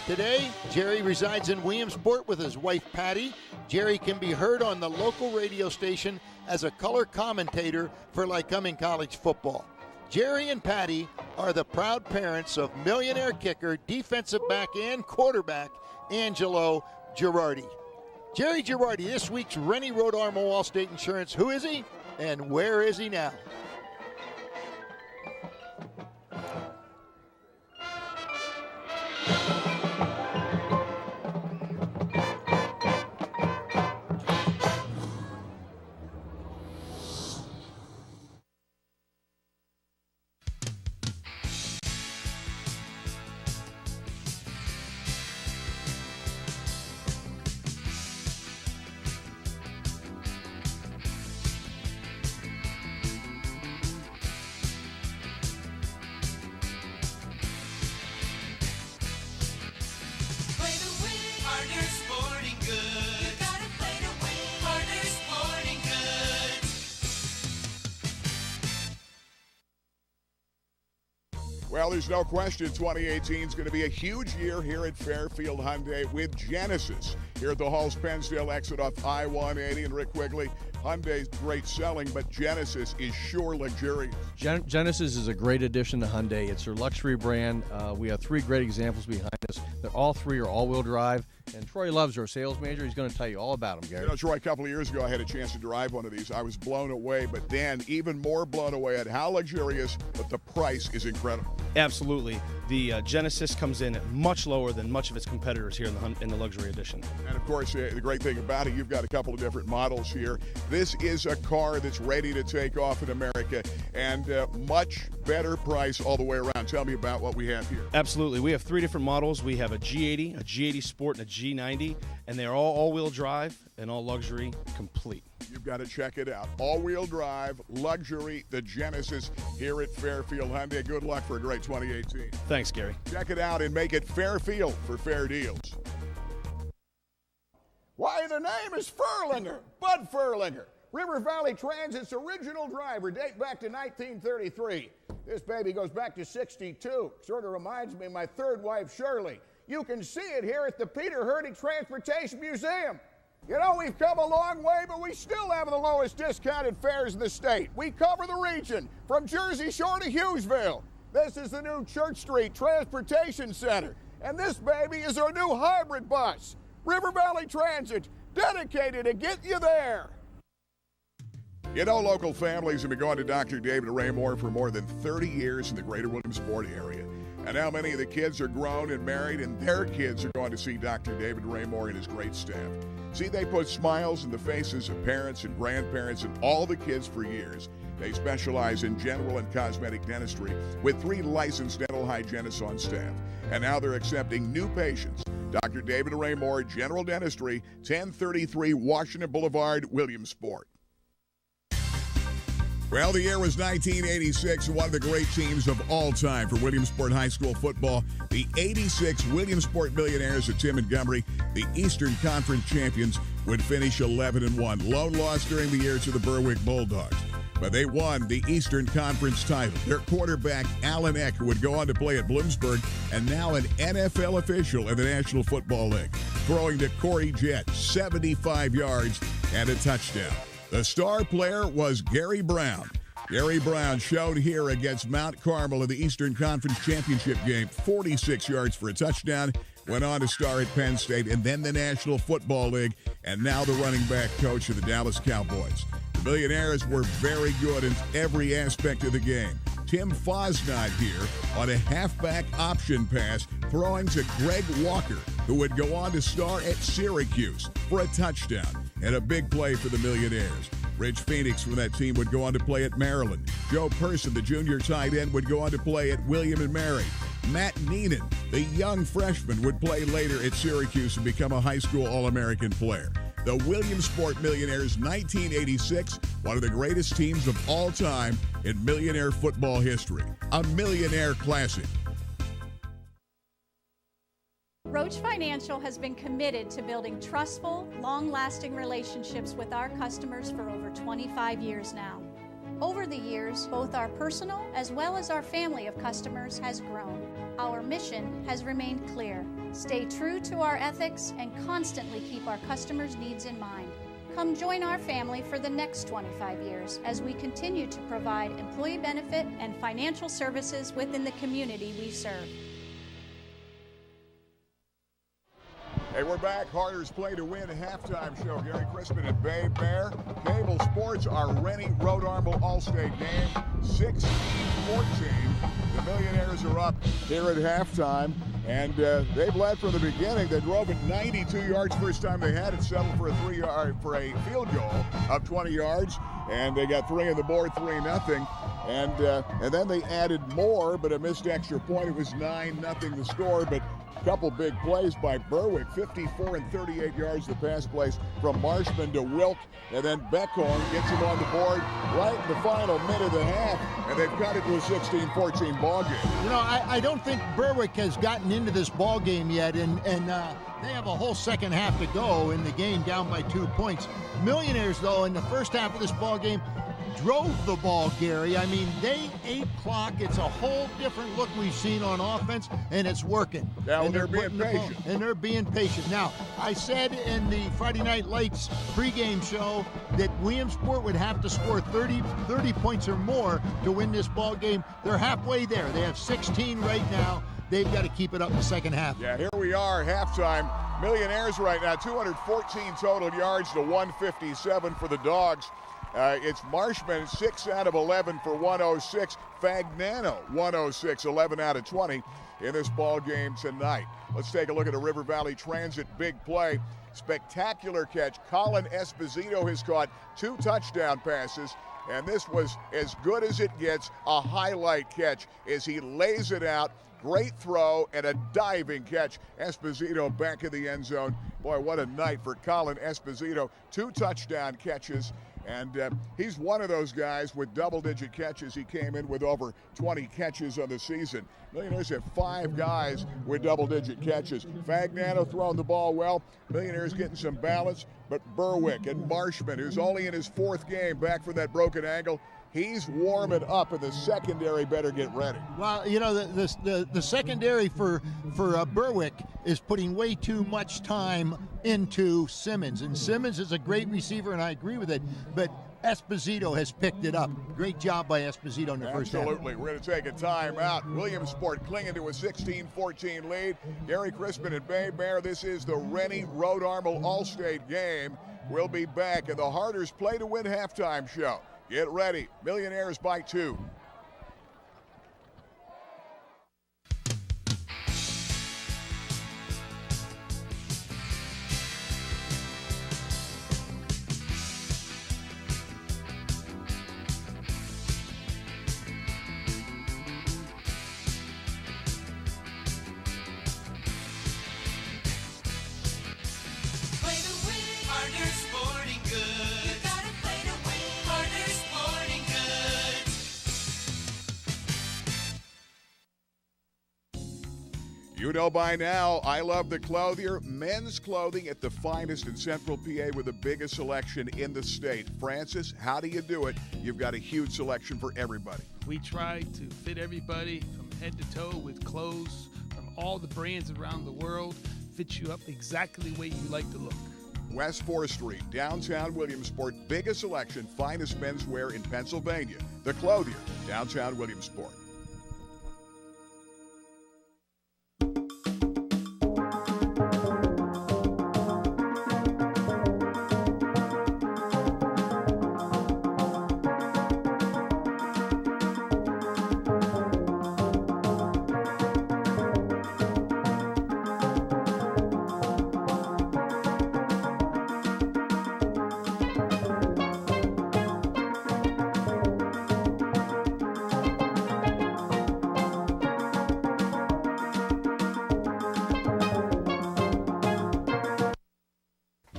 Today, Jerry resides in Williamsport with his wife, Patty. Jerry can be heard on the local radio station as a color commentator for Lycoming College football. Jerry and Patty are the proud parents of Millionaire kicker, defensive back, and quarterback Angelo Girardi. Jerry Girardi, this week's Rennie Rodarmel Allstate Insurance. Who is he, and where is he now? Well, there's no question 2018 is going to be a huge year here at Fairfield Hyundai with Genesis. Here at the Halls Pennsdale exit off I-180 and Rick Quigley. Hyundai's great selling, but Genesis is sure luxurious. Genesis is a great addition to Hyundai. It's their luxury brand. We have three great examples behind us. That all three are all-wheel drive. And Troy Love's our sales manager. He's going to tell you all about them, Gary. You know, Troy, a couple of years ago, I had a chance to drive one of these. I was blown away, but then even more blown away at how luxurious, but the price is incredible. Absolutely. The Genesis comes in much lower than much of its competitors here in the luxury edition. And, of course, the great thing about it, you've got a couple of different models here. This is a car that's ready to take off in America, and much better price all the way around. Tell me about what we have here. Absolutely. We have three different models. We have a G80, a G80 Sport, and a G90, and they're all-wheel drive and all luxury complete. You've got to check it out. All-wheel drive, luxury, the Genesis here at Fairfield Hyundai. Good luck for a great 2018. Thanks, Gary. Check it out and make it Fairfield for fair deals. Why, the name is Furlinger, Bud Furlinger. River Valley Transit's original driver, date back to 1933. This baby goes back to 62. Sort of reminds me of my third wife, Shirley. You can see it here at the Peter Hurdig Transportation Museum. You know, we've come a long way, but we still have the lowest discounted fares in the state. We cover the region from Jersey Shore to Hughesville. This is the new Church Street Transportation Center. And this baby is our new hybrid bus. River Valley Transit, dedicated to get you there. You know, local families have been going to Dr. David Raymore for more than 30 years in the greater Williamsport area. And now many of the kids are grown and married, and their kids are going to see Dr. David Raymore and his great staff. See, they put smiles in the faces of parents and grandparents and all the kids for years. They specialize in general and cosmetic dentistry with 3 licensed dental hygienists on staff. And now they're accepting new patients. Dr. David Raymore, General Dentistry, 1033 Washington Boulevard, Williamsport. Well, the year was 1986, and one of the great teams of all time for Williamsport High School football, the 86 Williamsport Millionaires of Tim Montgomery, the Eastern Conference champions, would finish 11-1. Lone loss during the year to the Berwick Bulldogs. But they won the Eastern Conference title. Their quarterback, Alan Eck, would go on to play at Bloomsburg and now an NFL official in the National Football League, throwing to Corey Jett 75 yards and a touchdown. The star player was Gary Brown. Gary Brown showed here against Mount Carmel in the Eastern Conference Championship game, 46 yards for a touchdown, went on to star at Penn State and then the National Football League, and now the running back coach of the Dallas Cowboys. The Millionaires were very good in every aspect of the game. Tim Fosnot here on a halfback option pass, throwing to Greg Walker, who would go on to star at Syracuse for a touchdown and a big play for the Millionaires. Rich Phoenix from that team would go on to play at Maryland. Joe Person, the junior tight end, would go on to play at William & Mary. Matt Neenan, the young freshman, would play later at Syracuse and become a high school All-American player. The Williamsport Millionaires, 1986, one of the greatest teams of all time in Millionaire football history. A Millionaire classic. Roach Financial has been committed to building trustful, long-lasting relationships with our customers for over 25 years now. Over the years, both our personal as well as our family of customers has grown. Our mission has remained clear: stay true to our ethics and constantly keep our customers' needs in mind. Come join our family for the next 25 years as we continue to provide employee benefit and financial services within the community we serve. Hey, we're back. Harder's Play to Win halftime show. Gary Crispin and Babe Bear. Cable Sports, our Rennie Rhode Armel All-State game. 16-14. The Millionaires are up here at halftime. And they've led from the beginning. They drove it 92 yards first time they had it, settled for a field goal of 20 yards. And they got 3 on the board, 3-0. And then they added more, but a missed extra point. It was 9-0 the score, but couple big plays by Berwick, 54 and 38 yards the pass plays from Marshman to Wilk, and then Beckhorn gets him on the board right in the final minute of the half, and they've cut it to a 16-14 ball game. You know, I don't think Berwick has gotten into this ball game yet, and they have a whole second half to go in the game, down by 2 points. Millionaires, though, in the first half of this ball game, drove the ball, Gary. I mean, they ate clock. It's a whole different look we've seen on offense, and it's working. Yeah, well, and they're being patient. And they're being patient. Now, I said in the Friday Night Lights pregame show that Williamsport would have to score 30 points or more to win this ball game. They're halfway there. They have 16 right now. They've got to keep it up in the second half. Yeah, here we are, halftime. Millionaires right now, 214 total yards to 157 for the Dogs. It's Marshman, 6 out of 11 for 106. Fagnano, 106, 11 out of 20 in this ball game tonight. Let's take a look at a River Valley Transit big play. Spectacular catch. Colin Esposito has caught 2 touchdown passes, and this was as good as it gets, a highlight catch as he lays it out. Great throw and a diving catch. Esposito back in the end zone. Boy, what a night for Colin Esposito. 2 touchdown catches, and he's one of those guys with double-digit catches. He came in with over 20 catches on the season. Millionaires have 5 guys with double-digit catches. Fagnano throwing the ball well. Millionaires getting some balance, but Berwick and Marshman, who's only in his 4th game back from that broken ankle, he's warming up, and the secondary better get ready. Well, you know, the secondary for Berwick is putting way too much time into Simmons. And Simmons is a great receiver, and I agree with it. But Esposito has picked it up. Great job by Esposito in the first half. Absolutely. We're going to take a timeout. Williamsport clinging to a 16-14 lead. Gary Crispin and Bay Bear. This is the Rennie Road Armel All-State game. We'll be back in the Harders Play to Win halftime show. Get ready. Millionaires by 2. You know by now, I love the Clothier. Men's clothing at the finest in Central PA with the biggest selection in the state. Francis, how do you do it? You've got a huge selection for everybody. We try to fit everybody from head to toe with clothes from all the brands around the world. Fit you up exactly the way you like to look. West 4th Street, downtown Williamsport. Biggest selection, finest menswear in Pennsylvania. The Clothier, downtown Williamsport.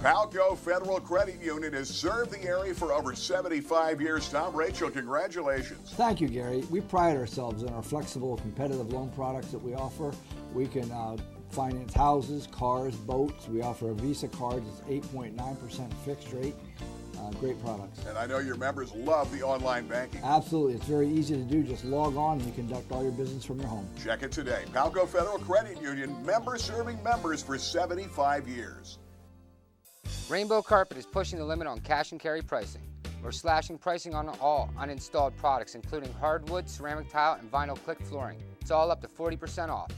Palco Federal Credit Union has served the area for over 75 years. Tom, Rachel, congratulations. Thank you, Gary. We pride ourselves in our flexible, competitive loan products that we offer. We can finance houses, cars, boats. We offer a Visa card. It's 8.9% fixed rate. Great products. And I know your members love the online banking. Absolutely. It's very easy to do. Just log on and you conduct all your business from your home. Check it today. Palco Federal Credit Union, member serving members for 75 years. Rainbow Carpet is pushing the limit on cash and carry pricing. We're slashing pricing on all uninstalled products, including hardwood, ceramic tile, and vinyl click flooring. It's all up to 40% off.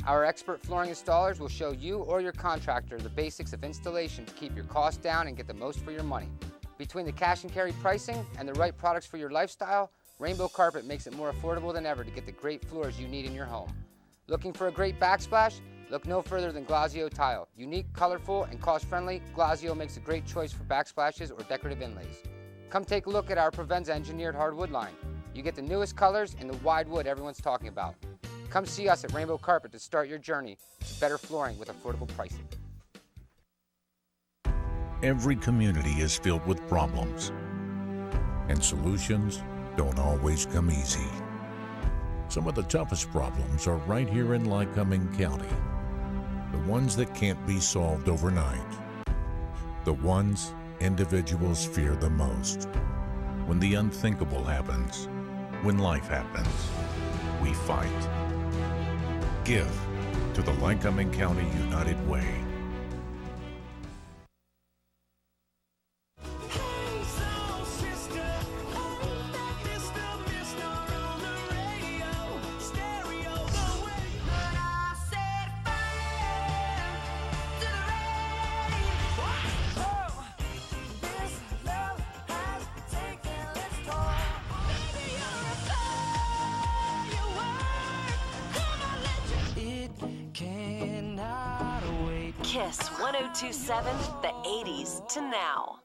Our expert flooring installers will show you or your contractor the basics of installation to keep your costs down and get the most for your money. Between the cash and carry pricing and the right products for your lifestyle, Rainbow Carpet makes it more affordable than ever to get the great floors you need in your home. Looking for a great backsplash? Look no further than Glazio Tile. Unique, colorful, and cost-friendly, Glazio makes a great choice for backsplashes or decorative inlays. Come take a look at our Provenza engineered hardwood line. You get the newest colors and the wide wood everyone's talking about. Come see us at Rainbow Carpet to start your journey to better flooring with affordable pricing. Every community is filled with problems, and solutions don't always come easy. Some of the toughest problems are right here in Lycoming County. The ones that can't be solved overnight. The ones individuals fear the most. When the unthinkable happens, when life happens, we fight. Give to the Lycoming County United Way. Kiss 1027, the 80s to now.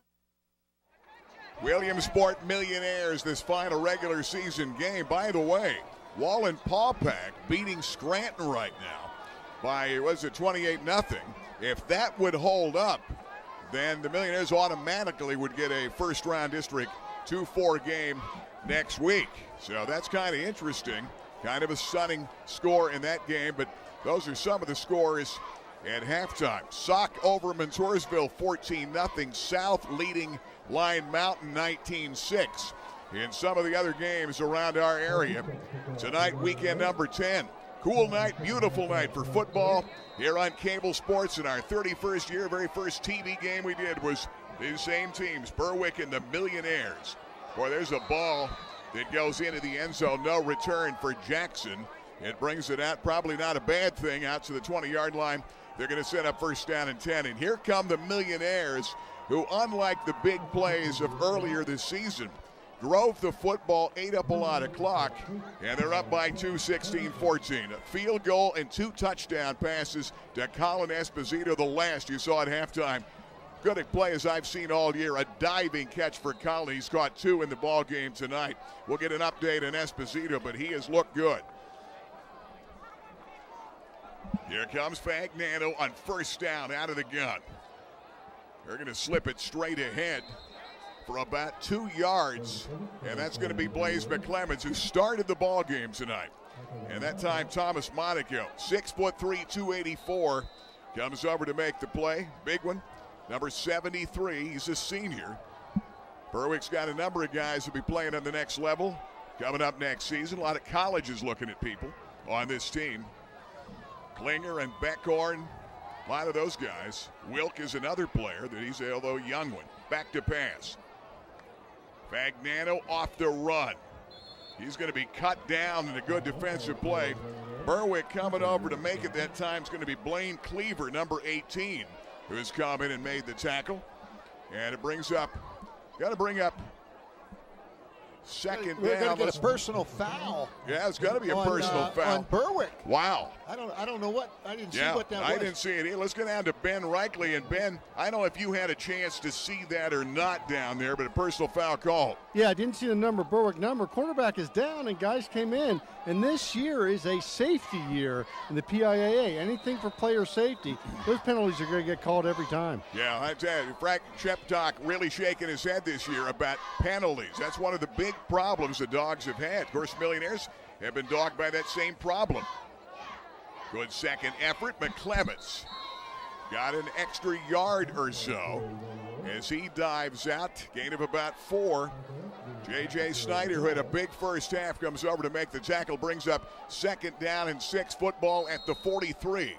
Williamsport Millionaires, this final regular season game. By the way, Wallen-Paupack beating Scranton right now by, was it 28-0? If that would hold up, then the Millionaires automatically would get a first-round District 2-4 game next week. So that's kind of interesting. Kind of a stunning score in that game, but those are some of the scores at halftime. Sauk over Montoursville 14-0. South leading Line Mountain 19-6. In some of the other games around our area. Tonight, weekend number 10. Cool night, beautiful night for football here on Cable Sports. In our 31st year, very first TV game we did was these same teams, Berwick and the Millionaires. Boy, there's a ball that goes into the end zone. No return for Jackson. It brings it out, probably not a bad thing, out to the 20-yard line. They're going to set up first down and 10. And here come the Millionaires, who, unlike the big plays of earlier this season, drove the football, ate up a lot of clock, and they're up by 2, 16-14. A field goal and 2 touchdown passes to Colin Esposito, the last you saw at halftime. Good at play as I've seen all year. A diving catch for Colin. He's caught 2 in the ball game tonight. We'll get an update on Esposito, but he has looked good. Here comes Fagnano on first down out of the gun. They're going to slip it straight ahead for about 2 yards, and that's going to be Blaze McClemens, who started the ball game tonight. And that time, Thomas Monaco, 6'3", 284, comes over to make the play. Big one, number 73. He's a senior. Berwick's got a number of guys who'll be playing on the next level coming up next season. A lot of colleges looking at people on this team. Klinger and Beckhorn, a lot of those guys. Wilk is another player that he's, although young one. Back to pass. Fagnano off the run. He's going to be cut down in a good defensive play. Berwick coming over to make it that time is going to be Blaine Cleaver, number 18, who has come in and made the tackle. And it brings up, got to bring up second down. We're going to get a personal foul. Yeah, it's got to be a personal foul. On Berwick. Wow. I don't know what. I didn't see what that was. I didn't see it either. Let's go down to Ben Reichley. And Ben, I don't know if you had a chance to see that or not down there, but a personal foul call. Yeah, I didn't see the number, Berwick number. Quarterback is down and guys came in. And this year is a safety year in the PIAA. Anything for player safety, those penalties are going to get called every time. Yeah, I tell you, Frank Sheptock really shaking his head this year about penalties. That's one of the big problems the Dogs have had. Of course, Millionaires have been dogged by that same problem. Good second effort. McClemens got an extra yard or so as he dives out. Gain of about 4. J.J. Snyder, who had a big first half, comes over to make the tackle. Brings up second down and 6. Football at the 43.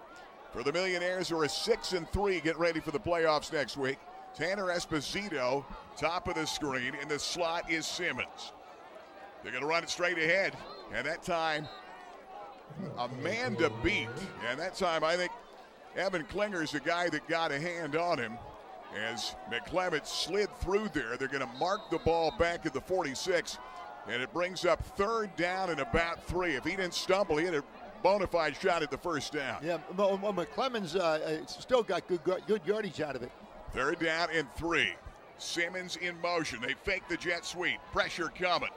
For the Millionaires, who are 6-3, get ready for the playoffs next week. Tanner Esposito, top of the screen. In the slot is Simmons. They're going to run it straight ahead. And that time, a man to beat. And that time, I think Evan Klinger's the guy that got a hand on him. As McClemens slid through there, they're going to mark the ball back at the 46. And it brings up third down and about 3. If he didn't stumble, he had a bona fide shot at the first down. Yeah, McClemens still got good yardage out of it. Third down and 3. Simmons in motion. They fake the jet sweep. Pressure coming.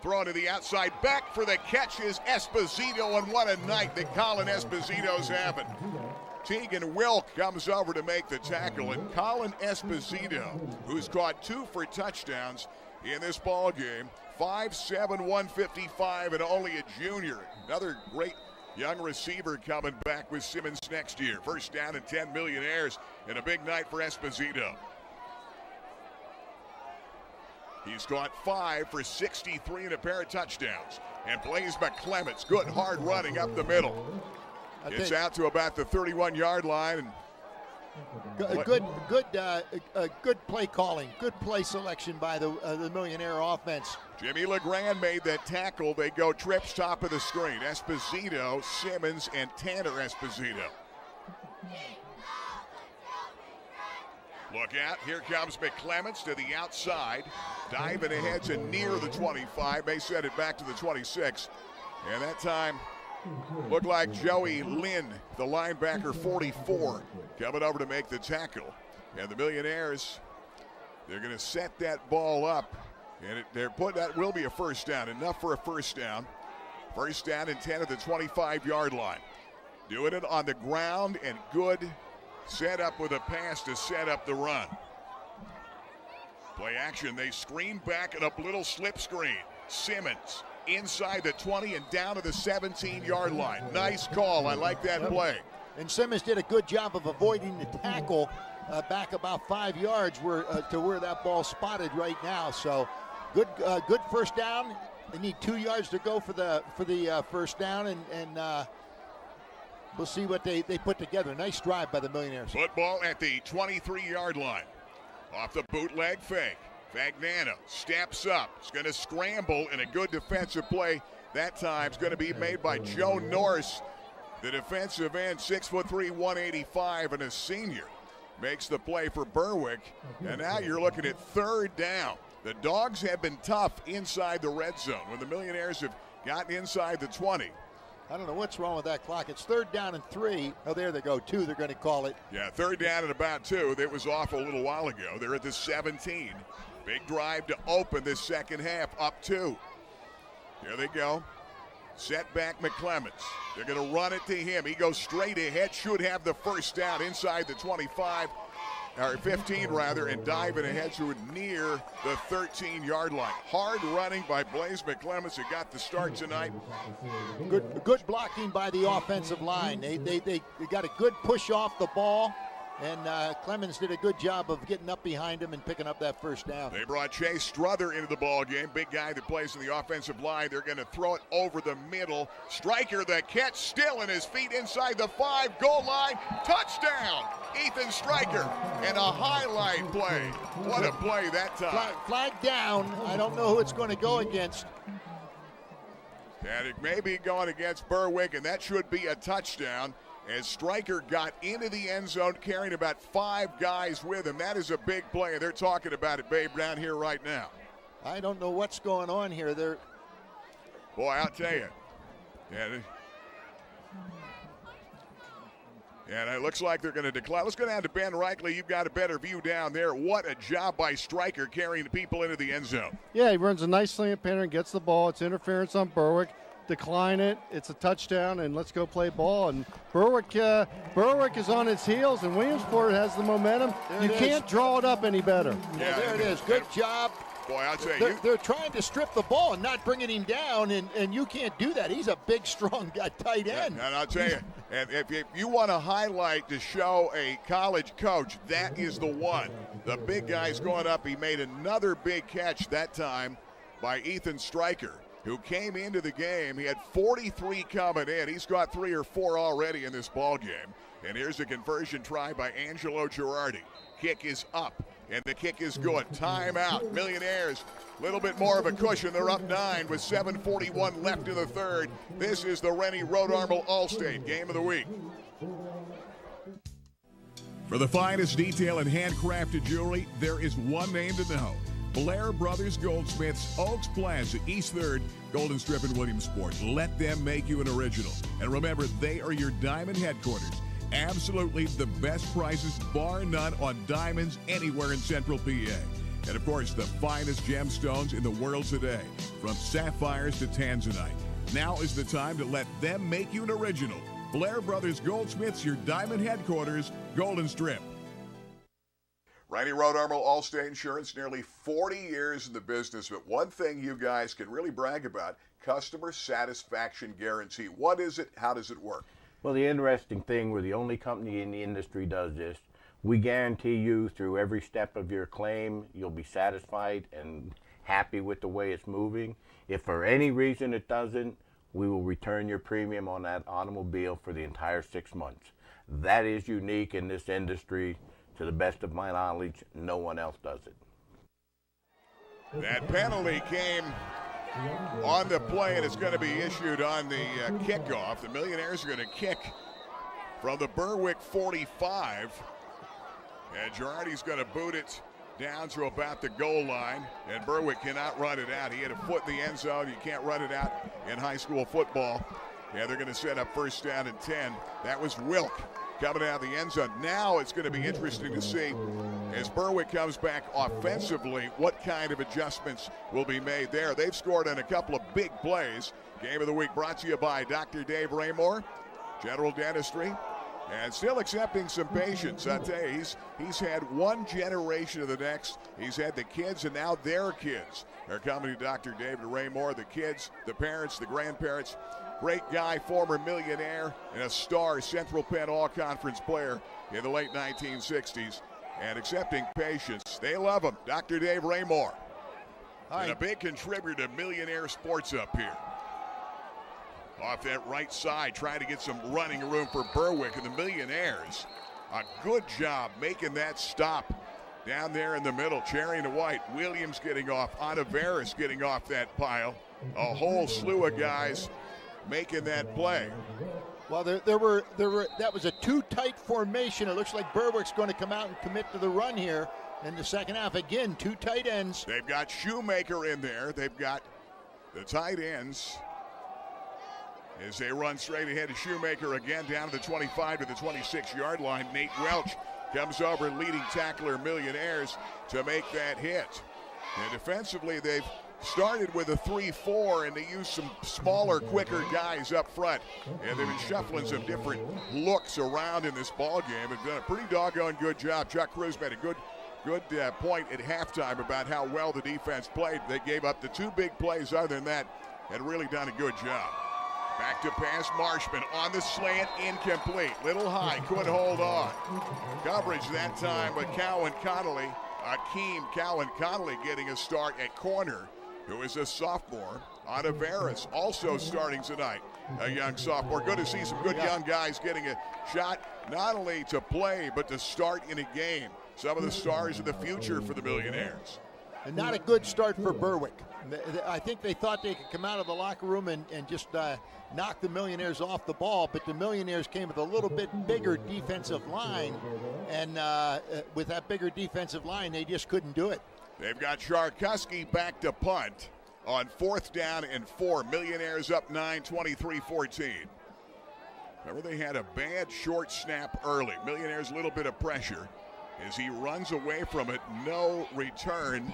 Thrown to the outside. Back for the catch is Esposito, and what a night that Colin Esposito's having. Tegan Wilk comes over to make the tackle, and Colin Esposito, who's caught 2 for touchdowns in this ball game, 5'7", 155, and only a junior. Another great young receiver coming back with Simmons next year. First down and 10. Millionaires, and a big night for Esposito. He's got 5 for 63 and a pair of touchdowns. And Blaze McClements, good hard running up the middle. It's out to about the 31-yard line. And good play calling, good play selection by the Millionaire offense. Jimmy LeGrand made that tackle. They go trips top of the screen. Esposito, Simmons, and Tanner Esposito. Look out, here comes McClements to the outside. Diving ahead to near the 25. May send it back to the 26. And that time looked like Joey Lynn, the linebacker, 44, coming over to make the tackle. And the Millionaires, they're going to set that ball up. And that will be a first down, enough for a first down. First down and 10 at the 25-yard line. Doing it on the ground and good set up with a pass to set up the run. Play action, they screen back and up little slip screen. Simmons inside the 20 and down to the 17-yard line. Nice call, I like that play. And Simmons did a good job of avoiding the tackle back about 5 yards to where that ball spotted right now. So good first down. They need 2 yards to go for the first down, and we'll see what they put together. Nice drive by the Millionaires. Football at the 23-yard line. Off the bootleg fake. Fagnano steps up. He's going to scramble, and a good defensive play that time is going to be made by Joe Norris, the defensive end, 6'3", 185, and a senior. Makes the play for Berwick, and now you're looking at third down. The Dogs have been tough inside the red zone when the Millionaires have gotten inside the 20. I don't know what's wrong with that clock. It's third down and 3. Oh, there they go. 2, they're going to call it. Yeah, third down and about 2. That was off a little while ago. They're at the 17. Big drive to open this second half, up 2. Here they go. Set back McClements. They're going to run it to him. He goes straight ahead, should have the first down inside the 25, or 15 rather, and diving ahead to near the 13-yard line. Hard running by Blaze McClements, who got the start tonight. Good blocking by the offensive line. They got a good push off the ball, and Clemens did a good job of getting up behind him and picking up that first down. They brought Chase Struther into the ball game. Big guy that plays in the offensive line. They're going to throw it over the middle. Stryker, the catch, still in his feet inside the 5, goal line. Touchdown, Ethan Stryker, and a highlight play. What a play that time. Flag down. I don't know who it's going to go against. And it may be going against Berwick, and that should be a touchdown. As Stryker got into the end zone, carrying about 5 guys with him. That is a big play, and they're talking about it, Babe, down here right now. I don't know what's going on here. Boy, I'll tell you. And it looks like they're going to decline. Let's go down to Ben Reichley. You've got a better view down there. What a job by Stryker carrying the people into the end zone. Yeah, he runs a nice slant pattern, gets the ball. It's interference on Berwick. Decline it. It's a touchdown, and let's go play ball. And Berwick is on its heels, and Williamsport has the momentum. You can't draw it up any better. Yeah, there it is. Good job. Boy, I'll tell you. They're trying to strip the ball and not bringing him down, and you can't do that. He's a big, strong guy, tight end. And I'll tell you, and if you want a highlight to show a college coach, that is the one. The big guy's going up. He made another big catch that time by Ethan Stryker, who came into the game. He had 43 coming in. He's got 3 or 4 already in this ball game. And here's a conversion try by Angelo Girardi. Kick is up, and the kick is good. Timeout. Millionaires, a little bit more of a cushion. They're up 9 with 7:41 left in the third. This is the Rennie Road Armor All-State Game of the Week. For the finest detail and handcrafted jewelry, there is one name to know. Blair Brothers Goldsmiths, Oaks Plaza, East 3rd, Golden Strip in Williamsport. Let them make you an original. And remember, they are your diamond headquarters. Absolutely the best prices, bar none, on diamonds anywhere in Central PA. And of course, the finest gemstones in the world today, from sapphires to tanzanite. Now is the time to let them make you an original. Blair Brothers Goldsmiths, your diamond headquarters, Golden Strip. Rennie Road Armor Allstate Insurance, nearly 40 years in the business, but one thing you guys can really brag about, customer satisfaction guarantee. What is it? How does it work? Well, the interesting thing, we're the only company in the industry does this. We guarantee you through every step of your claim, you'll be satisfied and happy with the way it's moving. If for any reason it doesn't, we will return your premium on that automobile for the entire 6 months. That is unique in this industry. To the best of my knowledge, no one else does it. That penalty came on the play, and it's going to be issued on the kickoff. The Millionaires are going to kick from the Berwick 45. And Girardi's going to boot it down to about the goal line, and Berwick cannot run it out. He had a foot in the end zone. You can't run it out in high school football. Yeah, they're going to set up first down and 10. That was Wilk coming out of the end zone. Now it's going to be interesting to see, as Berwick comes back offensively, what kind of adjustments will be made there. They've scored on a couple of big plays. Game of the week brought to you by Dr. Dave Raymore, General Dentistry. And still accepting some patients. I tell you, he's had one generation of the next. He's had the kids, and now their kids are coming to Dr. David Raymore. The kids, the parents, the grandparents. Great guy, former millionaire, and a star Central Penn All-Conference player in the late 1960s. And accepting patients. They love him. Dr. Dave Raymore. And a big contributor to Millionaire Sports up here. Off that right side, trying to get some running room for Berwick, and the Millionaires. A good job making that stop down there in the middle. Cherry and White, Williams getting off, Ontiveros getting off that pile. A whole slew of guys making that play. Well, there were that was a too tight formation. It looks like Berwick's going to come out and commit to the run here in the second half. Again, two tight ends. They've got Shoemaker in there. They've got the tight ends. As they run straight ahead to Shoemaker again down to the 25 to the 26-yard line. Nate Welch comes over, leading tackler Millionaires, to make that hit. And defensively, they've started with a 3-4, and they use some smaller, quicker guys up front. And they've been shuffling some different looks around in this ball game and done a pretty doggone good job. Chuck Cruz made a good point at halftime about how well the defense played. They gave up the two big plays. Other than that, had really done a good job. Back to pass, Marshman on the slant, incomplete. Little high, couldn't hold on. Coverage that time, but Akeem Cowan Connolly getting a start at corner, who is a sophomore. Ontiveros also starting tonight, a young sophomore. Good to see some good young guys getting a shot, not only to play, but to start in a game. Some of the stars of the future for the Millionaires. And not a good start for Berwick. I think they thought they could come out of the locker room and just knock the Millionaires off the ball, but the Millionaires came with a little bit bigger defensive line, and with that bigger defensive line, they just couldn't do it. They've got Sharkuski back to punt on 4th down and 4. Millionaires up 9, 23-14. Remember, they had a bad short snap early. Millionaires a little bit of pressure as he runs away from it. No return.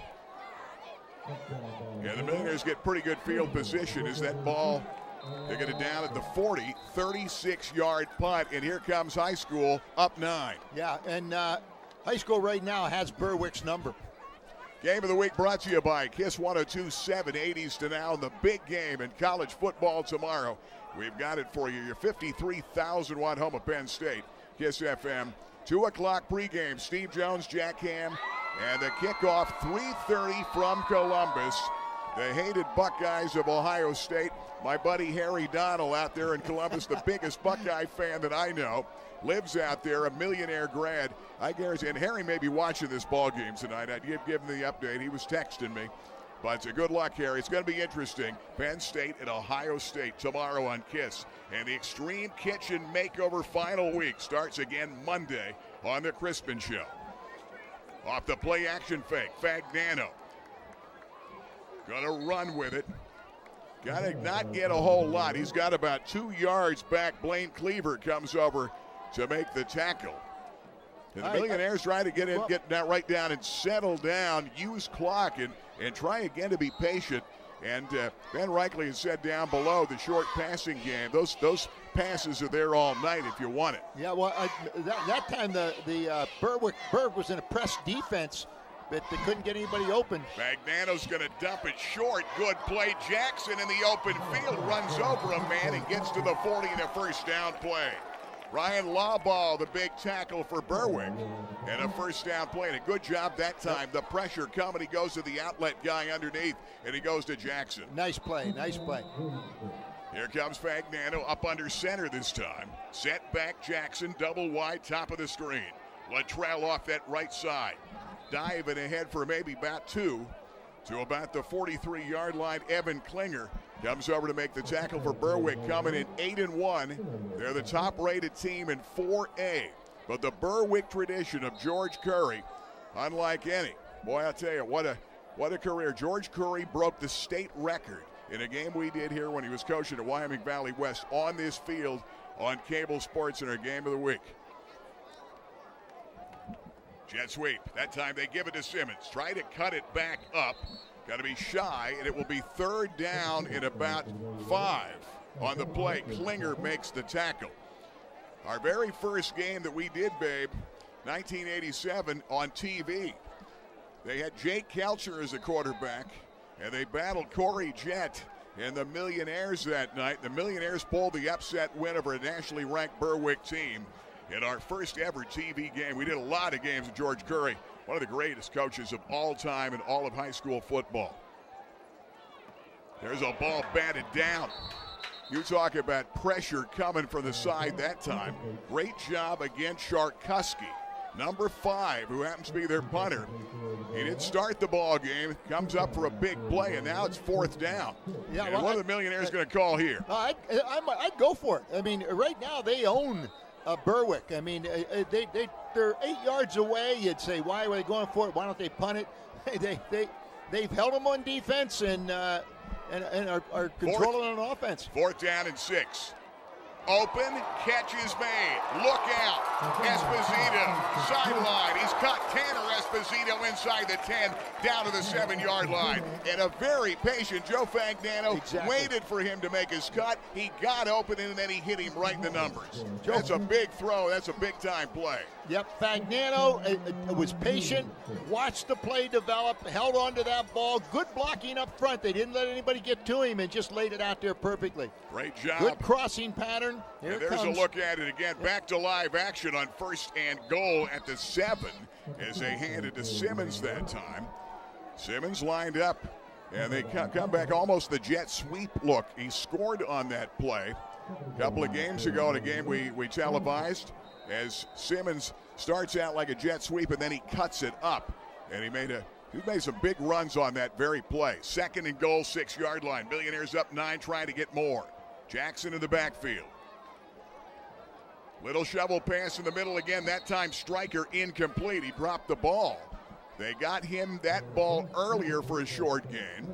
Yeah, the Millionaires get pretty good field position as that ball, they get it down at the 40, 36-yard punt, and here comes High School up 9. Yeah, and High School right now has Berwick's number. Game of the week brought to you by Kiss 102.7, 80s to now, the big game in college football tomorrow. We've got it for you, your 53,000-watt home of Penn State. Kiss FM, 2 o'clock pregame, Steve Jones, Jack Ham, and the kickoff 3:30 from Columbus. The hated Buckeyes of Ohio State. My buddy Harry Donnell out there in Columbus, the biggest Buckeye fan that I know, lives out there, a Millionaire grad. I guarantee, and Harry may be watching this ball game tonight. I'd give him the update. He was texting me. But good luck, Harry. It's going to be interesting. Penn State and Ohio State tomorrow on KISS. And the Extreme Kitchen Makeover final week starts again Monday on the Crispin Show. Off the play action fake, Fagnano. Gonna run with it. Gotta not get a whole lot. He's got about 2 yards back. Blaine Cleaver comes over to make the tackle. And the Millionaires trying to get that right down and settle down, use clock, and try again to be patient. And Ben Reichley has said down below the short passing game. Those passes are there all night if you want it. Yeah, well, that time the Berwick was in a press defense, but they couldn't get anybody open. Magnano's going to dump it short. Good play. Jackson in the open field runs over a man and gets to the 40 in a first down play. Ryan Lawball, the big tackle for Berwick. And a first down play. And a good job that time. The pressure coming. He goes to the outlet guy underneath, and he goes to Jackson. Nice play, nice play. Here comes Fagnano up under center this time. Set back Jackson, double wide, top of the screen. Latrell off that right side. Diving ahead for maybe about 2 to about the 43-yard line. Evan Klinger comes over to make the tackle for Berwick, coming in 8-1. They're the top-rated team in 4A. But the Berwick tradition of George Curry, unlike any. Boy, I'll tell you, what a career. George Curry broke the state record in a game we did here when he was coaching at Wyoming Valley West on this field on Cable Sports in our Game of the Week. Jet sweep. That time they give it to Simmons. Try to cut it back up. Got to be shy, and it will be third down in about 5 on the play. Klinger makes the tackle. Our very first game that we did, babe, 1987 on TV. They had Jake Kelcher as a quarterback, and they battled Corey Jett and the Millionaires that night. The Millionaires pulled the upset win over a nationally ranked Berwick team in our first ever TV game. We did a lot of games with George Curry, one of the greatest coaches of all time in all of high school football. There's a ball batted down. You talk about pressure coming from the side that time. Great job against Sharkuski, number 5, who happens to be their punter. He didn't start the ball game, comes up for a big play, and now it's 4th down. Yeah, and what are the Millionaires going to call here? I'd go for it. I mean, right now they own Berwick. I mean, they're 8 yards away. You'd say, why are they going for it? Why don't they punt it? They've held them on defense and are controlling on offense. 4th down and 6. Open, catch is made. Look out. Esposito, sideline. He's caught Tanner Esposito inside the 10, down to the 7-yard line. And a very patient Joe Fagnano waited for him to make his cut. He got open, and then he hit him right in the numbers. That's a big throw. That's a big-time play. Yep, Fagnano was patient, watched the play develop, held on to that ball. Good blocking up front. They didn't let anybody get to him and just laid it out there perfectly. Great job. Good crossing pattern. And there's a look at it again. Back to live action on 1st and goal at the 7 as they handed to Simmons that time. Simmons lined up, and they come back almost the jet sweep look. He scored on that play a couple of games ago in a game we televised, as Simmons starts out like a jet sweep, and then he cuts it up. And he made some big runs on that very play. 2nd and goal, 6-yard line. Millionaires up 9, trying to get more. Jackson in the backfield. Little shovel pass in the middle again. That time Stryker incomplete. He dropped the ball. They got him that ball earlier for a short gain.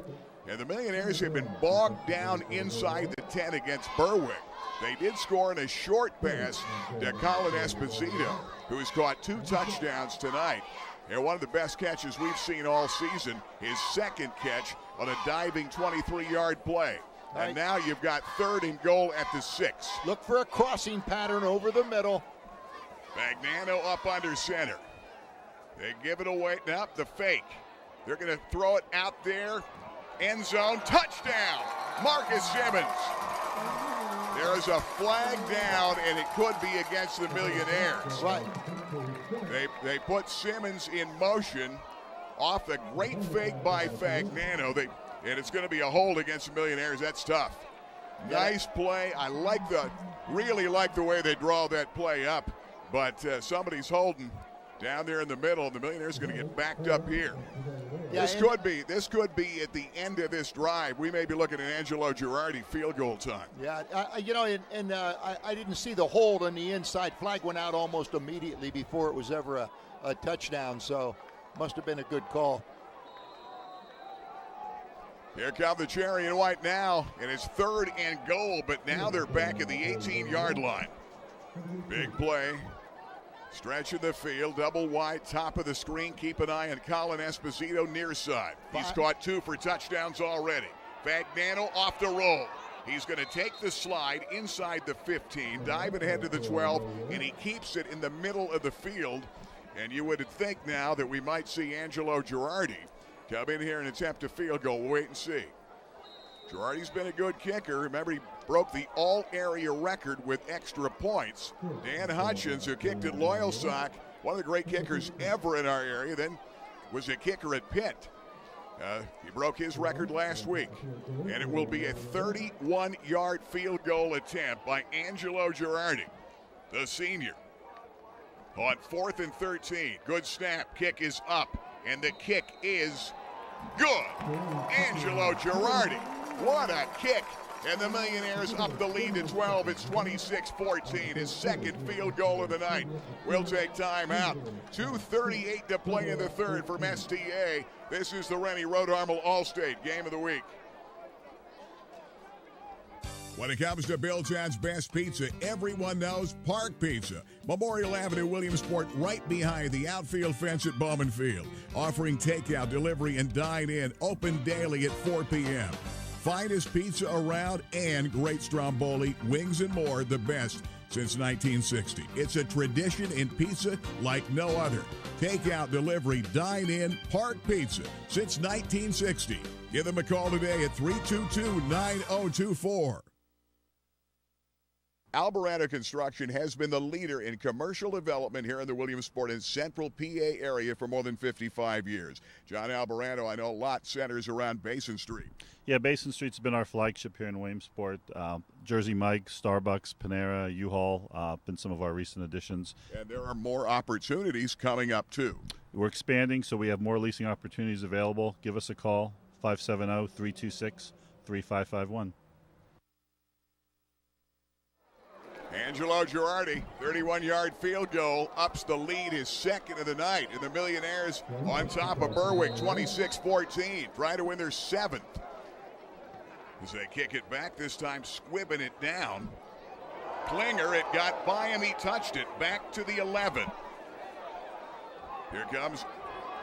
And the Millionaires have been bogged down inside the 10 against Berwick. They did score in a short pass to Colin Esposito, who has caught 2 touchdowns tonight. And one of the best catches we've seen all season, his 2nd catch on a diving 23-yard play. And now you've got 3rd and goal at the 6. Look for a crossing pattern over the middle. Fagnano up under center. They give it away. Now the fake. They're going to throw it out there. End zone. Touchdown. Marcus Simmons. There is a flag down, and it could be against the Millionaires. Right. They put Simmons in motion off a great fake by Fagnano. And it's going to be a hold against the Millionaires. That's tough. Nice play. I really like the way they draw that play up. But somebody's holding down there in the middle, and the Millionaires are going to get backed up here. Yeah, this could be at the end of this drive. We may be looking at Angelo Girardi field goal time. Yeah, I didn't see the hold on the inside. Flag went out almost immediately before it was ever a touchdown, so must have been a good call. Here come the cherry and white now, and it's 3rd and goal, but now they're back at the 18-yard line. Big play. Stretch of the field, double wide, top of the screen. Keep an eye on Colin Esposito near side. He's caught 2 for touchdowns already. Fagnano off the roll. He's going to take the slide inside the 15, dive ahead to the 12, and he keeps it in the middle of the field. And you would think now that we might see Angelo Girardi come in here and attempt a field goal. We'll wait and see. Girardi's been a good kicker. Remember, he broke the all-area record with extra points. Dan Hutchins, who kicked at Loyalsock, one of the great kickers ever in our area, then was a kicker at Pitt. He broke his record last week, and it will be a 31-yard field goal attempt by Angelo Girardi, the senior. On 4th and 13, good snap, kick is up, and the kick is good. Angelo Girardi, what a kick. And the Millionaires up the lead to 12. It's 26-14, his second field goal of the night. We'll take time out. 2:38 to play in the third from STA. This is the Rennie Road Armel All-State Game of the Week. When it comes to Billtown's best pizza, everyone knows Park Pizza. Memorial Avenue, Williamsport, right behind the outfield fence at Bowman Field. Offering takeout, delivery, and dine-in, open daily at 4 p.m. Finest pizza around and great stromboli, wings, and more, the best since 1960. It's a tradition in pizza like no other. Takeout, delivery, dine-in, Park Pizza since 1960. Give them a call today at 322-9024. Alvarado Construction has been the leader in commercial development here in the Williamsport and Central PA area for more than 55 years. John Alvarado, I know a lot centers around Basin Street. Yeah, Basin Street's been our flagship here in Williamsport. Jersey Mike's, Starbucks, Panera, U-Haul, been some of our recent additions. And there are more opportunities coming up, too. We're expanding, so we have more leasing opportunities available. Give us a call, 570-326-3551. Angelo Girardi, 31-yard field goal, ups the lead, his second of the night. And the Millionaires on top of Berwick, 26-14, trying to win their seventh. As they kick it back, this time squibbing it down. Klinger, it got by him, he touched it, back to the 11. Here comes,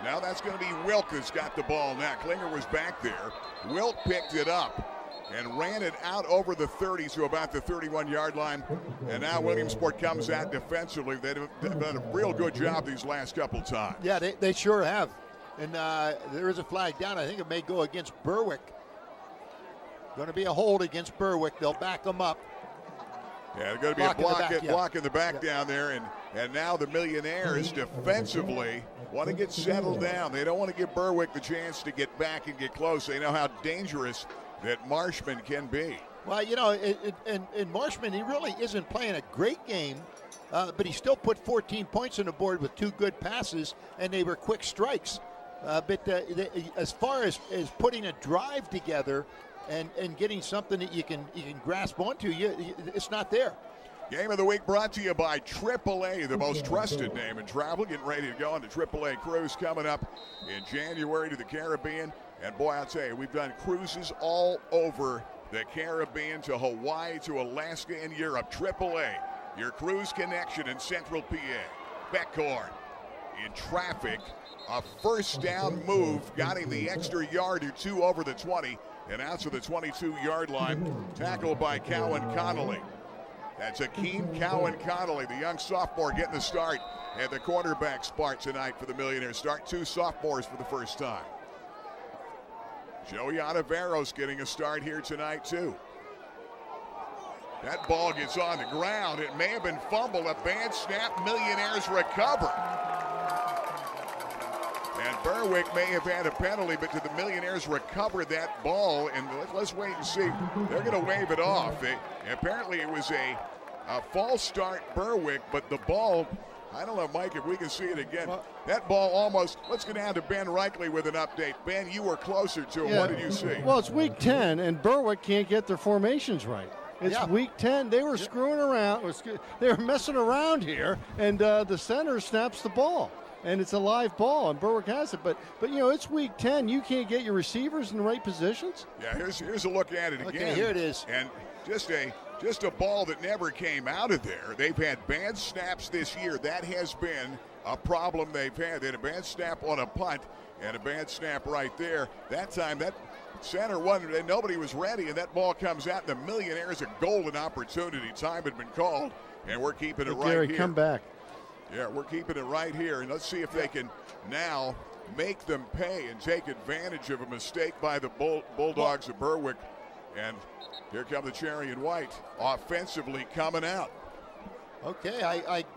now that's going to be Wilk that's got the ball now. Klinger was back there. Wilk picked it up and ran it out over the 30 to about the 31-yard line. And now Williamsport comes out defensively. They've done a real good job these last couple times. Yeah, they sure have. And there is a flag down. I think it may go against Berwick. Going to be a hold against Berwick. They'll back them up. Yeah, there's going to be a block in the back down there. And now the Millionaires defensively want to get settled down. They don't want to give Berwick the chance to get back and get close. They know how dangerous that Marshman can be. Well, you know, and Marshman, he really isn't playing a great game, but he still put 14 points on the board with 2 good passes, and they were quick strikes. But as far as putting a drive together and getting something that you can grasp onto, it's not there. Game of the Week brought to you by AAA, the most trusted name in travel. Getting ready to go on the AAA cruise coming up in January to the Caribbean. And boy, I'll tell you, we've done cruises all over the Caribbean, to Hawaii, to Alaska, and Europe. AAA, your cruise connection in Central PA. Beckhorn in traffic. A first down move, got him the extra yard or 2 over the 20, and out to the 22-yard line. Tackled by Cowan Connolly. That's Akeem Cowan Connolly, the young sophomore, getting the start at the quarterback spot tonight for the Millionaires. Start 2 sophomores for the first time. Joey Otaveros getting a start here tonight, too. That ball gets on the ground. It may have been fumbled. A bad snap. Millionaires recover. And Berwick may have had a penalty, but did the Millionaires recover that ball? And let's wait and see. They're going to wave it off. Apparently it was a false start, Berwick, but the ball, I don't know, Mike, if we can see it again. That ball almost, let's go down to Ben Reichley with an update. Ben, you were closer to it. Yeah. What did you see? Well, it's week 10, and Berwick can't get their formations right. It's week 10. They were screwing around. They were messing around here, and the center snaps the ball. And it's a live ball, and Berwick has it. But you know, it's week 10. You can't get your receivers in the right positions. Yeah, here's a look at it again. Okay, here it is. And just a ball that never came out of there. They've had bad snaps this year. That has been a problem they've had. They had a bad snap on a punt and a bad snap right there. That time, that center won, and nobody was ready, and that ball comes out. The Millionaires a golden opportunity. Time had been called, and we're keeping it right Gary, here. come back. Yeah, we're keeping it right here, and let's see if they can now make them pay and take advantage of a mistake by the Bulldogs of Berwick And here come the cherry and white offensively coming out. Okay,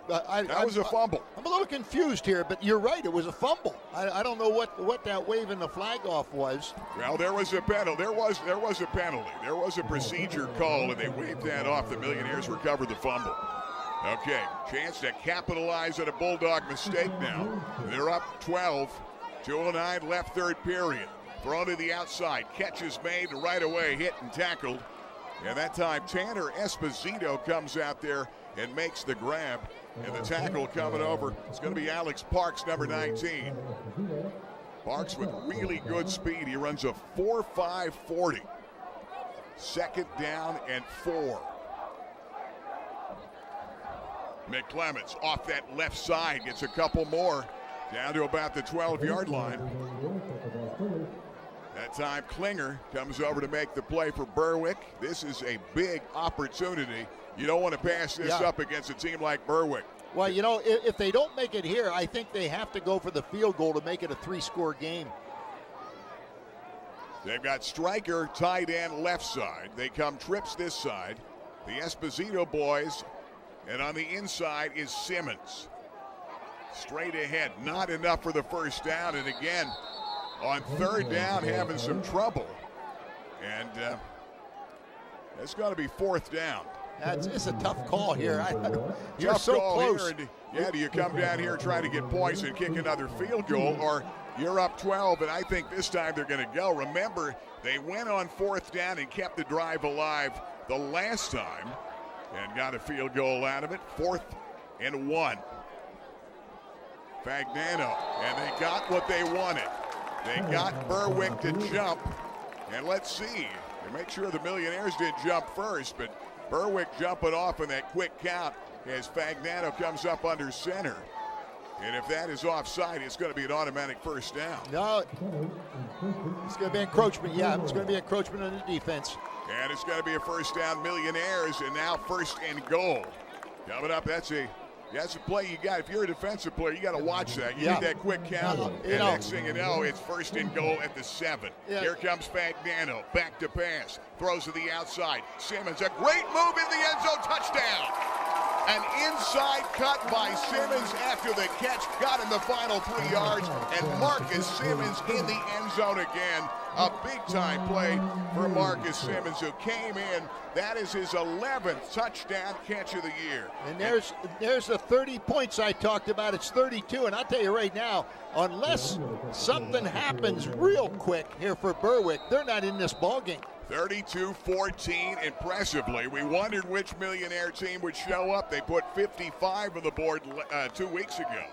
that was a fumble. I'm a little confused here, but you're right. It was a fumble. I don't know what that waving the flag off was. Well, there was a penalty. There was a penalty. There was a procedure call, and they waved that off. The Millionaires recovered the fumble. Okay, chance to capitalize on a Bulldog mistake now. They're up 12. 2:09 left, third period. Thrown to the outside. Catch is made right away. Hit and tackled. And that time, Tanner Esposito comes out there and makes the grab. And the tackle coming over, it's going to be Alex Parks, number 19. Parks with really good speed. He runs a 4.5 40. Second down and 4. McClements off that left side gets a couple more down to about the 12-yard line. That time Klinger comes over to make the play for Berwick. This is a big opportunity. You don't want to pass this up against a team like Berwick. Well, you know, if they don't make it here, I think they have to go for the field goal to make it a 3-score game. They've got Stryker tight end left side. They come trips this side. The Esposito boys. And on the inside is Simmons. Straight ahead, not enough for the first down. And again, on third down, having some trouble. And it's going to be fourth down. It's a tough call here. You're tough so call close. Here. Do you come down here and try to get points and kick another field goal, or you're up 12, and I think this time they're going to go. Remember, they went on fourth down and kept the drive alive the last time and got a field goal out of it. 4th and 1. Fagnano, and they got what they wanted. They got Berwick to jump, and let's see. To make sure the Millionaires didn't jump first, but Berwick jumping off in that quick count as Fagnano comes up under center. And if that is offside, it's going to be an automatic first down. No, it's going to be encroachment. Yeah, it's going to be encroachment on the defense. And it's going to be a first down, Millionaires, and now first and goal. Coming up, that's a play you got. If you're a defensive player, you got to watch that. You need that quick count. And next thing you know, it's first and goal at the 7. Yeah. Here comes Fagnano, back to pass, throws to the outside. Simmons, a great move in the end zone, touchdown. An inside cut by Simmons after the catch got in the final 3 yards, and Marcus Simmons in the end zone again. A big-time play for Marcus Simmons, who came in. That is his 11th touchdown catch of the year. And there's the 30 points I talked about. It's 32, and I'll tell you right now, unless something happens real quick here for Berwick, they're not in this ballgame. 32-14, impressively. We wondered which Millionaire team would show up. They put 55 on the board 2 weeks ago.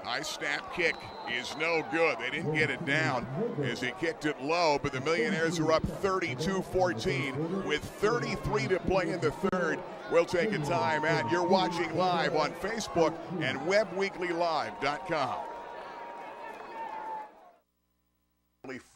High snap kick is no good. They didn't get it down as he kicked it low, but the Millionaires are up 32-14 with 33 to play in the third. We'll take a timeout. You're watching live on Facebook and webweeklylive.com.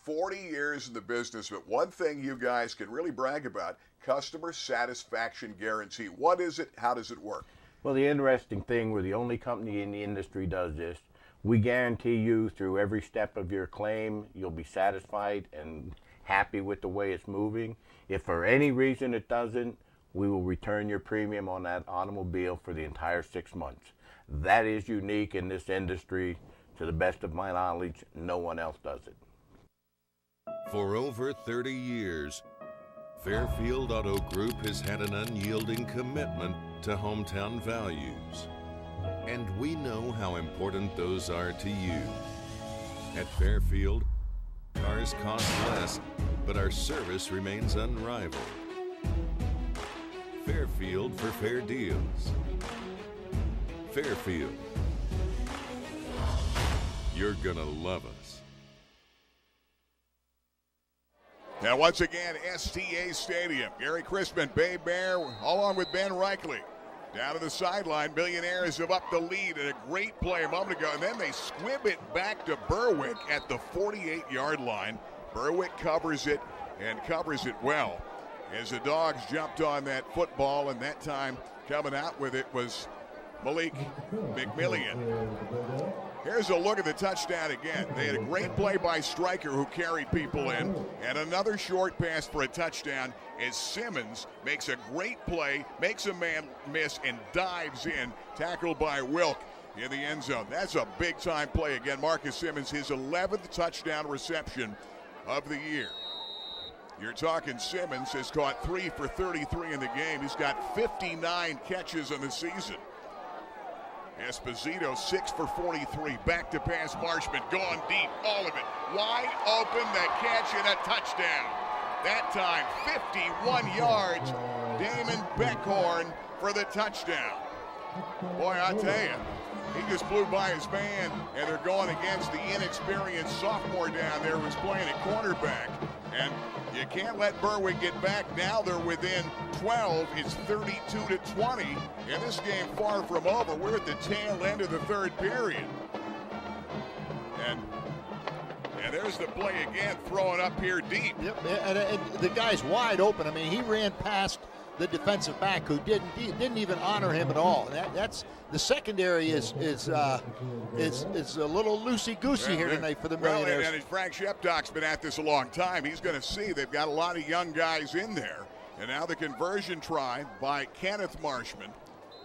40 years in the business, but one thing you guys can really brag about, customer satisfaction guarantee. What is it? How does it work? Well, the interesting thing, we're the only company in the industry does this. We guarantee you through every step of your claim, you'll be satisfied and happy with the way it's moving. If for any reason it doesn't, we will return your premium on that automobile for the entire 6 months. That is unique in this industry. To the best of my knowledge, no one else does it. For over 30 years, Fairfield Auto Group has had an unyielding commitment to hometown values. And we know how important those are to you. At Fairfield, cars cost less, but our service remains unrivaled. Fairfield for fair deals. Fairfield. You're gonna love us. Now, once again, STA Stadium. Gary Crispin, Babe Bear, along with Ben Reichley. Down to the sideline, Millionaires have upped the lead in a great play a moment ago, and then they squib it back to Berwick at the 48-yard line. Berwick covers it and covers it well. As the Dogs jumped on that football, and that time coming out with it was Malik McMillian. Here's a look at the touchdown again. They had a great play by Stryker, who carried people in, and another short pass for a touchdown as Simmons makes a great play, makes a man miss, and dives in, tackled by Wilk in the end zone. That's a big-time play. Again, Marcus Simmons, his 11th touchdown reception of the year. You're talking Simmons has caught 3 for 33 in the game. He's got 59 catches in the season. Esposito 6 for 43. Back to pass. Marshman gone deep. All of it. Wide open. The catch and a touchdown. That time 51 yards. Damon Beckhorn for the touchdown. Boy, I tell you, he just blew by his man, and they're going against the inexperienced sophomore down there who's playing at cornerback. And you can't let Berwick get back. Now they're within 12. It's 32-20. And this game far from over. We're at the tail end of the third period. And there's the play again, throwing up here deep. Yep, and the guy's wide open. I mean, he ran past the defensive back who didn't even honor him at all. That's the secondary is a little loosey-goosey here tonight for the Millionaires. And Frank Sheptock's been at this a long time. He's going to see they've got a lot of young guys in there. And now the conversion try by Kenneth Marshman,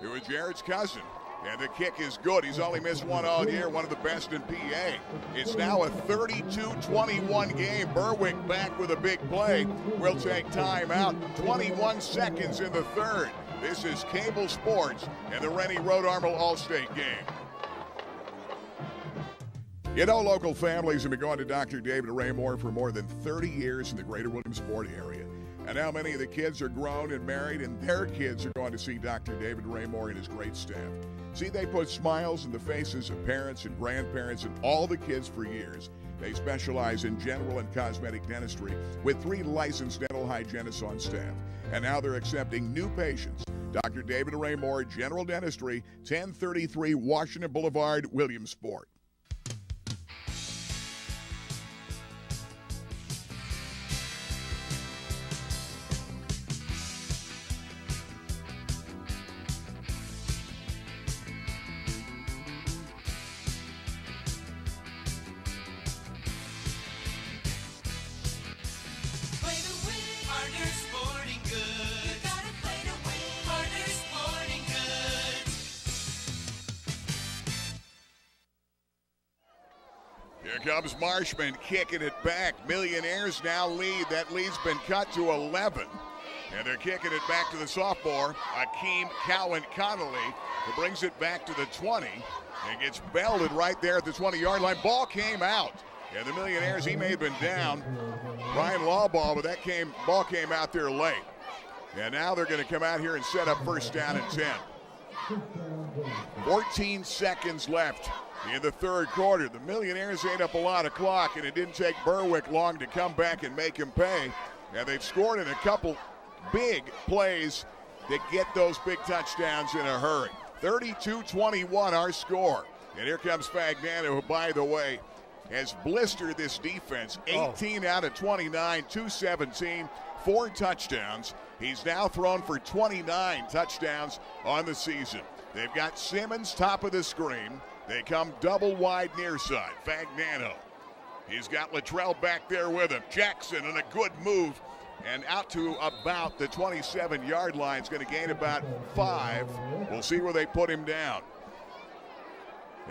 who is Jared's cousin. And the kick is good. He's only missed one all year, one of the best in PA. It's now a 32-21 game. Berwick back with a big play. We'll take time out. 21 seconds in the third. This is Cable Sports and the Rennie Road Armor All-State game. You know, local families have been going to Dr. David Raymore for more than 30 years in the greater Williamsport area. And now many of the kids are grown and married, and their kids are going to see Dr. David Raymore and his great staff. See, they put smiles in the faces of parents and grandparents and all the kids for years. They specialize in general and cosmetic dentistry with 3 licensed dental hygienists on staff. And now they're accepting new patients. Dr. David Raymore, General Dentistry, 1033 Washington Boulevard, Williamsport. Here comes Marshman kicking it back. Millionaires now lead. That lead's been cut to 11. And they're kicking it back to the sophomore, Akeem Cowan Connolly, who brings it back to the 20 and gets belted right there at the 20-yard line. Ball came out. And the Millionaires, he may have been down. Ryan Lawball, but ball came out there late. And now they're going to come out here and set up first down and 10. 14 seconds left in the third quarter. The Millionaires ate up a lot of clock, and it didn't take Berwick long to come back and make him pay. And they've scored in a couple big plays that get those big touchdowns in a hurry. 32-21 our score. And here comes Fagnano, who, by the way, has blistered this defense. 18 out of 29, 217, 4 touchdowns. He's now thrown for 29 touchdowns on the season. They've got Simmons top of the screen. They come double wide near side. Fagnano. He's got Luttrell back there with him. Jackson on a good move. And out to about the 27-yard line. It's going to gain about 5. We'll see where they put him down.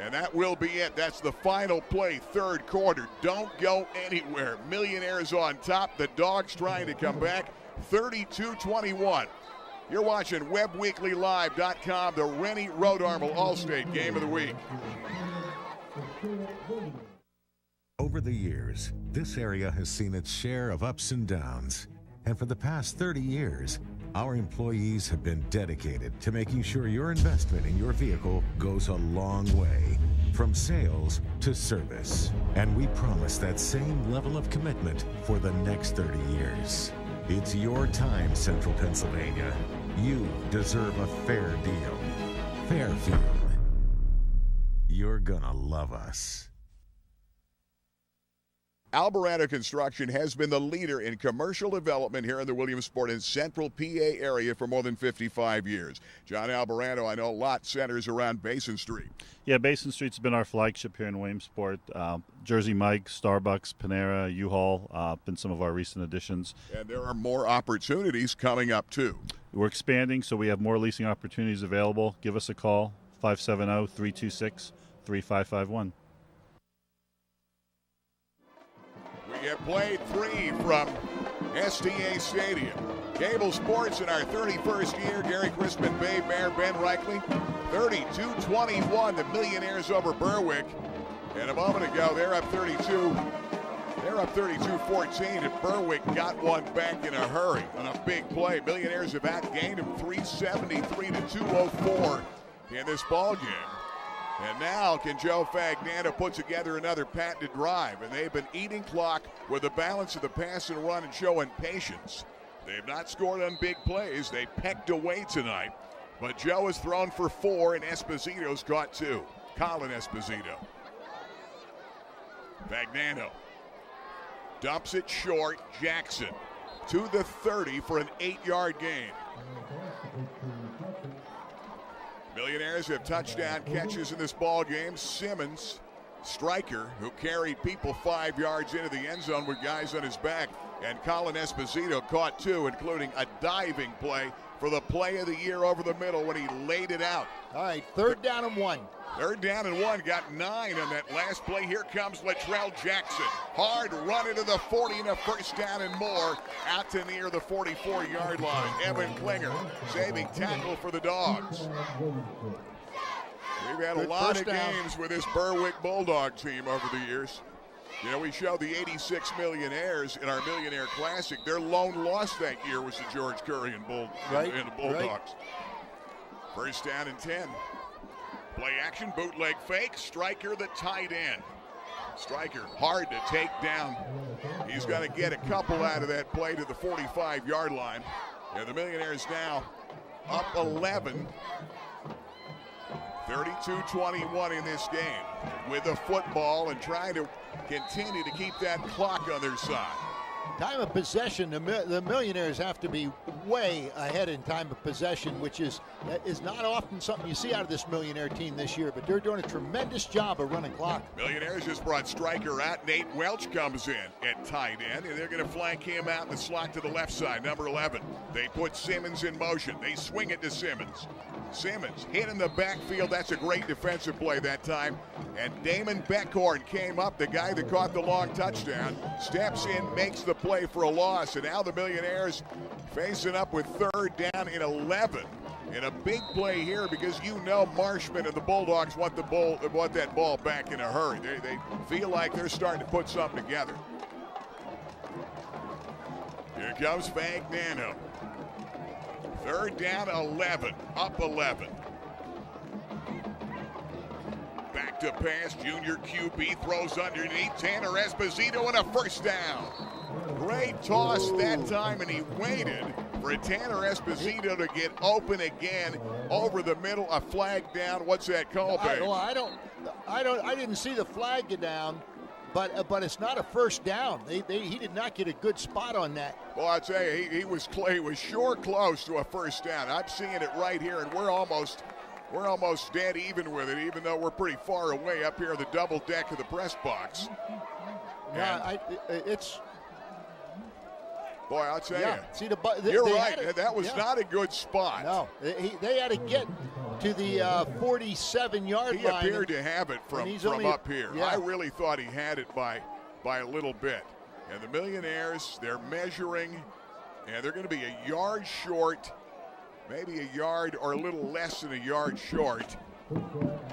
And that will be it. That's the final play, third quarter. Don't go anywhere. Millionaires on top. The Dogs trying to come back. 32-21. You're watching WebWeeklyLive.com, the Rennie Road Armor All-State Game of the Week. Over the years, this area has seen its share of ups and downs. And for the past 30 years, our employees have been dedicated to making sure your investment in your vehicle goes a long way, from sales to service. And we promise that same level of commitment for the next 30 years. It's your time, Central Pennsylvania. You deserve a fair deal. Fairfield. You're gonna love us. Alvarado Construction has been the leader in commercial development here in the Williamsport and Central PA area for more than 55 years. John Alvarado, I know a lot centers around Basin Street. Yeah, Basin Street's been our flagship here in Williamsport. Jersey Mike, Starbucks, Panera, U-Haul, been some of our recent additions. And there are more opportunities coming up, too. We're expanding, so we have more leasing opportunities available. Give us a call, 570-326-3551. We have played 3 from STA Stadium. Cable Sports in our 31st year. Gary Crispin, Babe Mayer, Ben Reichley. 32-21, the Millionaires over Berwick. And a moment ago, they're up 32. They're up 32-14, and Berwick got one back in a hurry on a big play. Millionaires have outgained them 373-204 in this ball game. And now can Joe Fagnano put together another patented drive, and they've been eating clock with the balance of the pass and run and showing patience. They've not scored on big plays. They pecked away tonight. But Joe has thrown for 4, and Esposito's caught 2. Colin Esposito. Fagnano dumps it short. Jackson to the 30 for an 8-yard gain. Millionaires have touchdown catches in this ball game. Simmons, striker, who carried people 5 yards into the end zone with guys on his back. And Colin Esposito caught 2, including a diving play for the play of the year over the middle when he laid it out. All right, 3rd down and 1. 3rd down and 1, got 9 on that last play. Here comes Latrell Jackson. Hard run into the 40 and a 1st down and more out to near the 44-yard line. Evan Klinger saving tackle for the Dogs. We've had a lot of games with this Berwick Bulldog team over the years. You know, we showed the 86 Millionaires in our Millionaire Classic. Their lone loss that year was the George Curry and the Bulldogs. Right. 1st down and 10. Play action, bootleg fake, Striker the tight end. Striker hard to take down. He's going to get a couple out of that play to the 45-yard line. And the Millionaires now up 11. 32-21 in this game with the football and trying to continue to keep that clock on their side. Time of possession, the Millionaires have to be way ahead in time of possession, which is not often something you see out of this Millionaire team this year, but they're doing a tremendous job of running clock. Millionaires just brought Striker out. Nate Welch comes in at tight end, and they're going to flank him out in the slot to the left side, number 11. They put Simmons in motion. They swing it to Simmons. Simmons hit in the backfield. That's a great defensive play that time. And Damon Beckhorn came up, the guy that caught the long touchdown, steps in, makes the play for a loss. And now the Millionaires facing up with 3rd down and 11. And a big play here because you know Marshman and the Bulldogs want that ball back in a hurry. They feel like they're starting to put something together. Here comes Fagnano. 3rd down, 11, up 11. Back to pass, junior QB throws underneath. Tanner Esposito and a 1st down. Great toss that time, and he waited for Tanner Esposito to get open again over the middle. A flag down. What's that call, Babe? I didn't see the flag go down. But it's not a 1st down. He did not get a good spot on that. Well, I'll tell you, he was sure close to a 1st down. I'm seeing it right here, and we're almost dead even with it, even though we're pretty far away up here in the double deck of the press box. Yeah, it's. Boy, I'll tell you. See you're right. That was not a good spot. No, they had to get to the 47-yard line. He appeared to have it from up here. Yeah. I really thought he had it by a little bit. And the Millionaires, they're measuring, and they're going to be a yard short, maybe a yard or a little less than a yard short.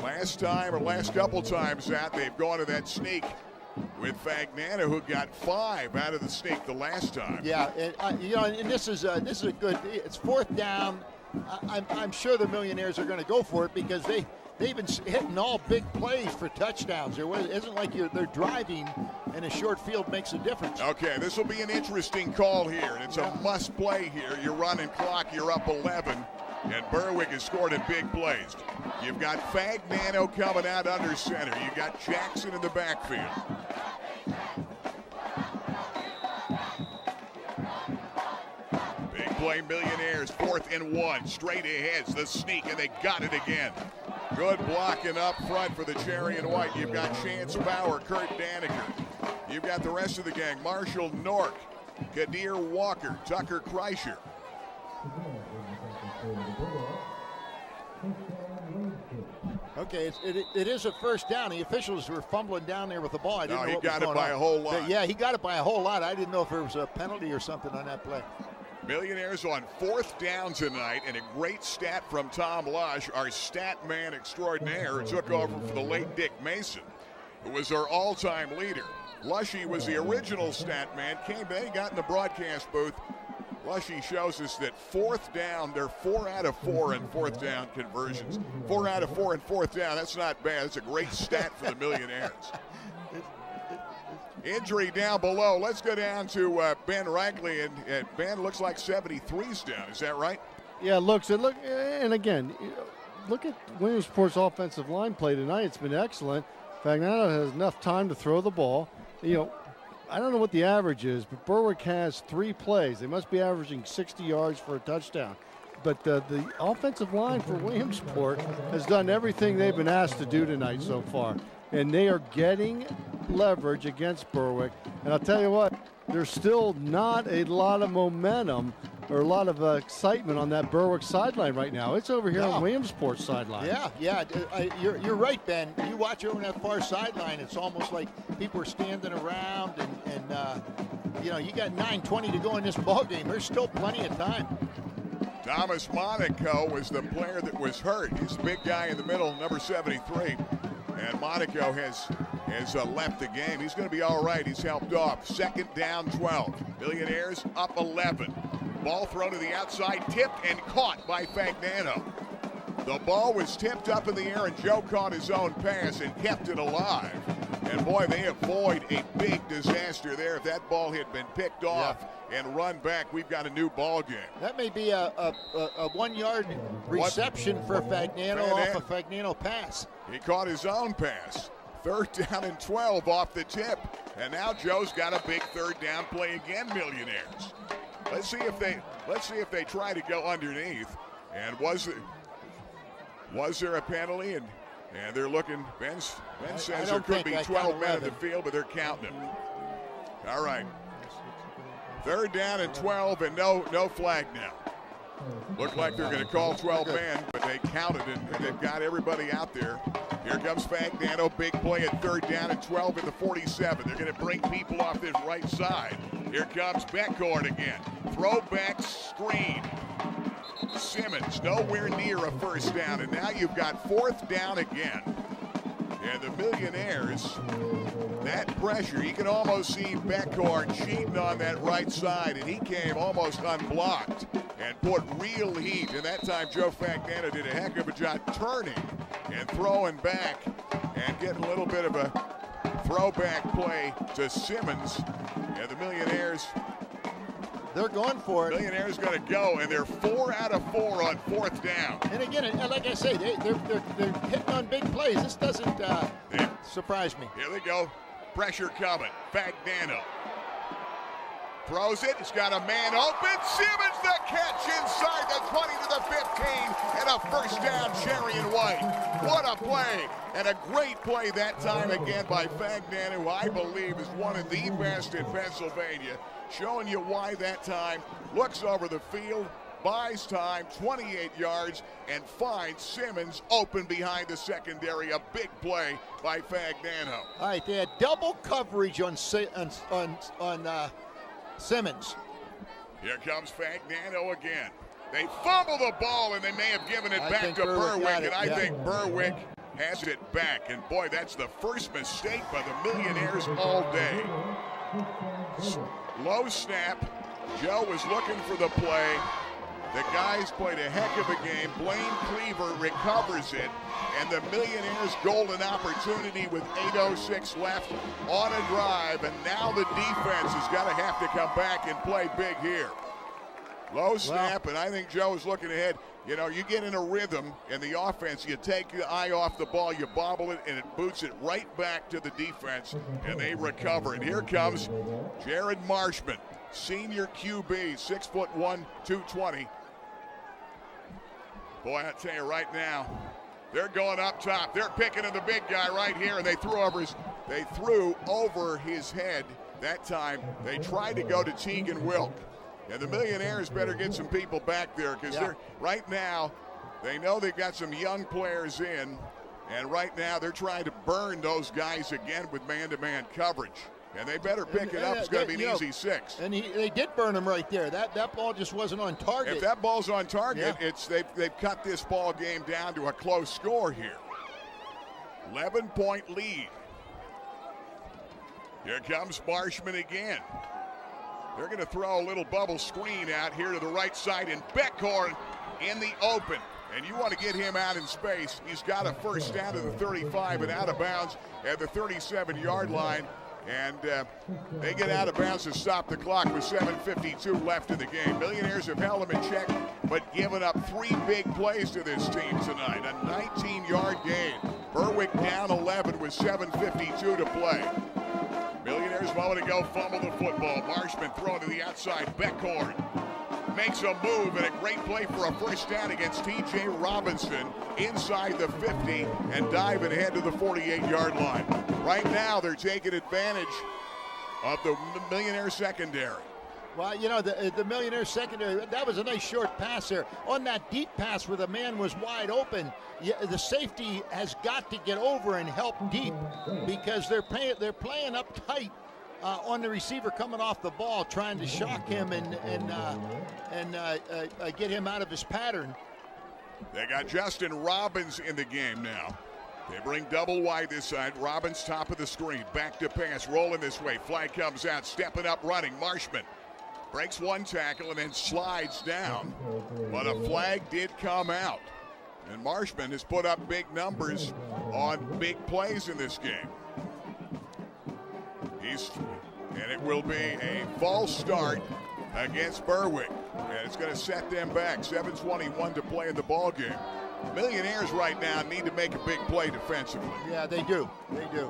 Last couple times out, they've gone to that sneak with Fagnano, who got 5 out of the sneak the last time. Yeah, and this is a good. It's 4th down. I'm sure the Millionaires are going to go for it because they've been hitting all big plays for touchdowns. It isn't like they're driving and a short field makes a difference. Okay, this will be an interesting call here. It's a must play here. You're running clock. You're up 11. And Berwick has scored in big plays. You've got Fagnano coming out under center. You've got Jackson in the backfield. play. Millionaires 4th and 1. Straight ahead. The sneak, and they got it again. Good blocking up front for the Cherry and White. You've got Chance Bauer, Kurt Daniker. You've got the rest of the gang. Marshall Nork, Kadir Walker, Tucker Kreischer. Okay, it is a first down. The officials were fumbling down there with the ball. I didn't know he what got was it going by on. a whole lot. Yeah, he got it by a whole lot. I didn't know if there was a penalty or something on that play. Millionaires on 4th down tonight, and a great stat from Tom Lush, our stat man extraordinaire, who took over for the late Dick Mason, who was our all-time leader. Lushy was the original stat man, came back, got in the broadcast booth. Lushy shows us that 4th down, they're 4 out of 4 in 4th down conversions. 4 out of 4 in 4th down, that's not bad. That's a great stat for the Millionaires. Injury down below. Let's go down to Ben Ragley, and Ben looks like 73's down. Is that right? Yeah, and again, look at Williamsport's offensive line play tonight. It's been excellent. Fagnano has enough time to throw the ball. I don't know what the average is, but Berwick has 3 plays. They must be averaging 60 yards for a touchdown. But the offensive line for Williamsport has done everything they've been asked to do tonight so far. And they are getting leverage against Berwick. And I'll tell you what, there's still not a lot of momentum or a lot of excitement on that Berwick sideline right now. It's over here on Williamsport's sideline. Yeah. You're right, Ben. You watch over that far sideline, it's almost like people are standing around, and you got 9:20 to go in this ball game. There's still plenty of time. Thomas Monaco was the player that was hurt. He's the big guy in the middle, number 73. And Monaco has left the game. He's going to be all right. He's helped off. 2nd down, 12. Millionaires up 11. Ball thrown to the outside, tipped and caught by Fagnano. The ball was tipped up in the air, and Joe caught his own pass and kept it alive. And boy, they avoid a big disaster there. If that ball had been picked off and run back, we've got a new ball game. That may be a 1-yard reception for Fagnano off a Fagnano pass. He caught his own pass. 3rd down and 12 off the tip. And now Joe's got a big 3rd down play again, Millionaires. Let's see if they try to go underneath. And was there a penalty? And they're looking. Ben says there could be 12 men in the field, but they're counting them. All right. 3rd down and 12, and no flag now. Looked like they're going to call 12 men, but they counted, and they've got everybody out there. Here comes Fagnano, big play at 3rd down and 12 at the 47. They're going to bring people off this right side. Here comes Beckhorn again. Throwback screen. Simmons nowhere near a 1st down, and now you've got 4th down again. And the Millionaires, that pressure, you can almost see Beckhorn cheating on that right side, and he came almost unblocked and put real heat. And that time Joe Fagnano did a heck of a job turning and throwing back and getting a little bit of a throwback play to Simmons. And the Millionaires, they're going for it. Millionaires going to go, and they're 4 out of 4 on 4th down. And again, like I say, they're hitting on big plays. This doesn't surprise me. Here they go. Pressure coming. Fagnano throws it. He's got a man open. Simmons the catch inside the 20 to the 15, and a 1st down, Cherry and White. What a play, and a great play that time again by Fagnano, who I believe is one of the best in Pennsylvania. Showing you why that time. Looks over the field, buys time, 28 yards, and finds Simmons open behind the secondary. A big play by Fagnano. All right, they had double coverage on Simmons. Here comes Fagnano again. They fumble the ball, and they may have given it back to Berwick, and I think Berwick has it back. And boy, that's the first mistake by the Millionaires all day. Low snap. Joe was looking for the play. The guys played a heck of a game. Blaine Cleaver recovers it, and the Millionaires' golden opportunity with 8:06 left on a drive, and now the defense is going to have to come back and play big here. Low snap, and I think Joe is looking ahead. You know, you get in a rhythm in the offense, you take your eye off the ball, you bobble it, and it boots it right back to the defense, and they recover. And here comes Jared Marshman. senior QB, 6'1", 220. Boy, I tell you right now, they're going up top. They're picking at the big guy right here, and they threw over his head that time. They tried to go to Tegan Wilk. And the Millionaires better get some people back there, because they're right now, they know they've got some young players in, and right now they're trying to burn those guys again with man-to-man coverage. And they better pick it up. It's going to be an easy 6. And they did burn him right there. That ball just wasn't on target. If that ball's on target, they've cut this ball game down to a close score here. 11-point lead. Here comes Marshman again. They're going to throw a little bubble screen out here to the right side, and Beckhorn in the open. And you want to get him out in space. He's got a first down to the 35 and out of bounds at the 37-yard line. And they get out of bounds to stop the clock with 7:52 left in the game. Millionaires have held them in check, but given up 3 big plays to this team tonight. A 19-yard gain. Berwick down 11 with 7:52 to play. Millionaires moment to go, fumble the football. Marshman thrown to the outside. Beckhorn makes a move, and a great play for a first down against T.J. Robinson inside the 50 and dive ahead to the 48-yard line. Right now, they're taking advantage of the Millionaire secondary. Well, you know, the Millionaire secondary, that was a nice short pass there. On that deep pass where the man was wide open, the safety has got to get over and help deep, because they're playing up tight on the receiver coming off the ball, trying to shock him and get him out of his pattern. They got Justin Robbins in the game now. They bring double wide this side. Robbins top of the screen. Back to pass. Rolling this way. Flag comes out. Stepping up running. Marshman breaks one tackle and then slides down. But a flag did come out. And Marshman has put up big numbers on big plays in this game. And it will be a false start against Berwick. And it's going to set them back. 7:21 to play in the ball game. Millionaires right now need to make a big play defensively. Yeah, they do. They do.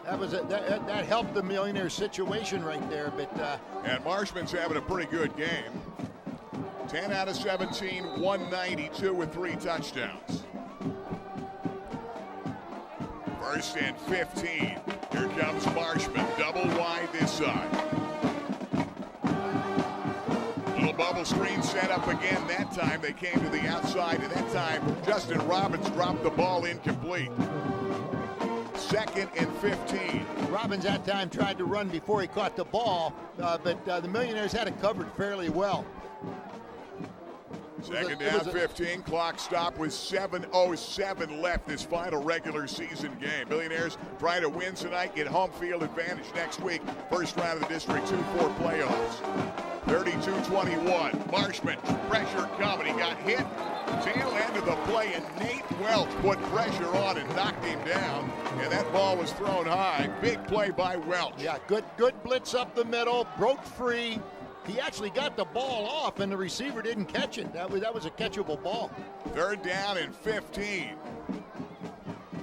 That helped the Millionaires situation right there. But and Marshman's having a pretty good game. 10 out of 17, 192 with 3 touchdowns. 1st and 15. Here comes Marshman. Double wide this side. Little bubble screen set up again. That time they came to the outside, and that time Justin Robbins dropped the ball incomplete. 2nd and 15. Robbins that time tried to run before he caught the ball, but the Millionaires had it covered fairly well. 2nd down, 15. Clock stop with 7:07 left this final regular season game. Millionaires trying to win tonight, get home field advantage next week. First round of the District 2-4 playoffs. 32-21. Marshman, pressure coming. He got hit. Tail end of the play, and Nate Welch put pressure on and knocked him down. And that ball was thrown high. Big play by Welch. Yeah, good blitz up the middle. Broke free. He actually got the ball off, and the receiver didn't catch it. That was a catchable ball. 3rd down and 15.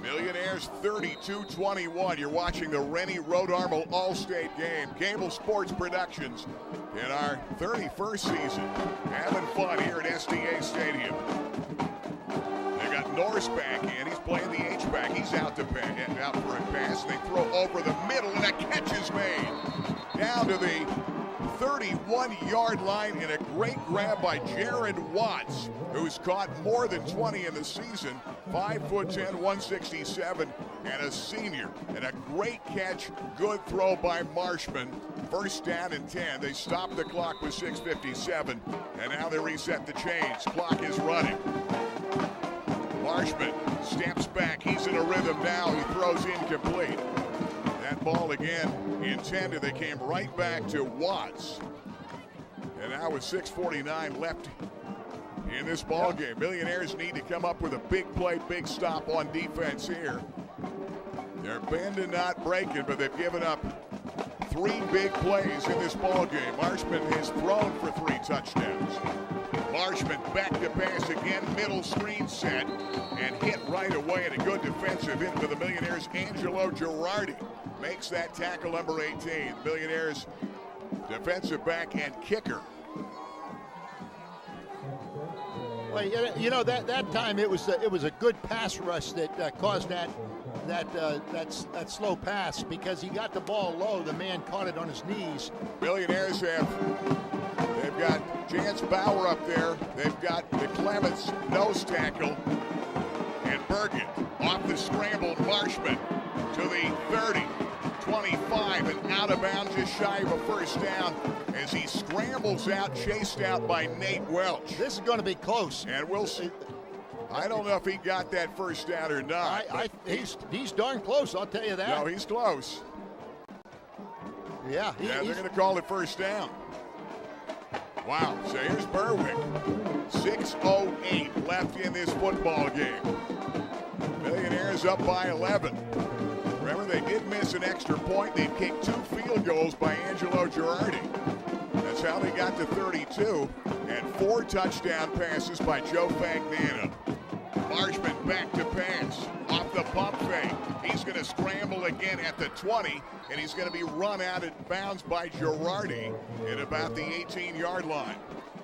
Millionaires 32-21. You're watching the Rennie Road Armel All-State game. Cable Sports Productions in our 31st season. Having fun here at SDA Stadium. They got Norris back in. He's playing the H-back. He's out for a pass. And they throw over the middle, and a catch is made. Down to the 31-yard line, and a great grab by Jared Watts, who's caught more than 20 in the season. 5'10", 167, and a senior. And a great catch, good throw by Marshman. 1st down and 10. They stop the clock with 6:57, and now they reset the chains. Clock is running. Marshman steps back. He's in a rhythm now. He throws incomplete. That ball again intended. They came right back to Watts. And now with 6:49 left in this ball game, Millionaires need to come up with a big play, big stop on defense here. They're bending, not breaking, but they've given up 3 big plays in this ball game. Marshman has thrown for 3 touchdowns. Marshman back to pass again, middle screen set, and hit right away, and a good defensive hit for the Millionaires. Angelo Girardi makes that tackle, number 18. The Millionaires defensive back and kicker. Well, you know that time it was a good pass rush that caused that slow pass, because he got the ball low. The man caught it on his knees. Millionaires they've got Chance Bauer up there. They've got the Clements nose tackle, and Bergen off the scramble. Marshman to the 30, 25, and out of bounds, just shy of a first down as he scrambles out, chased out by Nate Welch. This is going to be close. And we'll see. I don't know if he got that first down or not. He's darn close, I'll tell you that. No, he's close. Yeah. They're going to call it first down. Wow. So here's Berwick. 6:08 left in this football game. Millionaires up by 11. Remember, they did miss an extra point. They kicked 2 field goals by Angelo Girardi. That's how they got to 32. And 4 touchdown passes by Joe Fagnano. Marshman back to pass. Off the pump fake. He's going to scramble again at the 20, and he's going to be run out of bounds by Girardi at about the 18-yard line.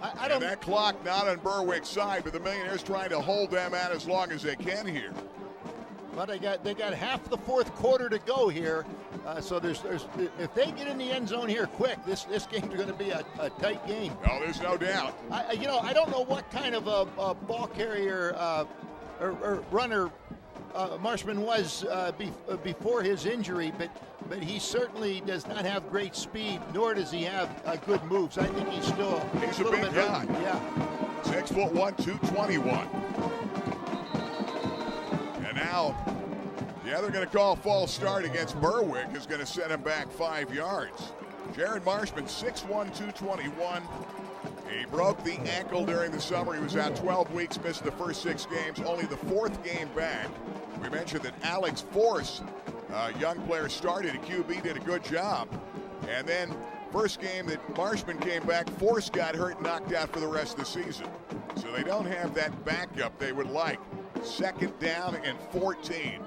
And that clock not on Berwick's side, but the Millionaires trying to hold them out as long as they can here. But they got half the fourth quarter to go here, so there's if they get in the end zone here quick, this game's going to be a tight game. Oh, there's no doubt. I don't know what kind of a ball carrier or runner Marshman was before his injury, but he certainly does not have great speed, nor does he have good moves. I think he's still a little big guy. Yeah, 6'1", 221. And now, they're going to call false start against Berwick, is going to set him back 5 yards. Jared Marshman, 6'1", 221. He broke the ankle during the summer. He was out 12 weeks, missed the first 6 games, only the 4th game back. We mentioned that Alex Force, young player, started at QB, did a good job. And then first game that Marshman came back, Force got hurt and knocked out for the rest of the season. So they don't have that backup they would like. 2nd down and 14.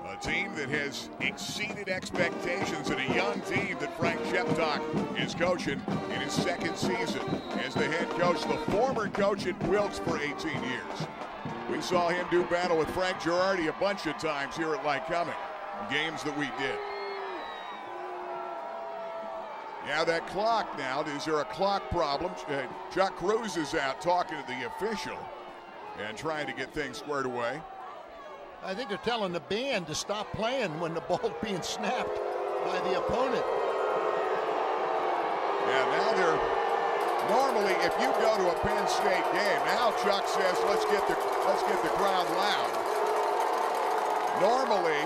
A team that has exceeded expectations, and a young team that Frank Sheptock is coaching in his 2nd season as the head coach, the former coach at Wilkes for 18 years. We saw him do battle with Frank Girardi a bunch of times here at Lycoming, games that we did. Yeah, that clock now, is there a clock problem? Chuck Cruz is out talking to the official and trying to get things squared away. I think they're telling the band to stop playing when the ball's being snapped by the opponent. Yeah, now they're normally, if you go to a Penn State game, now Chuck says let's get the crowd loud. Normally,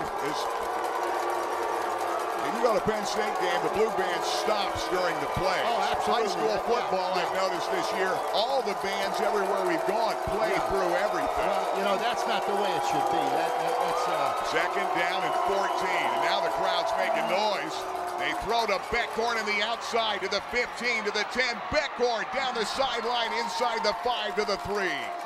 if you go to Penn State game, the blue band stops during the play. Oh, absolutely. High school football, I've noticed this year, all the bands everywhere we've gone play through everything. Well, that's not the way it should be. That's 2nd down and 14, and now the crowd's making noise. They throw to Beckhorn on the outside to the 15 to the 10. Beckhorn down the sideline inside the 5 to the 3.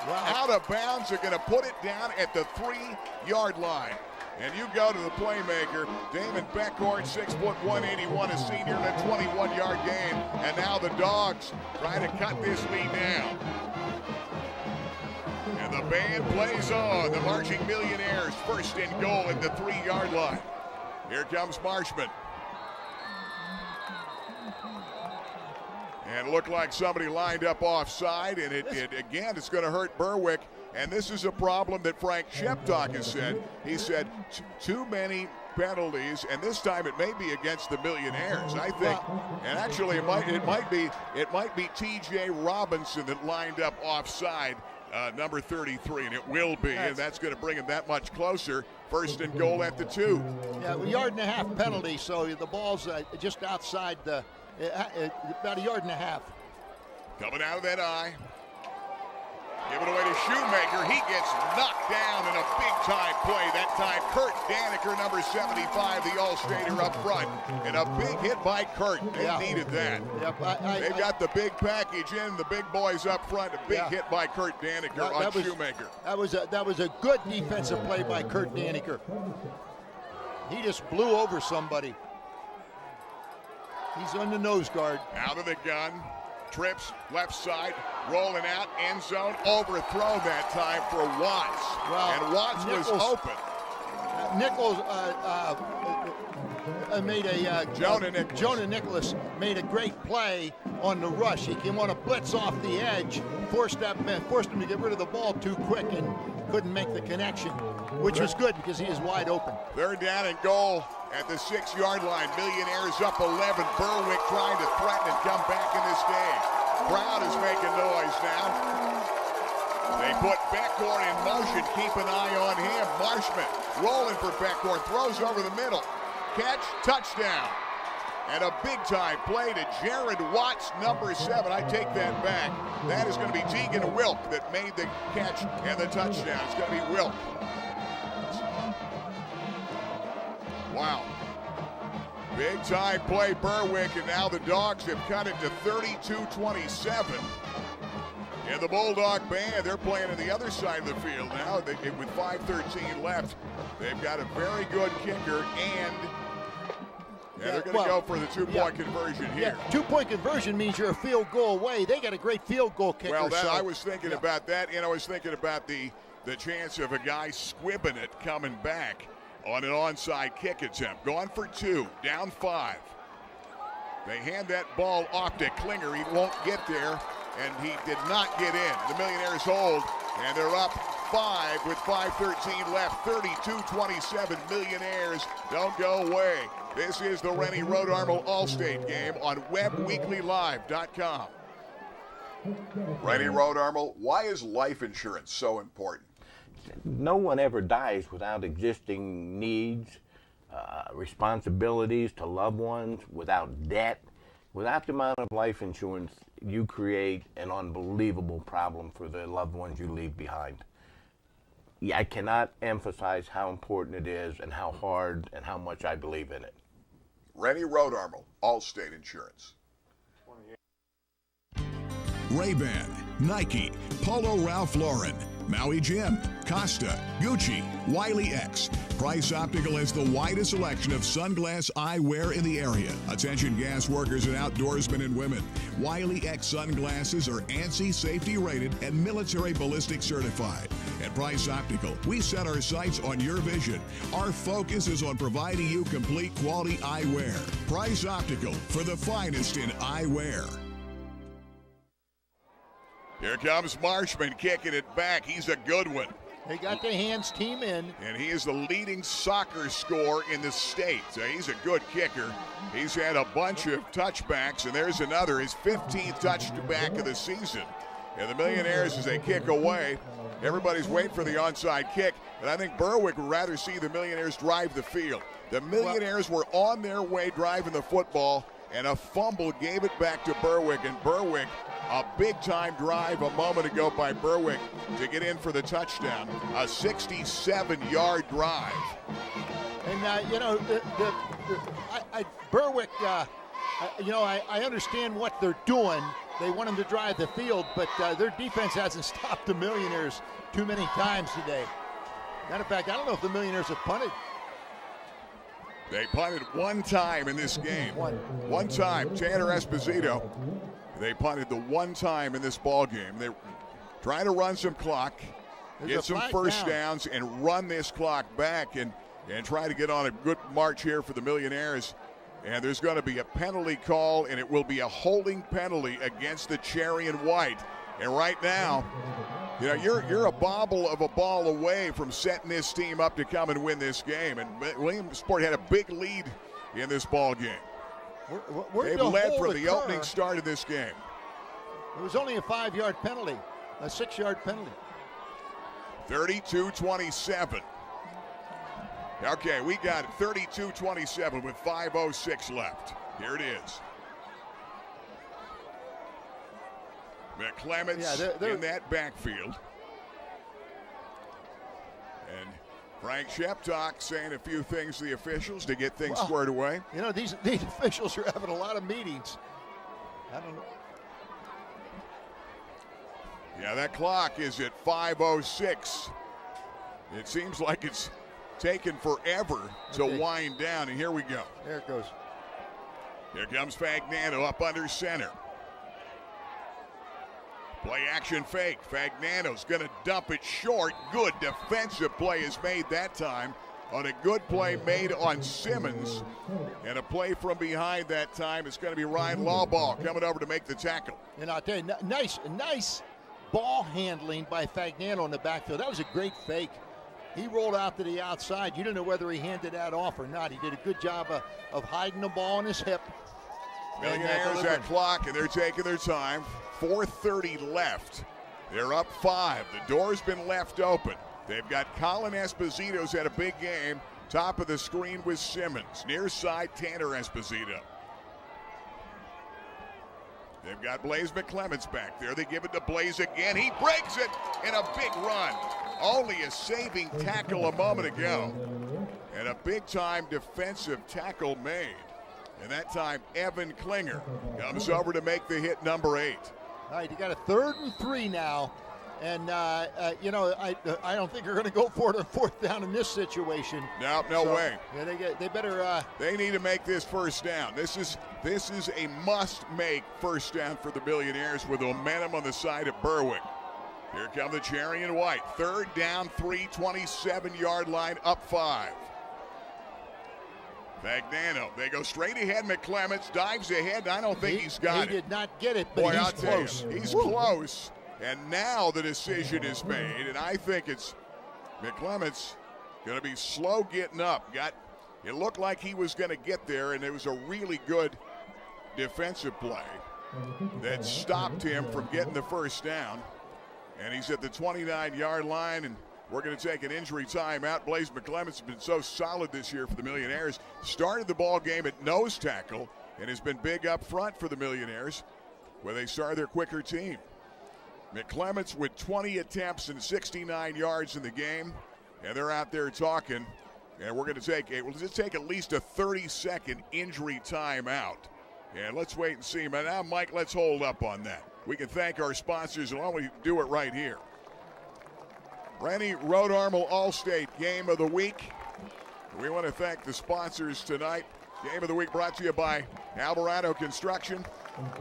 Wow. Out of bounds. They're going to put it down at the 3-yard line. And you go to the playmaker, Damon Beckhorn, 6'1", 181, a senior in a 21-yard gain. And now the Dogs trying to cut this lead down. And the band plays on. The marching Millionaires, 1st and goal at the 3-yard line. Here comes Marshman. And it looked like somebody lined up offside, and again, it's going to hurt Berwick. And this is a problem that Frank Sheptock has said. He said too many penalties, and this time it may be against the Millionaires, I think. And actually, it might be T.J. Robinson that lined up offside, number 33, and it will be, and that's going to bring him that much closer. 1st and goal at the 2. Yeah, a 1.5 yard penalty, so the ball's just outside the. About 1.5 yards. Coming out of that eye. Give it away to Shoemaker. He gets knocked down in a big-time play. That time, Kurt Daneker, number 75, the All-Stater up front. And a big hit by Kurt. They needed that. They've got the big package in, the big boys up front. A big hit by Kurt Daneker on Shoemaker. That was a good defensive play by Kurt Daneker. He just blew over somebody. He's on the nose guard. Out of the gun. Trips, left side, rolling out, end zone, overthrown that time for Watts. Well, and Watts was open. Nichols made a Jonah Nicholas made a great play on the rush. He came on a blitz off the edge, forced him to get rid of the ball too quick and couldn't make the connection, which was good because he is wide open. 3rd down and goal at the 6-yard line. Millionaires up 11. Berwick trying to threaten and come back in this game. Crowd is making noise now. They put Beckhorn in motion. Keep an eye on him. Marshman rolling for Beckhorn. Throws over the middle. Catch, touchdown. And a big-time play to Jared Watts, number 7. I take that back. That is going to be Tegan Wilk that made the catch and the touchdown. It's going to be Wilk. Wow. Big-time play, Berwick, and now the Dogs have cut it to 32-27. And the Bulldog band, they're playing on the other side of the field now. With 5:13 left, they've got a very good kicker, and they're going to go for the 2-point conversion here. Yeah, 2-point conversion means you're a field goal away. They got a great field goal kicker. Well, I was thinking about that, and I was thinking about the chance of a guy squibbing it coming back on an onside kick attempt. Gone for 2, down 5. They hand that ball off to Klinger. He won't get there, and he did not get in. The Millionaires hold, and they're up 5 with 5:13 left. 32-27. Millionaires don't go away. This is the Rennie Road Armel Allstate game on webweeklylive.com. Rennie Road Armel, why is life insurance so important? No one ever dies without existing needs, responsibilities to loved ones, without debt. Without the amount of life insurance, you create an unbelievable problem for the loved ones you leave behind. Yeah, I cannot emphasize how important it is and how hard and how much I believe in it. Rennie Road Armel, Allstate Insurance. Ray-Ban, Nike, Polo Ralph Lauren, Maui Jim, Costa, Gucci, Wiley X. Price Optical has the widest selection of sunglass eyewear in the area. Attention gas workers and outdoorsmen and women. Wiley X sunglasses are ANSI safety rated and military ballistic certified. At Price Optical, we set our sights on your vision. Our focus is on providing you complete quality eyewear. Price Optical, for the finest in eyewear. Here comes Marshman kicking it back. He's a good one. They got the hands team in. And he is the leading soccer scorer in the state. So he's a good kicker. He's had a bunch of touchbacks, and there's another, his 15th touchback of the season. And the Millionaires, as they kick away, everybody's waiting for the onside kick. And I think Berwick would rather see the Millionaires drive the field. The Millionaires were on their way driving the football, and a fumble gave it back to Berwick. And Berwick, a big-time drive a moment ago by Berwick to get in for the touchdown. A 67-yard drive. And, Berwick, I understand what they're doing. They want them to drive the field, but their defense hasn't stopped the Millionaires too many times today. Matter of fact, I don't know if the Millionaires have punted. They punted one time in this game. One time. Tanner Esposito. They punted the one time in this ball game. They're trying to run some clock, get some first downs, and run this clock back and try to get on a good march here for the Millionaires. And there's going to be a penalty call, and it will be a holding penalty against the Cherry and White. And right now, you're a bobble of a ball away from setting this team up to come and win this game. And Williamsport had a big lead in this ball game. They've led from the opening start of this game. It was only a 5-yard penalty, a 6-yard penalty. 32-27. Okay, we got it, 32-27 with 5:06 left. Here it is. McClements in that backfield. And Frank Sheptock saying a few things to the officials to get things squared away. These officials are having a lot of meetings. I don't know. Yeah, that clock is at 5:06. It seems like it's taken forever to wind down, and here we go. There it goes. Here comes Fagnano up under center. Play action fake. Fagnano's going to dump it short. Good defensive play is made that time on a good play made on Simmons. And a play from behind that time is going to be Ryan Lawball coming over to make the tackle. And I'll tell you, nice ball handling by Fagnano in the backfield. That was a great fake. He rolled out to the outside. You didn't know whether he handed that off or not. He did a good job of hiding the ball on his hip. Millionaires that clock, and they're taking their time. 4:30 left. They're up 5. The door's been left open. They've got Colin Esposito's had a big game. Top of the screen with Simmons. Near side, Tanner Esposito. They've got Blaze McClements back there. They give it to Blaze again. He breaks it in a big run. Only a saving tackle a moment ago. And a big-time defensive tackle made. And that time, Evan Klinger comes over to make the hit number 8. All right, you got a 3rd and 3 now. And, I don't think they're going to go for it on 4th down in this situation. No way. Yeah, they better. They need to make this first down. This is a must-make first down for the Millionaires with momentum on the side of Berwick. Here come the Cherry and White. 3rd down, 3, 27-yard line, up 5. Fagnano, they go straight ahead. McClements dives ahead. I don't think he's got it. He did not get it, but Boy, he's I'll close. tell you, he's close. And now the decision is made, and I think it's McClements going to be slow getting up. It looked like he was going to get there, and it was a really good defensive play that stopped him from getting the first down. And he's at the 29-yard line, and we're going to take an injury timeout. Blaze McClements has been so solid this year for the Millionaires. Started the ball game at nose tackle and has been big up front for the Millionaires, where they started their quicker team. McClements with 20 attempts and 69 yards in the game, and they're out there talking. And we're going to take at least a 30-second injury timeout. And let's wait and see. But now, Mike, let's hold up on that. We can thank our sponsors, and why don't we do it right here. Rennie Road Armor Allstate Game of the Week. We want to thank the sponsors tonight. Game of the Week brought to you by Alvarado Construction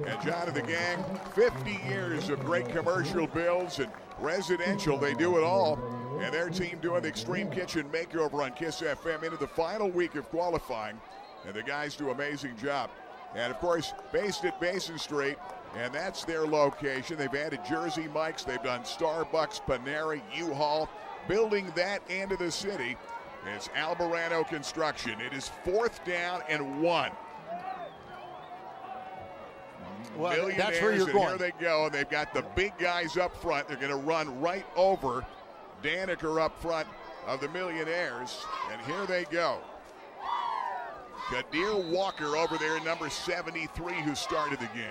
and John and the gang. 50 years of great commercial builds and residential. They do it all. And their team doing the Extreme Kitchen Makeover on KISS FM into the final week of qualifying. And the guys do an amazing job. And, of course, based at Basin Street, and that's their location. They've added Jersey Mike's. They've done Starbucks, Panera, U-Haul. Building that end of the city. It's Alvarado Construction. It is 4th down and 1. Well, that's where you're going. Here they go, and they've got the big guys up front. They're going to run right over Daniker up front of the Millionaires, and here they go. Kadir Walker over there, number 73, who started the game.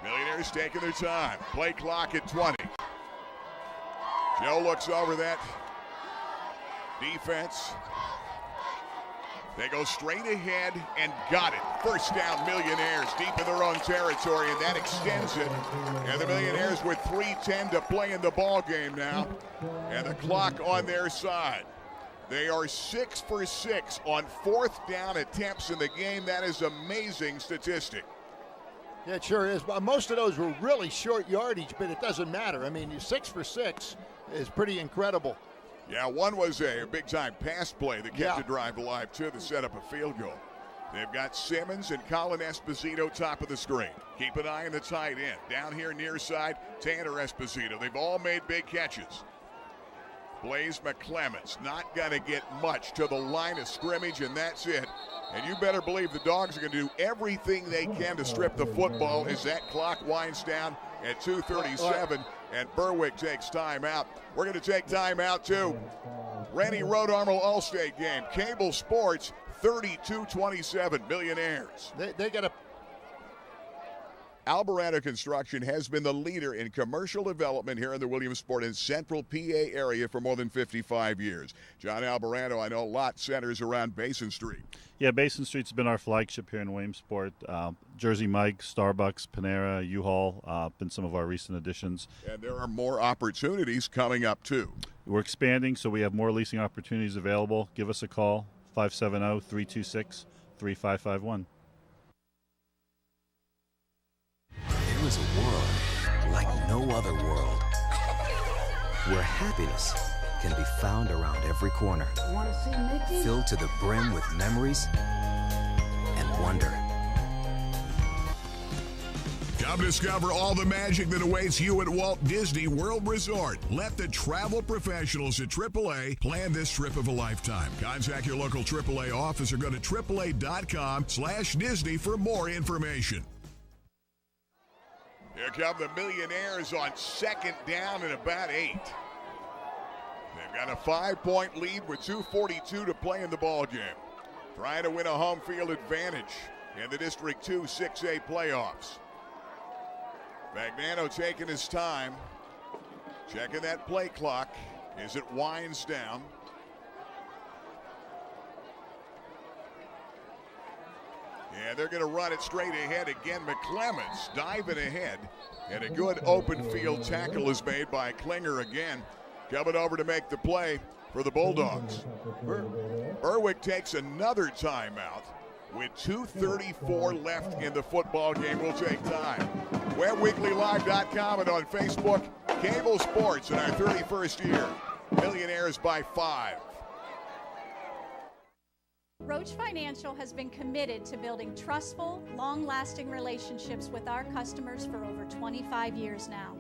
Millionaires taking their time. Play clock at 20. Joe looks over that defense. They go straight ahead and got it. First down, Millionaires deep in their own territory, and that extends it. And the Millionaires with 3:10 to play in the ball game now, and the clock on their side. They are 6 for 6 on 4th down attempts in the game. That is amazing statistic. Yeah, it sure is. Most of those were really short yardage, but it doesn't matter. I mean, 6 for 6 is pretty incredible. Yeah, one was a big-time pass play that kept the drive alive, too, to set up a field goal. They've got Simmons and Colin Esposito top of the screen. Keep an eye on the tight end. Down here near side, Tanner Esposito. They've all made big catches. Blaze McClements not going to get much to the line of scrimmage, and that's it. And you better believe the Dogs are going to do everything they can to strip the football as that clock winds down at 2:37, and Berwick takes time out. We're going to take time out, too. Rennie Road Armor Allstate game. Cable Sports, 32-27, Millionaires. They got a... Alvarado Construction has been the leader in commercial development here in the Williamsport and Central PA area for more than 55 years. John Alvarado, I know a lot centers around Basin Street. Yeah, Basin Street's been our flagship here in Williamsport. Jersey Mike's, Starbucks, Panera, U-Haul, been some of our recent additions. And there are more opportunities coming up, too. We're expanding, so we have more leasing opportunities available. Give us a call, 570-326-5600. 3551. There is a world like no other world, where happiness can be found around every corner. Want to see Mickey? Filled to the brim with memories and wonder. Come discover all the magic that awaits you at Walt Disney World Resort. Let the travel professionals at AAA plan this trip of a lifetime. Contact your local AAA office or go to AAA.com/Disney for more information. Here come the Millionaires on second down and about 8. They've got a 5-point lead with 2:42 to play in the ball game. Trying to win a home field advantage in the District 2 6A playoffs. Magnano taking his time, checking that play clock as it winds down. And they're going to run it straight ahead again. McClemens diving ahead, and a good open field tackle is made by Klinger again. Coming over to make the play for the Bulldogs. Berwick takes another timeout with 2:34 left in the football game. We'll take time. WebWeeklyLive.com and on Facebook. Cable Sports in our 31st year. Millionaires by 5. Roach Financial has been committed to building trustful, long-lasting relationships with our customers for over 25 years now.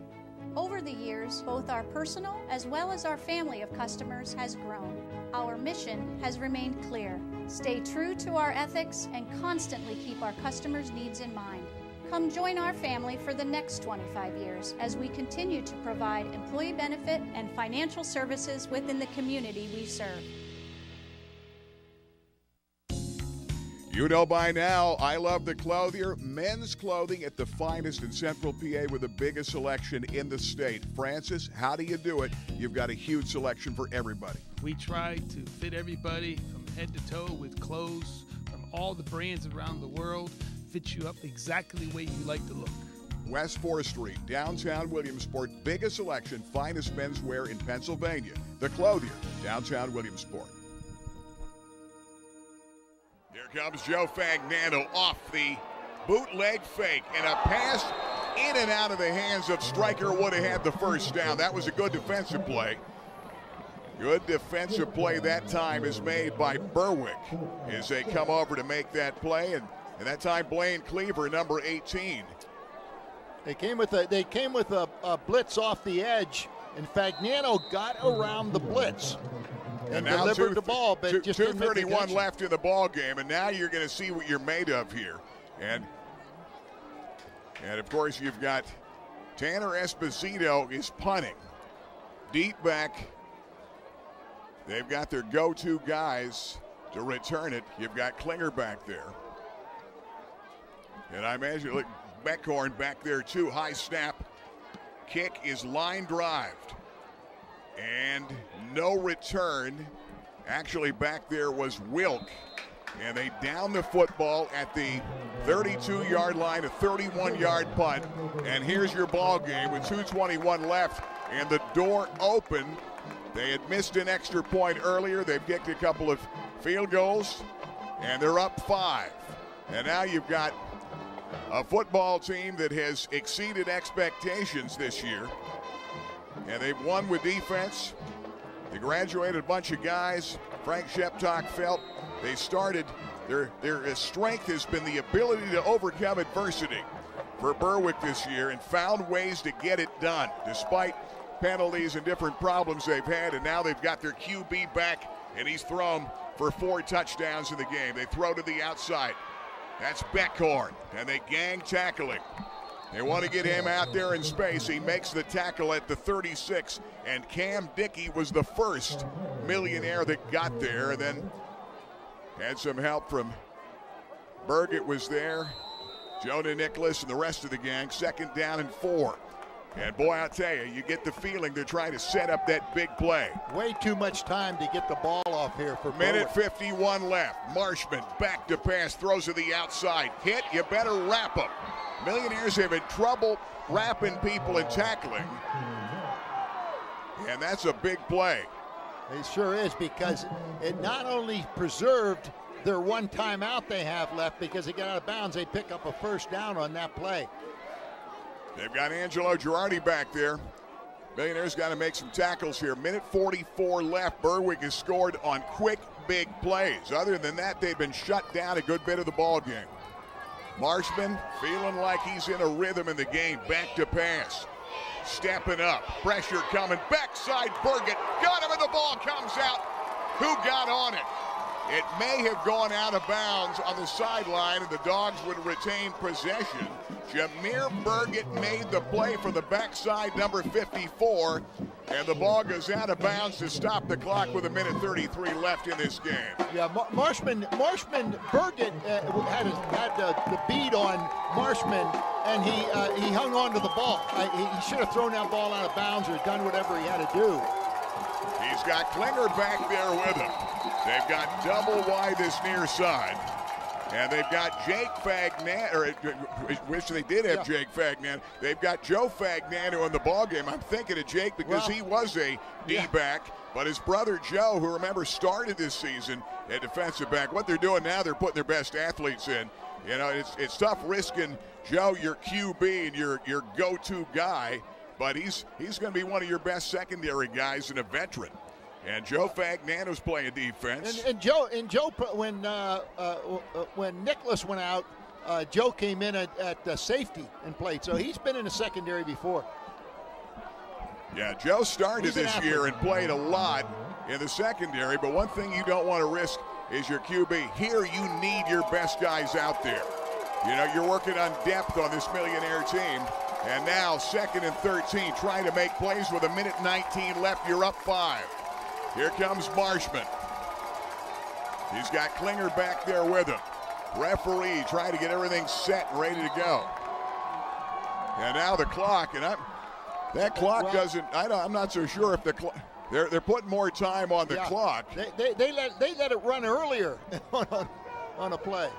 Over the years, both our personal as well as our family of customers has grown. Our mission has remained clear. Stay true to our ethics and constantly keep our customers' needs in mind. Come join our family for the next 25 years as we continue to provide employee benefit and financial services within the community we serve. You know by now, I love the Clothier. Men's clothing at the finest in Central PA with the biggest selection in the state. Francis, how do you do it? You've got a huge selection for everybody. We try to fit everybody from head to toe with clothes from all the brands around the world. Fit you up exactly the way you like to look. West 4th Street, downtown Williamsport. Biggest selection, finest menswear in Pennsylvania. The Clothier, downtown Williamsport. Here comes Joe Fagnano off the bootleg fake, and a pass in and out of the hands of Stryker would have had the first down. That was a good defensive play. Good defensive play that time is made by Berwick as they come over to make that play, and that time Blaine Cleaver, number 18. They came with a blitz off the edge, and Fagnano got around the blitz. And now delivered the ball, but just 2:31 left in the ball game, and now you're going to see what you're made of here. And of course you've got Tanner Esposito is punting. Deep back. They've got their go-to guys to return it. You've got Klinger back there. And I imagine look, Beckhorn back there too. High snap. Kick is line drived. And no return. Actually, back there was Wilk. And they down the football at the 32-yard line, a 31-yard punt. And here's your ball game with 2:21 left and the door open. They had missed an extra point earlier. They've kicked a couple of field goals, and they're up 5. And now you've got a football team that has exceeded expectations this year. And they've won with defense. They graduated a bunch of guys. Frank Sheptock felt they started, their strength has been the ability to overcome adversity for Berwick this year and found ways to get it done despite penalties and different problems they've had. And now they've got their QB back, and he's thrown for 4 touchdowns in the game. They throw to the outside. That's Beckhorn, and they gang tackle him. They want to get him out there in space. He makes the tackle at the 36, and Cam Dickey was the first Millionaire that got there, and then had some help from Burgett was there, Jonah Nicholas, and the rest of the gang. 2nd down and 4. And boy, I'll tell you, you get the feeling they're trying to set up that big play. Way too much time to get the ball off here for Minute 51 left. Marshman back to pass, throws to the outside. Hit, you better wrap them. Millionaires have had trouble wrapping people and tackling. And that's a big play. It sure is, because it not only preserved their one timeout they have left because they get out of bounds. They pick up a first down on that play. They've got Angelo Girardi back there. Millionaires got to make some tackles here. Minute 44 left. Berwick has scored on quick, big plays. Other than that, they've been shut down a good bit of the ball game. Marshman feeling like he's in a rhythm in the game. Back to pass. Stepping up. Pressure coming. Backside Burgett. Got him and the ball comes out. Who got on it? It may have gone out of bounds on the sideline and the Dogs would retain possession. Jameer Burgett made the play for the backside, number 54, and the ball goes out of bounds to stop the clock with 1:33 left in this game. Yeah, Marshman Burgett had the beat on Marshman, and he hung on to the ball. He should have thrown that ball out of bounds or done whatever he had to do. He's got Klinger back there with him. They've got double wide this near side. And they've got Jake Fagnan, or I wish they did have Jake Fagnan. They've got Joe Fagnano in the ballgame. I'm thinking of Jake because he was a D-back, but his brother Joe, who remember started this season at defensive back, what they're doing now, they're putting their best athletes in. You know, it's tough risking Joe, your QB, and your go-to guy, but he's going to be one of your best secondary guys and a veteran. And Joe Fagnano's playing defense. And Joe, when Nicholas went out, Joe came in at safety and played. So he's been in the secondary before. Yeah, Joe started this year and played a lot in the secondary. But one thing you don't want to risk is your QB. Here you need your best guys out there. You know, you're working on depth on this Millionaire team. And now 2nd and 13, trying to make plays with 1:19 left. You're up 5. Here comes Marshman. He's got Klinger back there with him. Referee trying to get everything set and ready to go. And now the clock, and that clock doesn't. I'm not so sure if the clock. They're putting more time on the clock. They let it run earlier on a play.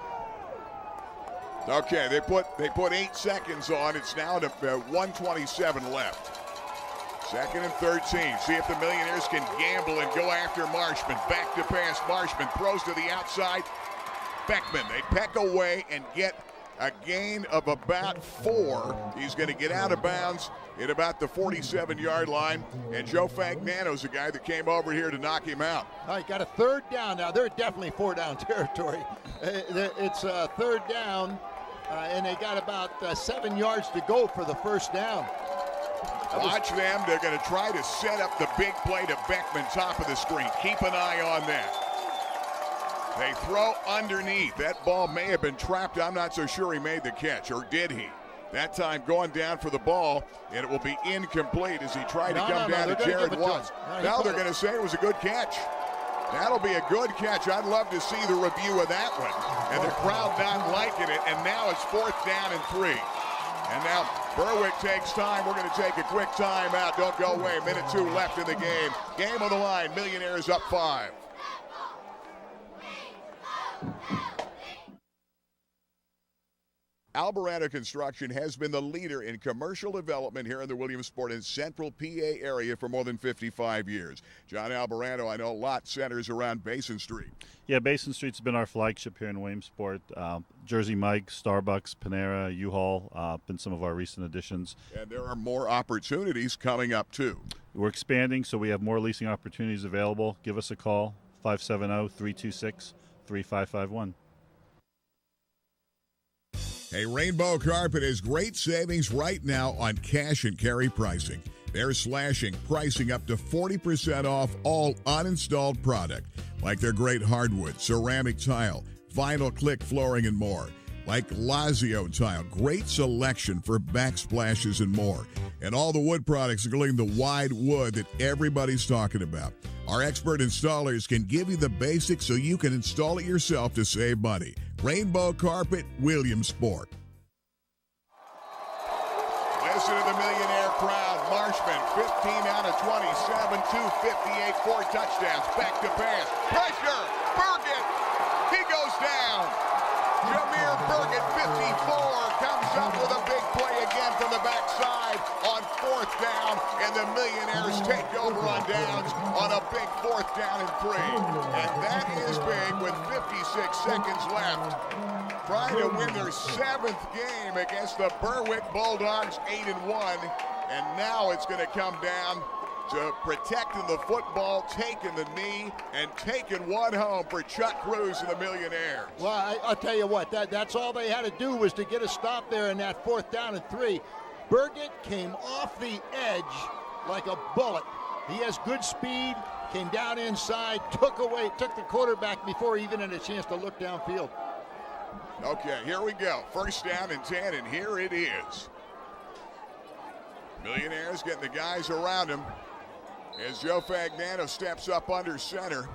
Okay, they put 8 seconds on. It's now to 1:27 left. 2nd and 13. See if the Millionaires can gamble and go after Marshman. Back to pass. Marshman throws to the outside. Beckman. They peck away and get a gain of about 4. He's going to get out of bounds at about the 47-yard line. And Joe Fagnano's the guy that came over here to knock him out. All right, got a 3rd down now. They're definitely 4-down territory. It's a 3rd down, and they got about 7 yards to go for the first down. Watch them. They're going to try to set up the big play to Beckman, top of the screen. Keep an eye on that. They throw underneath. That ball may have been trapped. I'm not so sure he made the catch, or did he? That time going down for the ball, and it will be incomplete as he tried to come down to Jared Watts. Now they're going to say it was a good catch. That'll be a good catch. I'd love to see the review of that one. And the crowd not liking it, and now it's 4th down and 3. And now Berwick takes time. We're going to take a quick timeout. Don't go away. 1:02 left in the game. Game on the line. Millionaires up 5. Alvarado Construction has been the leader in commercial development here in the Williamsport and Central PA area for more than 55 years. John Alvarado, I know a lot centers around Basin Street. Yeah, Basin Street's been our flagship here in Williamsport. Jersey Mike, Starbucks, Panera, U-Haul, been some of our recent additions. And there are more opportunities coming up, too. We're expanding, so we have more leasing opportunities available. Give us a call, 570-326-3551. Hey, Rainbow Carpet has great savings right now on cash and carry pricing. They're slashing pricing up to 40% off all uninstalled product, like their great hardwood, ceramic tile, vinyl click flooring, and more. Like Lazio tile, great selection for backsplashes and more. And all the wood products, including the wide wood that everybody's talking about. Our expert installers can give you the basics so you can install it yourself to save money. Rainbow Carpet, Williamsport. Listen to the Millionaire crowd. Marshman, 15 out of 27, 258, 4 touchdowns. Back to pass. Pressure. Burgett. He goes down. Jameer Burgett, 54, comes up with a big play again from the backside on 4th down, and the Millionaires take over on downs on a big 4th down and 3. And that is big with 56 seconds left. Trying to win their 7th game against the Berwick Bulldogs, 8-1. And now it's going to come down to protecting the football, taking the knee, and taking one home for Chuck Cruz and the Millionaires. Well, I'll tell you what, that's all they had to do was to get a stop there in that 4th down and 3. Burgett came off the edge like a bullet. He has good speed, came down inside, took the quarterback before he even had a chance to look downfield. Okay, here we go. 1st down and 10, and here it is. Millionaires getting the guys around him as Joe Fagnano steps up under center.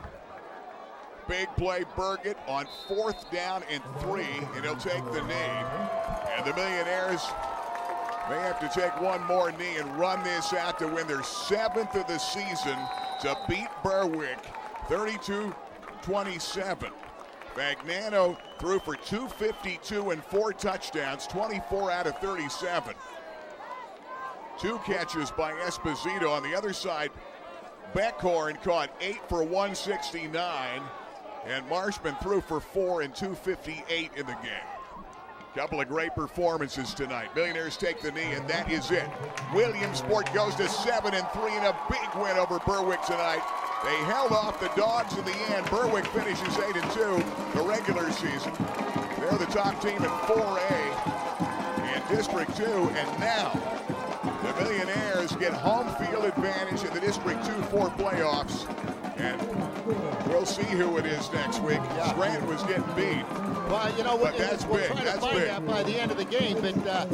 Big play, Burgett on 4th down and 3, and he'll take the knee. And the Millionaires may have to take one more knee and run this out to win their 7th of the season to beat Berwick 32-27. Fagnano threw for 252 and 4 touchdowns, 24 out of 37. 2 catches by Esposito. On the other side, Beckhorn caught 8 for 169, and Marshman threw for 4 and 258 in the game. Couple of great performances tonight. Millionaires take the knee, and that is it. Williamsport goes to 7-3 in a big win over Berwick tonight. They held off the Dogs in the end. Berwick finishes 8-2 the regular season. They're the top team in 4A in District 2, and now the Millionaires get home field advantage in the District 2-4 playoffs, and we'll see who it is next week. Scranton was getting beat. Well, you know what? That's we'll big. try to That's find big. that by the end of the game. But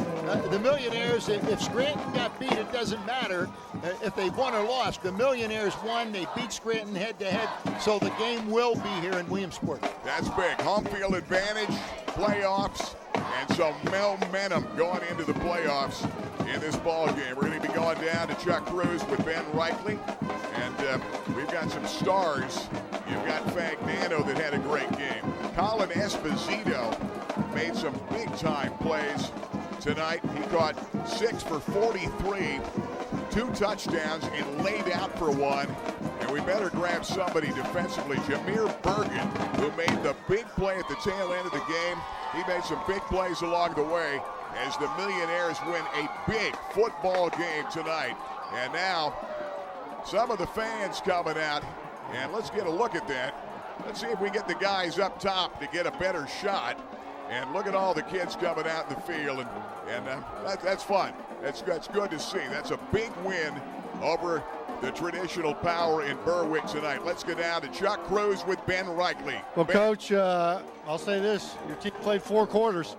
the Millionaires, if Scranton got beat, it doesn't matter if they won or lost. The Millionaires won. They beat Scranton head-to-head, so the game will be here in Williamsport. That's big. Home field advantage, playoffs, and some momentum going into the playoffs in this ball game. We're going to be going down to Chuck Cruz with Ben Reichley, and we've got some stars. You've got Fagnano that had a great game. Colin Esposito made some big-time plays tonight. He caught 6 for 43, 2 touchdowns, and laid out for 1. And we better grab somebody defensively. Jameer Bergen, who made the big play at the tail end of the game. He made some big plays along the way as the Millionaires win a big football game tonight. And now, some of the fans coming out, and let's get a look at that. Let's see if we get the guys up top to get a better shot. And look at all the kids coming out in the field, and that's fun. That's good to see. That's a big win over the traditional power in Berwick tonight. Let's go down to Chuck Cruz with Ben Reichley. Well, Ben. Coach, I'll say this. Your team played 4 quarters.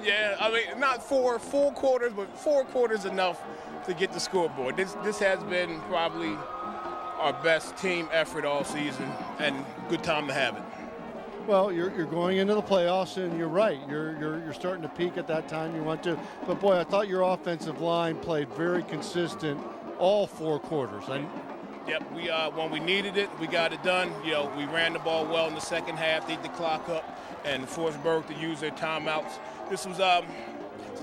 Yeah. I mean, not 4 full quarters, but 4 quarters enough to get the scoreboard. This has been probably our best team effort all season, and good time to have it. Well, you're going into the playoffs, and you're right. You're starting to peak at that time you want to. But boy, I thought your offensive line played very consistent all 4 quarters. Yep, we when we needed it, we got it done. You know, we ran the ball well in the second half, ate the clock up, and forced Berwick to use their timeouts. This was the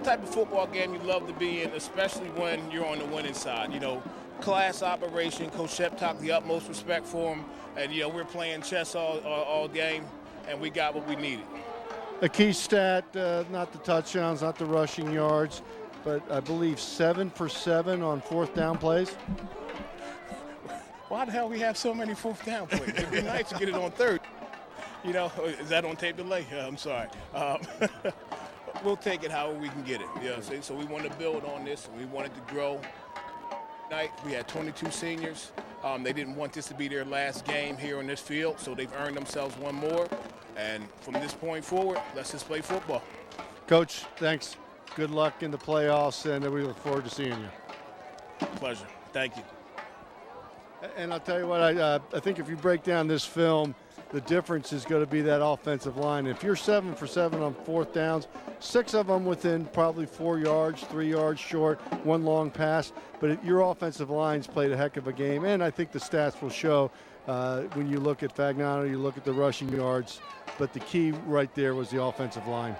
type of football game you love to be in, especially when you're on the winning side. You know, class operation. Coach Sheptock, the utmost respect for him, and you know we're playing chess all game, and we got what we needed. A key stat, not the touchdowns, not the rushing yards, but I believe 7 for 7 on 4th down plays. Why the hell we have so many 4th down plays? It'd be nice to get it on 3rd. You know, is that on tape delay? I'm sorry. We'll take it however we can get it. You know what I'm saying? So we want to build on this, and we wanted to grow. Tonight we had 22 seniors. They didn't want this to be their last game here on this field, so they've earned themselves one more. And from this point forward, let's just play football. Coach, thanks. Good luck in the playoffs, and we look forward to seeing you. Pleasure. Thank you. And I'll tell you what, I think if you break down this film, the difference is going to be that offensive line. If you're 7 for 7 on 4th downs, 6 of them within probably 4 yards, 3 yards short, 1 long pass, but your offensive line's played a heck of a game, and I think the stats will show when you look at Fagnano, you look at the rushing yards, but the key right there was the offensive line.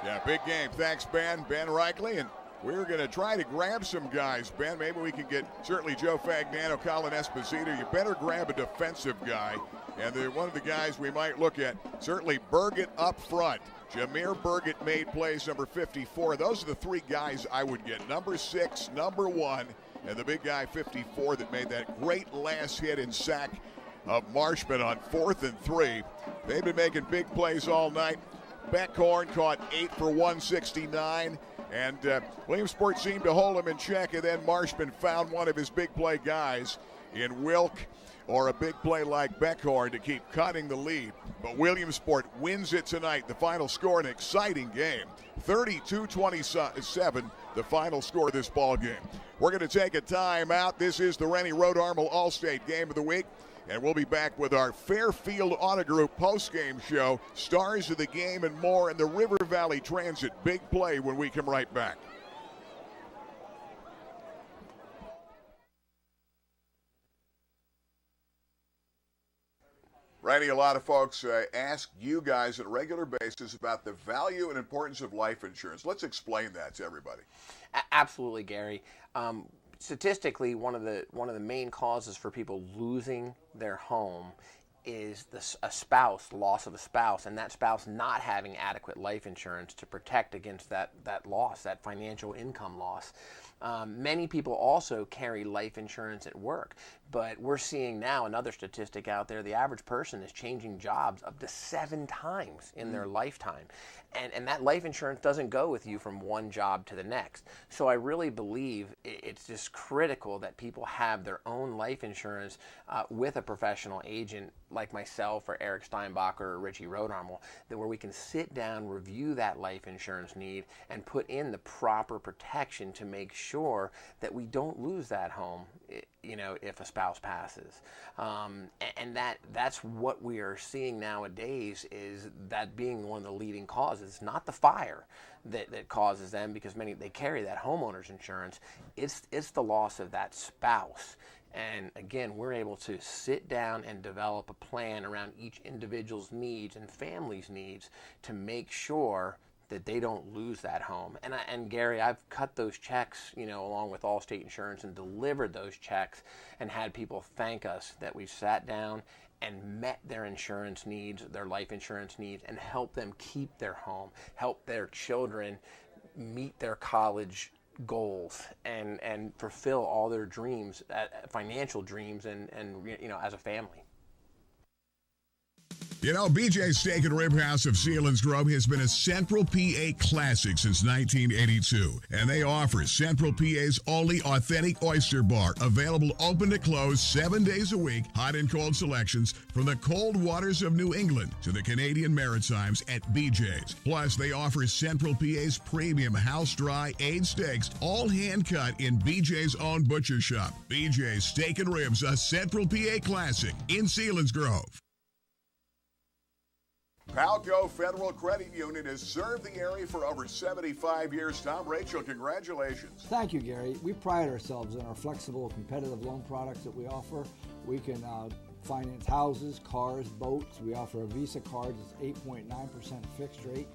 Yeah, big game. Thanks, Ben. Ben Reichley, and We're going to try to grab some guys, Ben. Maybe we can get certainly Joe Fagnano, Colin Esposito. You better grab a defensive guy. And one of the guys we might look at, certainly Burgett up front. Jameer Burgett made plays, number 54. Those are the three guys I would get. Number 6, number 1, and the big guy, 54, that made that great last hit and sack of Marshman on 4th and 3. They've been making big plays all night. Beckhorn caught 8 for 169. And Williamsport seemed to hold him in check, and then Marshman found one of his big play guys in Wilk, or a big play like Beckhorn to keep cutting the lead. But Williamsport wins it tonight. The final score, an exciting game. 32-27, the final score of this ball game. We're going to take a timeout. This is the Rennie Road Armel All-State Game of the Week. And we'll be back with our Fairfield Auto Group post-game show, stars of the game and more, and the River Valley Transit big play when we come right back. Randy, a lot of folks ask you guys on a regular basis about the value and importance of life insurance. Let's explain that to everybody. Absolutely, Gary. Statistically, one of the main causes for people losing their home is a spouse, loss of a spouse, and that spouse not having adequate life insurance to protect against that loss, that financial income loss. Many people also carry life insurance at work, but we're seeing now another statistic out there. The average person is changing jobs up to 7 times in their lifetime. And that life insurance doesn't go with you from one job to the next. So I really believe it's just critical that people have their own life insurance with a professional agent like myself or Eric Steinbacher or Richie Rodarmel, that where we can sit down, review that life insurance need, and put in the proper protection to make sure that we don't lose that home, if a spouse passes. And that's what we are seeing nowadays, is that being one of the leading causes, not the fire that causes them, because they carry that homeowner's insurance. It's the loss of that spouse. And again, we're able to sit down and develop a plan around each individual's needs and family's needs to make sure that they don't lose that home. And Gary, I've cut those checks, along with Allstate Insurance, and delivered those checks and had people thank us that we sat down and met their insurance needs, their life insurance needs, and helped them keep their home, help their children meet their college goals, and fulfill all their dreams, financial dreams, and as a family. BJ's Steak and Rib House of Selinsgrove has been a Central PA classic since 1982, and they offer Central PA's only authentic oyster bar, available open to close 7 days a week, hot and cold selections from the cold waters of New England to the Canadian Maritimes at BJ's. Plus, they offer Central PA's premium house-dry aged steaks, all hand-cut in BJ's own butcher shop. BJ's Steak and Ribs, a Central PA classic in Selinsgrove. Palco Federal Credit Union has served the area for over 75 years. Tom, Rachel, congratulations. Thank you, Gary. We pride ourselves on our flexible, competitive loan products that we offer. We can finance houses, cars, boats. We offer a Visa card that's 8.9% fixed rate.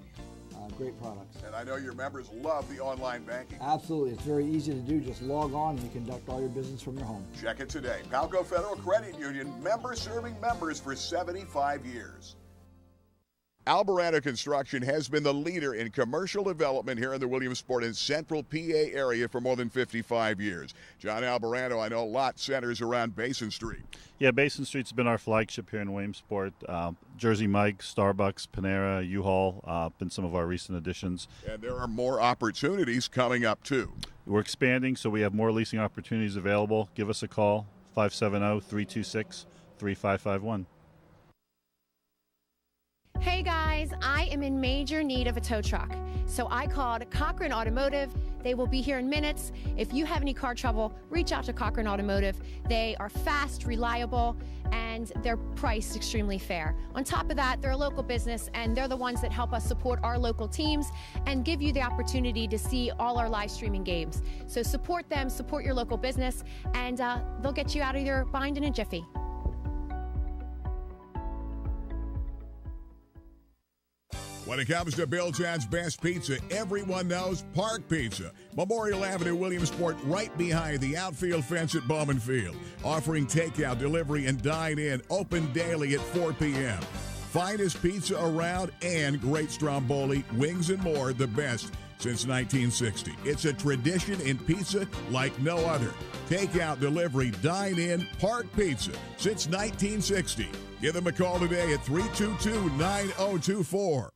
Great products. And I know your members love the online banking. Absolutely. It's very easy to do. Just log on and you conduct all your business from your home. Check it today. Palco Federal Credit Union, members serving members for 75 years. Alvarado Construction has been the leader in commercial development here in the Williamsport and Central PA area for more than 55 years. John Alvarado, I know a lot centers around Basin Street. Yeah, Basin Street's been our flagship here in Williamsport. Jersey Mike, Starbucks, Panera, U-Haul, been some of our recent additions. And there are more opportunities coming up, too. We're expanding, so we have more leasing opportunities available. Give us a call, 570-326-3551. Hey guys, I am in major need of a tow truck. So I called Cochran Automotive. They will be here in minutes. If you have any car trouble, reach out to Cochran Automotive. They are fast, reliable, and they're priced extremely fair. On top of that, they're a local business, and they're the ones that help us support our local teams and give you the opportunity to see all our live streaming games. So support them, support your local business, and they'll get you out of your bind in a jiffy. When it comes to Billtown's best pizza, everyone knows Park Pizza. Memorial Avenue, Williamsport, right behind the outfield fence at Bowman Field. Offering takeout, delivery, and dine-in, open daily at 4 p.m. Finest pizza around and great stromboli, wings, and more, the best since 1960. It's a tradition in pizza like no other. Takeout, delivery, dine-in, Park Pizza since 1960. Give them a call today at 322-9024.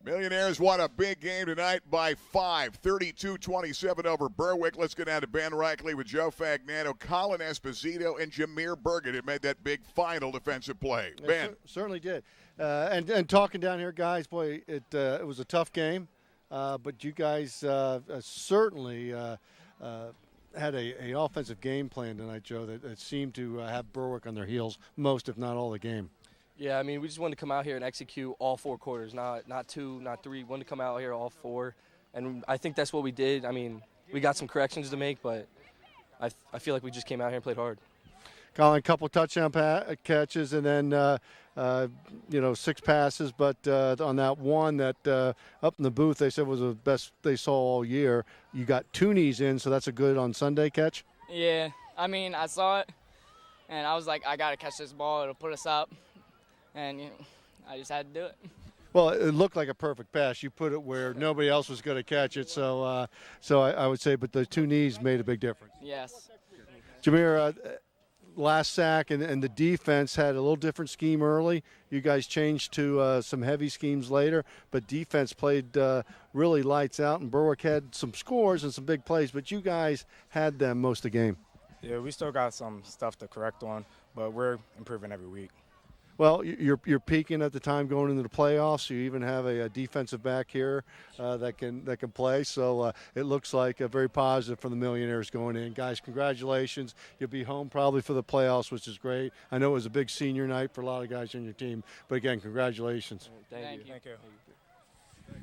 Millionaires won a big game tonight by 5, 32-27 over Berwick. Let's go down to Ben Reichley with Joe Fagnano, Colin Esposito, and Jameer Burgett who made that big final defensive play. Ben. Certainly did. And talking down here, guys, boy, it was a tough game, but you guys certainly had a offensive game plan tonight, Joe, that seemed to have Berwick on their heels most, if not all, the game. Yeah, I mean, we just wanted to come out here and execute all 4 quarters, not 2, not 3. We wanted to come out here all 4, and I think that's what we did. I mean, we got some corrections to make, but I feel like we just came out here and played hard. Colin, a couple touchdown catches, and then 6 passes. But on that one that up in the booth they said was the best they saw all year, you got 2 knees in, so that's a good on Sunday catch. Yeah, I mean, I saw it, and I was like, I got to catch this ball. It'll put us up, and I just had to do it. Well, it looked like a perfect pass. You put it where nobody else was going to catch it, so I would say, but the 2 knees made a big difference. Yes. Jameer, last sack and the defense had a little different scheme early. You guys changed to some heavy schemes later, but defense played really lights out, and Berwick had some scores and some big plays, but you guys had them most of the game. Yeah, we still got some stuff to correct on, but we're improving every week. Well, you're peaking at the time going into the playoffs. You even have a defensive back here that can play. So it looks like very positive for the Millionaires going in. Guys, congratulations. You'll be home probably for the playoffs, which is great. I know it was a big senior night for a lot of guys on your team. But, again, congratulations. Thank you.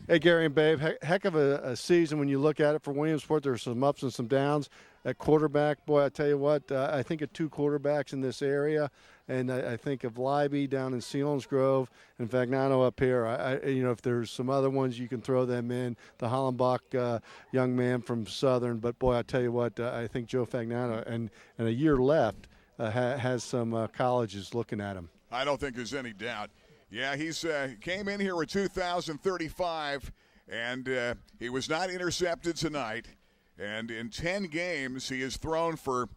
Hey, Gary and Babe, heck of a season when you look at it for Williamsport. There's some ups and some downs. At quarterback, boy, I tell you what, I think of 2 quarterbacks in this area, and I think of Leiby down in Selinsgrove and Fagnano up here. If there's some other ones, you can throw them in. The Hollenbach young man from Southern, but boy, I tell you what, I think Joe Fagnano, and a year left, has some colleges looking at him. I don't think there's any doubt. Yeah, he's came in here with 2,035, and he was not intercepted tonight. And in 10 games, he has thrown for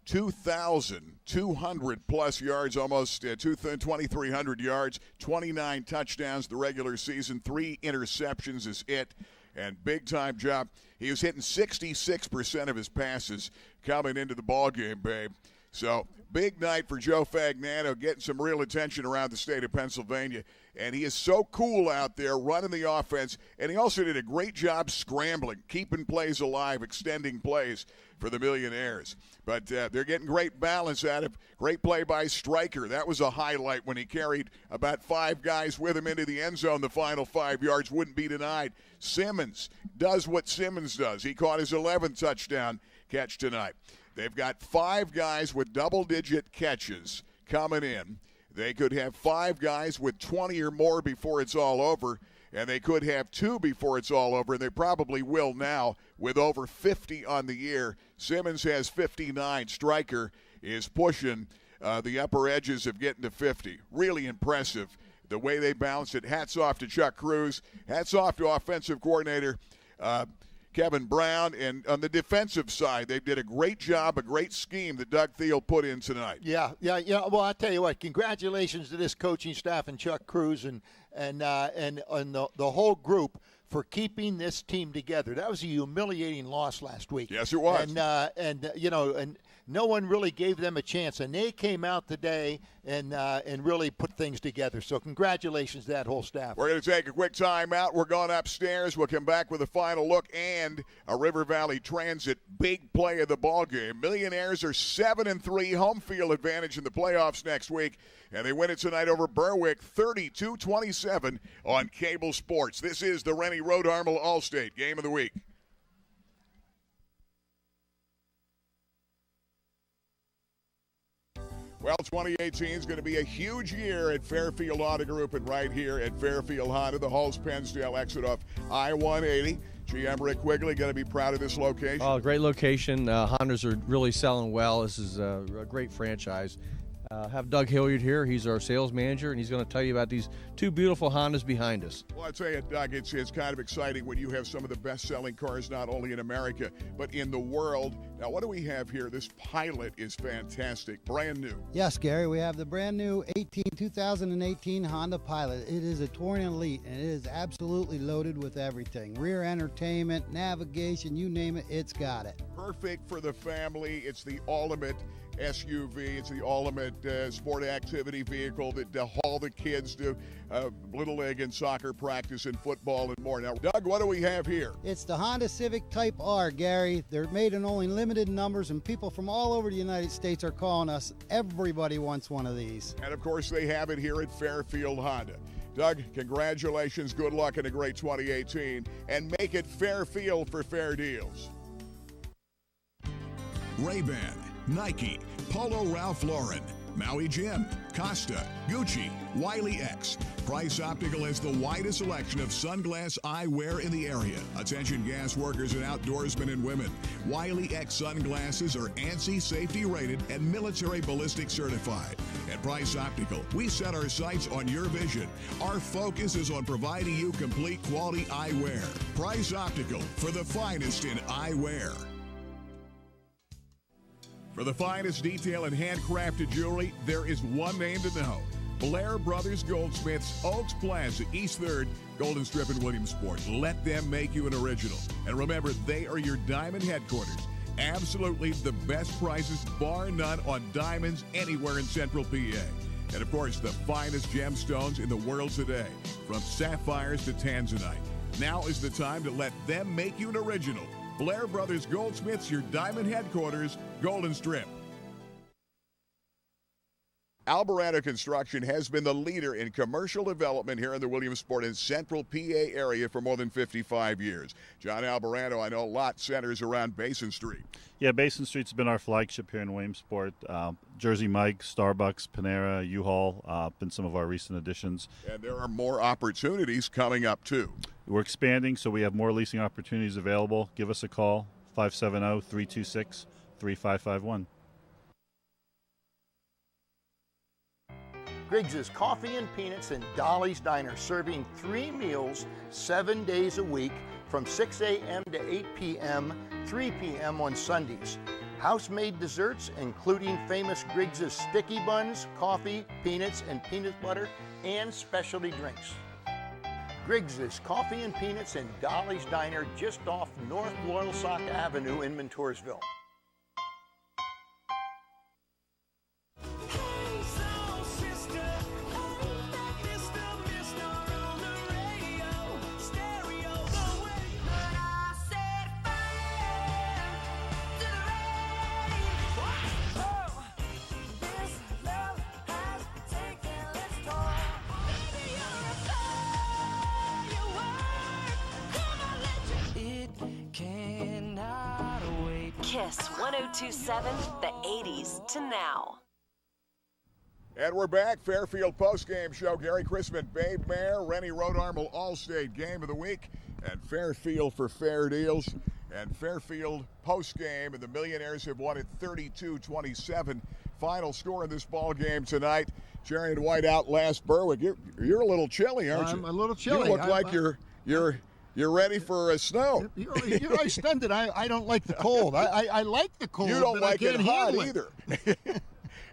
2,200-plus yards, almost 2,300 yards, 29 touchdowns the regular season, 3 interceptions is it, and big-time job. He was hitting 66% of his passes coming into the ballgame, Babe. So, big night for Joe Fagnano, getting some real attention around the state of Pennsylvania. And he is so cool out there running the offense. And he also did a great job scrambling, keeping plays alive, extending plays for the Millionaires. But they're getting great balance out of great play by Stryker. That was a highlight when he carried about 5 guys with him into the end zone. The final 5 yards wouldn't be denied. Simmons does what Simmons does. He caught his 11th touchdown catch tonight. They've got 5 guys with double-digit catches coming in. They could have 5 guys with 20 or more before it's all over, and they could have 2 before it's all over, and they probably will now with over 50 on the year. Simmons has 59. Stryker is pushing the upper edges of getting to 50. Really impressive the way they balanced it. Hats off to Chuck Cruz. Hats off to offensive coordinator Kevin Brown, and on the defensive side, they did a great job, a great scheme that Doug Thiel put in tonight. Yeah. Well, I tell you what, congratulations to this coaching staff and Chuck Cruz and the whole group for keeping this team together. That was a humiliating loss last week. Yes, it was. And no one really gave them a chance, and they came out today and really put things together. So congratulations to that whole staff. We're going to take a quick time out. We're going upstairs. We'll come back with a final look and a River Valley Transit big play of the ball game. Millionaires are 7-3, home field advantage in the playoffs next week, and they win it tonight over Berwick 32-27 on Cable Sports. This is the Rennie Road Armel Allstate Game of the Week. Well, 2018 is going to be a huge year at Fairfield Auto Group and right here at Fairfield Honda, the Halls-Pennsdale exit off I-180. GM Rick Quigley going to be proud of this location. Oh, great location. Hondas are really selling well. This is a great franchise. Have Doug Hilliard here. He's our sales manager, and he's going to tell you about these two beautiful Hondas behind us. Well, I tell you, Doug, it's kind of exciting when you have some of the best-selling cars not only in America, but in the world. Now, what do we have here? This Pilot is fantastic, brand new. Yes, Gary, we have the brand new 2018 Honda Pilot. It is a Touring Elite, and it is absolutely loaded with everything. Rear entertainment, navigation, you name it, it's got it. Perfect for the family. It's the ultimate SUV. It's the ultimate sport activity vehicle to haul the kids to Little League and soccer practice and football and more. Now, Doug, what do we have here? It's the Honda Civic Type R, Gary. They're made in only limited numbers, and people from all over the United States are calling us. Everybody wants one of these. And, of course, they have it here at Fairfield Honda. Doug, congratulations, good luck in a great 2018, and make it Fairfield for fair deals. Ray-Ban, Nike, Polo Ralph Lauren, Maui Jim, Costa, Gucci, Wiley X. Price Optical has the widest selection of sunglass eyewear in the area. Attention gas workers and outdoorsmen and women. Wiley X sunglasses are ANSI safety rated and military ballistic certified. At Price Optical, we set our sights on your vision. Our focus is on providing you complete quality eyewear. Price Optical, for the finest in eyewear. For the finest detail and handcrafted jewelry, there is one name to know. Blair Brothers Goldsmiths, Oaks Plaza, East 3rd, Golden Strip in Williamsport. Let them make you an original. And remember, they are your diamond headquarters. Absolutely the best prices, bar none, on diamonds anywhere in Central PA. And of course, the finest gemstones in the world today, from sapphires to tanzanite. Now is the time to let them make you an original. Blair Brothers Goldsmiths, your diamond headquarters, Golden Strip. Alvarado Construction has been the leader in commercial development here in the Williamsport and Central PA area for more than 55 years. John Alvarado, I know a lot centers around Basin Street. Yeah, Basin Street's been our flagship here in Williamsport. Jersey Mike, Starbucks, Panera, U-Haul, been some of our recent additions. And there are more opportunities coming up, too. We're expanding, so we have more leasing opportunities available. Give us a call, 570-326-3551. Griggs' Coffee and Peanuts and Dolly's Diner, serving 3 meals 7 days a week from 6 a.m. to 8 p.m., 3 p.m. on Sundays. House-made desserts, including famous Griggs' sticky buns, coffee, peanuts, and peanut butter, and specialty drinks. Griggs' Coffee and Peanuts and Dolly's Diner, just off North Loyalsock Avenue in Montoursville. Kiss 1027, the 80s to now. And we're back. Fairfield postgame show. Gary Chrisman, Babe Mayer, Rennie Rodarmel, All-State Game of the Week, and Fairfield for fair deals. And Fairfield postgame, and the Millionaires have won it 32-27. Final score in this ball game tonight. Jerry and White outlast Berwick. You're a little chilly, aren't you? I'm a little chilly. You look like you're ready for a snow. You're extended. I don't like the cold. I like the cold. You don't but like I can't it hot handle either.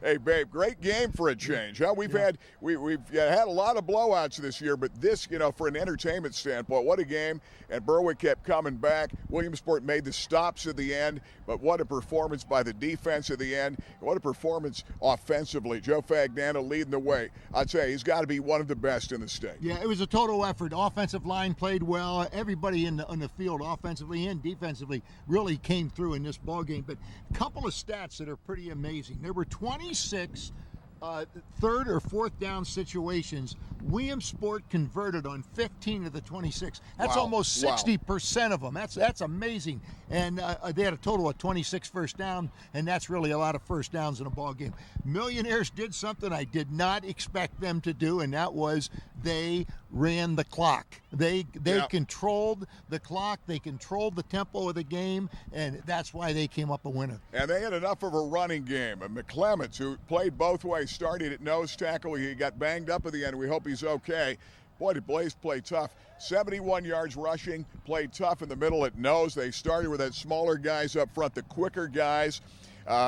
Hey, babe, great game for a change. Huh? We've had a lot of blowouts this year, but this, for an entertainment standpoint, what a game. And Berwick kept coming back. Williamsport made the stops at the end, but what a performance by the defense at the end. What a performance offensively. Joe Fagnano leading the way. I'd say he's got to be one of the best in the state. Yeah, it was a total effort. Offensive line played well. Everybody on the field, offensively and defensively, really came through in this ball game. But a couple of stats that are pretty amazing. There were 26 third or fourth down situations, Williamsport converted on 15 of the 26. That's almost 60% of them. That's amazing. And they had a total of 26 first down, and that's really a lot of first downs in a ball game. Millionaires did something I did not expect them to do, and that was they ran the clock. They controlled the clock. They controlled the tempo of the game, and that's why they came up a winner. And they had enough of a running game. And McClements, who played both ways, started at nose tackle. He got banged up at the end. We hope he's okay. Boy, did Blaze play tough. 71 yards rushing, played tough in the middle at nose. They started with that smaller guys up front, the quicker guys.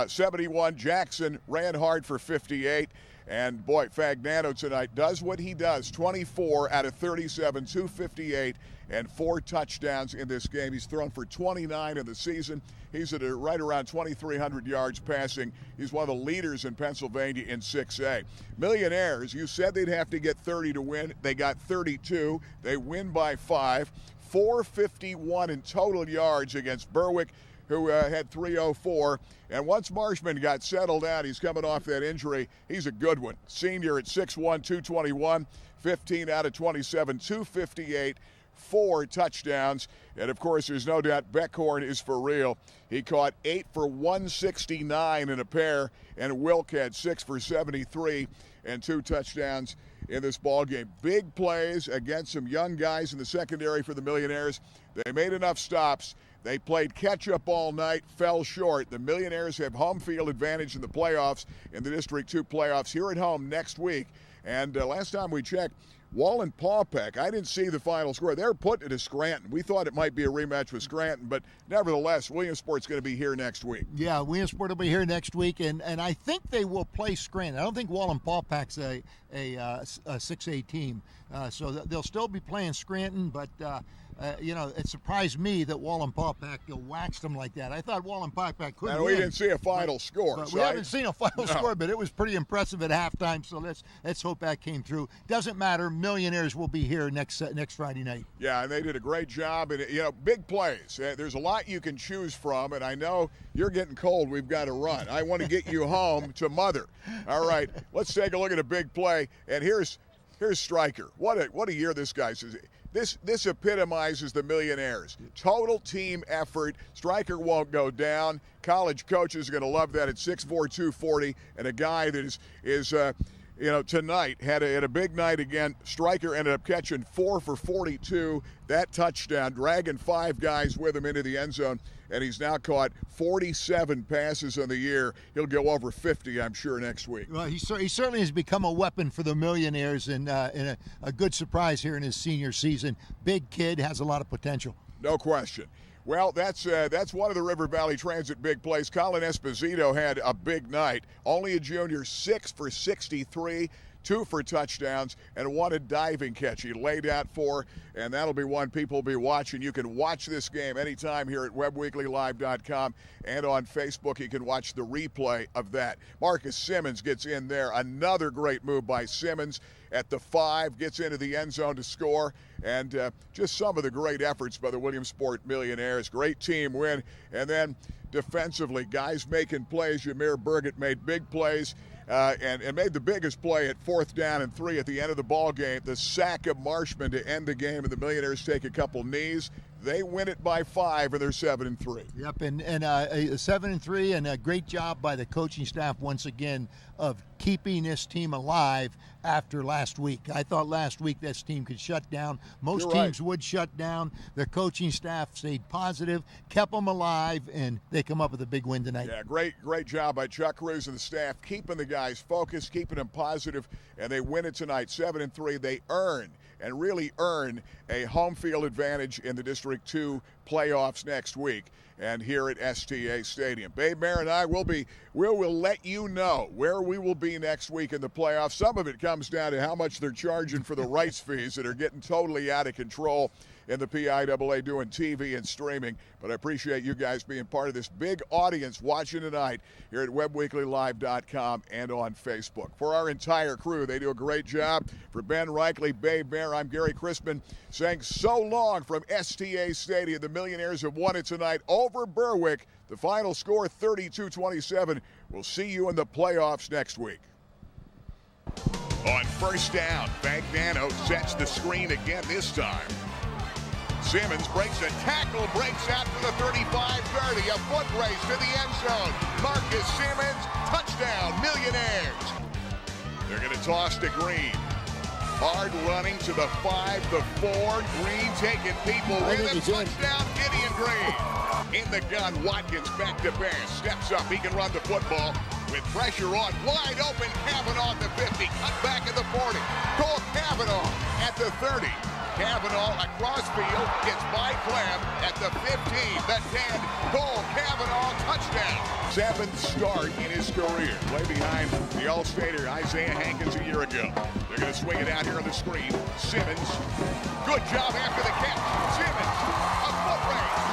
71, Jackson ran hard for 58. And boy, Fagnano tonight does what he does. 24 out of 37, 258, and 4 touchdowns in this game. He's thrown for 29 in the season. He's at right around 2,300 yards passing. He's one of the leaders in Pennsylvania in 6A. Millionaires, you said they'd have to get 30 to win. They got 32. They win by 5. 451 in total yards against Berwick, who had 304. And once Marshman got settled out, he's coming off that injury. He's a good one. Senior at 6'1", 221, 15 out of 27, 258, 4 touchdowns. And, of course, there's no doubt Beckhorn is for real. He caught 8 for 169 in a pair, and Wilk had 6 for 73 and 2 touchdowns in this ball game. Big plays against some young guys in the secondary for the Millionaires. They made enough stops. They played catch-up all night, fell short. The Millionaires have home field advantage in the playoffs, in the District 2 playoffs here at home next week. And last time we checked, Wallenpaupack, I didn't see the final score. They're putting it to Scranton. We thought it might be a rematch with Scranton, but nevertheless, Williamsport's going to be here next week. Yeah, Williamsport will be here next week, and I think they will play Scranton. I don't think Wallenpaupack's a 6A team, so they'll still be playing Scranton, but it surprised me that Wallenpaupack waxed them like that. I thought Wallenpaupack could win. We didn't see a final score. We haven't seen a final score, but it was pretty impressive at halftime, so let's hope that came through. Doesn't matter. Millionaires will be here next Friday night. Yeah, and they did a great job. And, big plays. There's a lot you can choose from, and I know you're getting cold. We've got to run. I want to get you home to Mother. All right, let's take a look at a big play. And here's Stryker. What a year this guy's. This epitomizes the Millionaires. Total team effort. Stryker won't go down. College coaches are going to love that at 6'4", 240, and a guy that is tonight had a big night again. Stryker ended up catching 4 for 42. That touchdown, dragging 5 guys with him into the end zone, and he's now caught 47 passes on the year. He'll go over 50, I'm sure, next week. Well, he certainly has become a weapon for the Millionaires, and a good surprise here in his senior season. Big kid, has a lot of potential. No question. Well, that's one of the River Valley Transit big plays. Colin Esposito had a big night. Only a junior, 6 for 63, 2 for touchdowns, and 1 a diving catch. He laid out 4, and that'll be one people will be watching. You can watch this game anytime here at webweeklylive.com and on Facebook. You can watch the replay of that. Marcus Simmons gets in there. Another great move by Simmons at the 5, gets into the end zone to score, and just some of the great efforts by the Williamsport Millionaires. Great team win. And then defensively, guys making plays. Jameer Burgett made big plays and made the biggest play at 4th down and 3 at the end of the ball game. The sack of Marshman to end the game, and the Millionaires take a couple knees. They win it by 5, and they're 7-3. Yep, and 7-3, and a great job by the coaching staff once again of keeping this team alive after last week. I thought last week this team could shut down. Most teams would shut down. Their coaching staff stayed positive, kept them alive, and they come up with a big win tonight. Yeah, great job by Chuck Cruz and the staff, keeping the guys focused, keeping them positive, and they win it tonight, 7-3. They really earn a home field advantage in the District 2 playoffs next week and here at STA Stadium. Babe Mayer and I will let you know where we will be next week in the playoffs. Some of it comes down to how much they're charging for the rights fees that are getting totally out of control in the PIAA doing TV and streaming. But I appreciate you guys being part of this big audience watching tonight here at webweeklylive.com and on Facebook. For our entire crew, they do a great job. For Ben Reichley, Babe Mayer, I'm Gary Crispin saying so long from STA Stadium. The Millionaires have won it tonight over Berwick. The final score, 32-27. We'll see you in the playoffs next week. On first down, Bagnano sets the screen again this time. Simmons breaks a tackle, breaks out to the 35-30, a foot race to the end zone. Marcus Simmons, touchdown, Millionaires. They're going to toss to Green. Hard running to the 5, the 4. Green taking people with him. Touchdown, Gideon Green. In the gun, Watkins back to pass. Steps up, he can run the football. With pressure on, wide open, Kavanaugh at the 50. Cut back at the 40. Cole Kavanaugh at the 30. Kavanaugh across field, gets by Clem at the 15, the 10. Cole Kavanaugh, touchdown. 7th start in his career. Play behind the All-Stater Isaiah Hankins a year ago. They're going to swing it out here on the screen. Simmons, good job after the catch. Simmons, a foot race.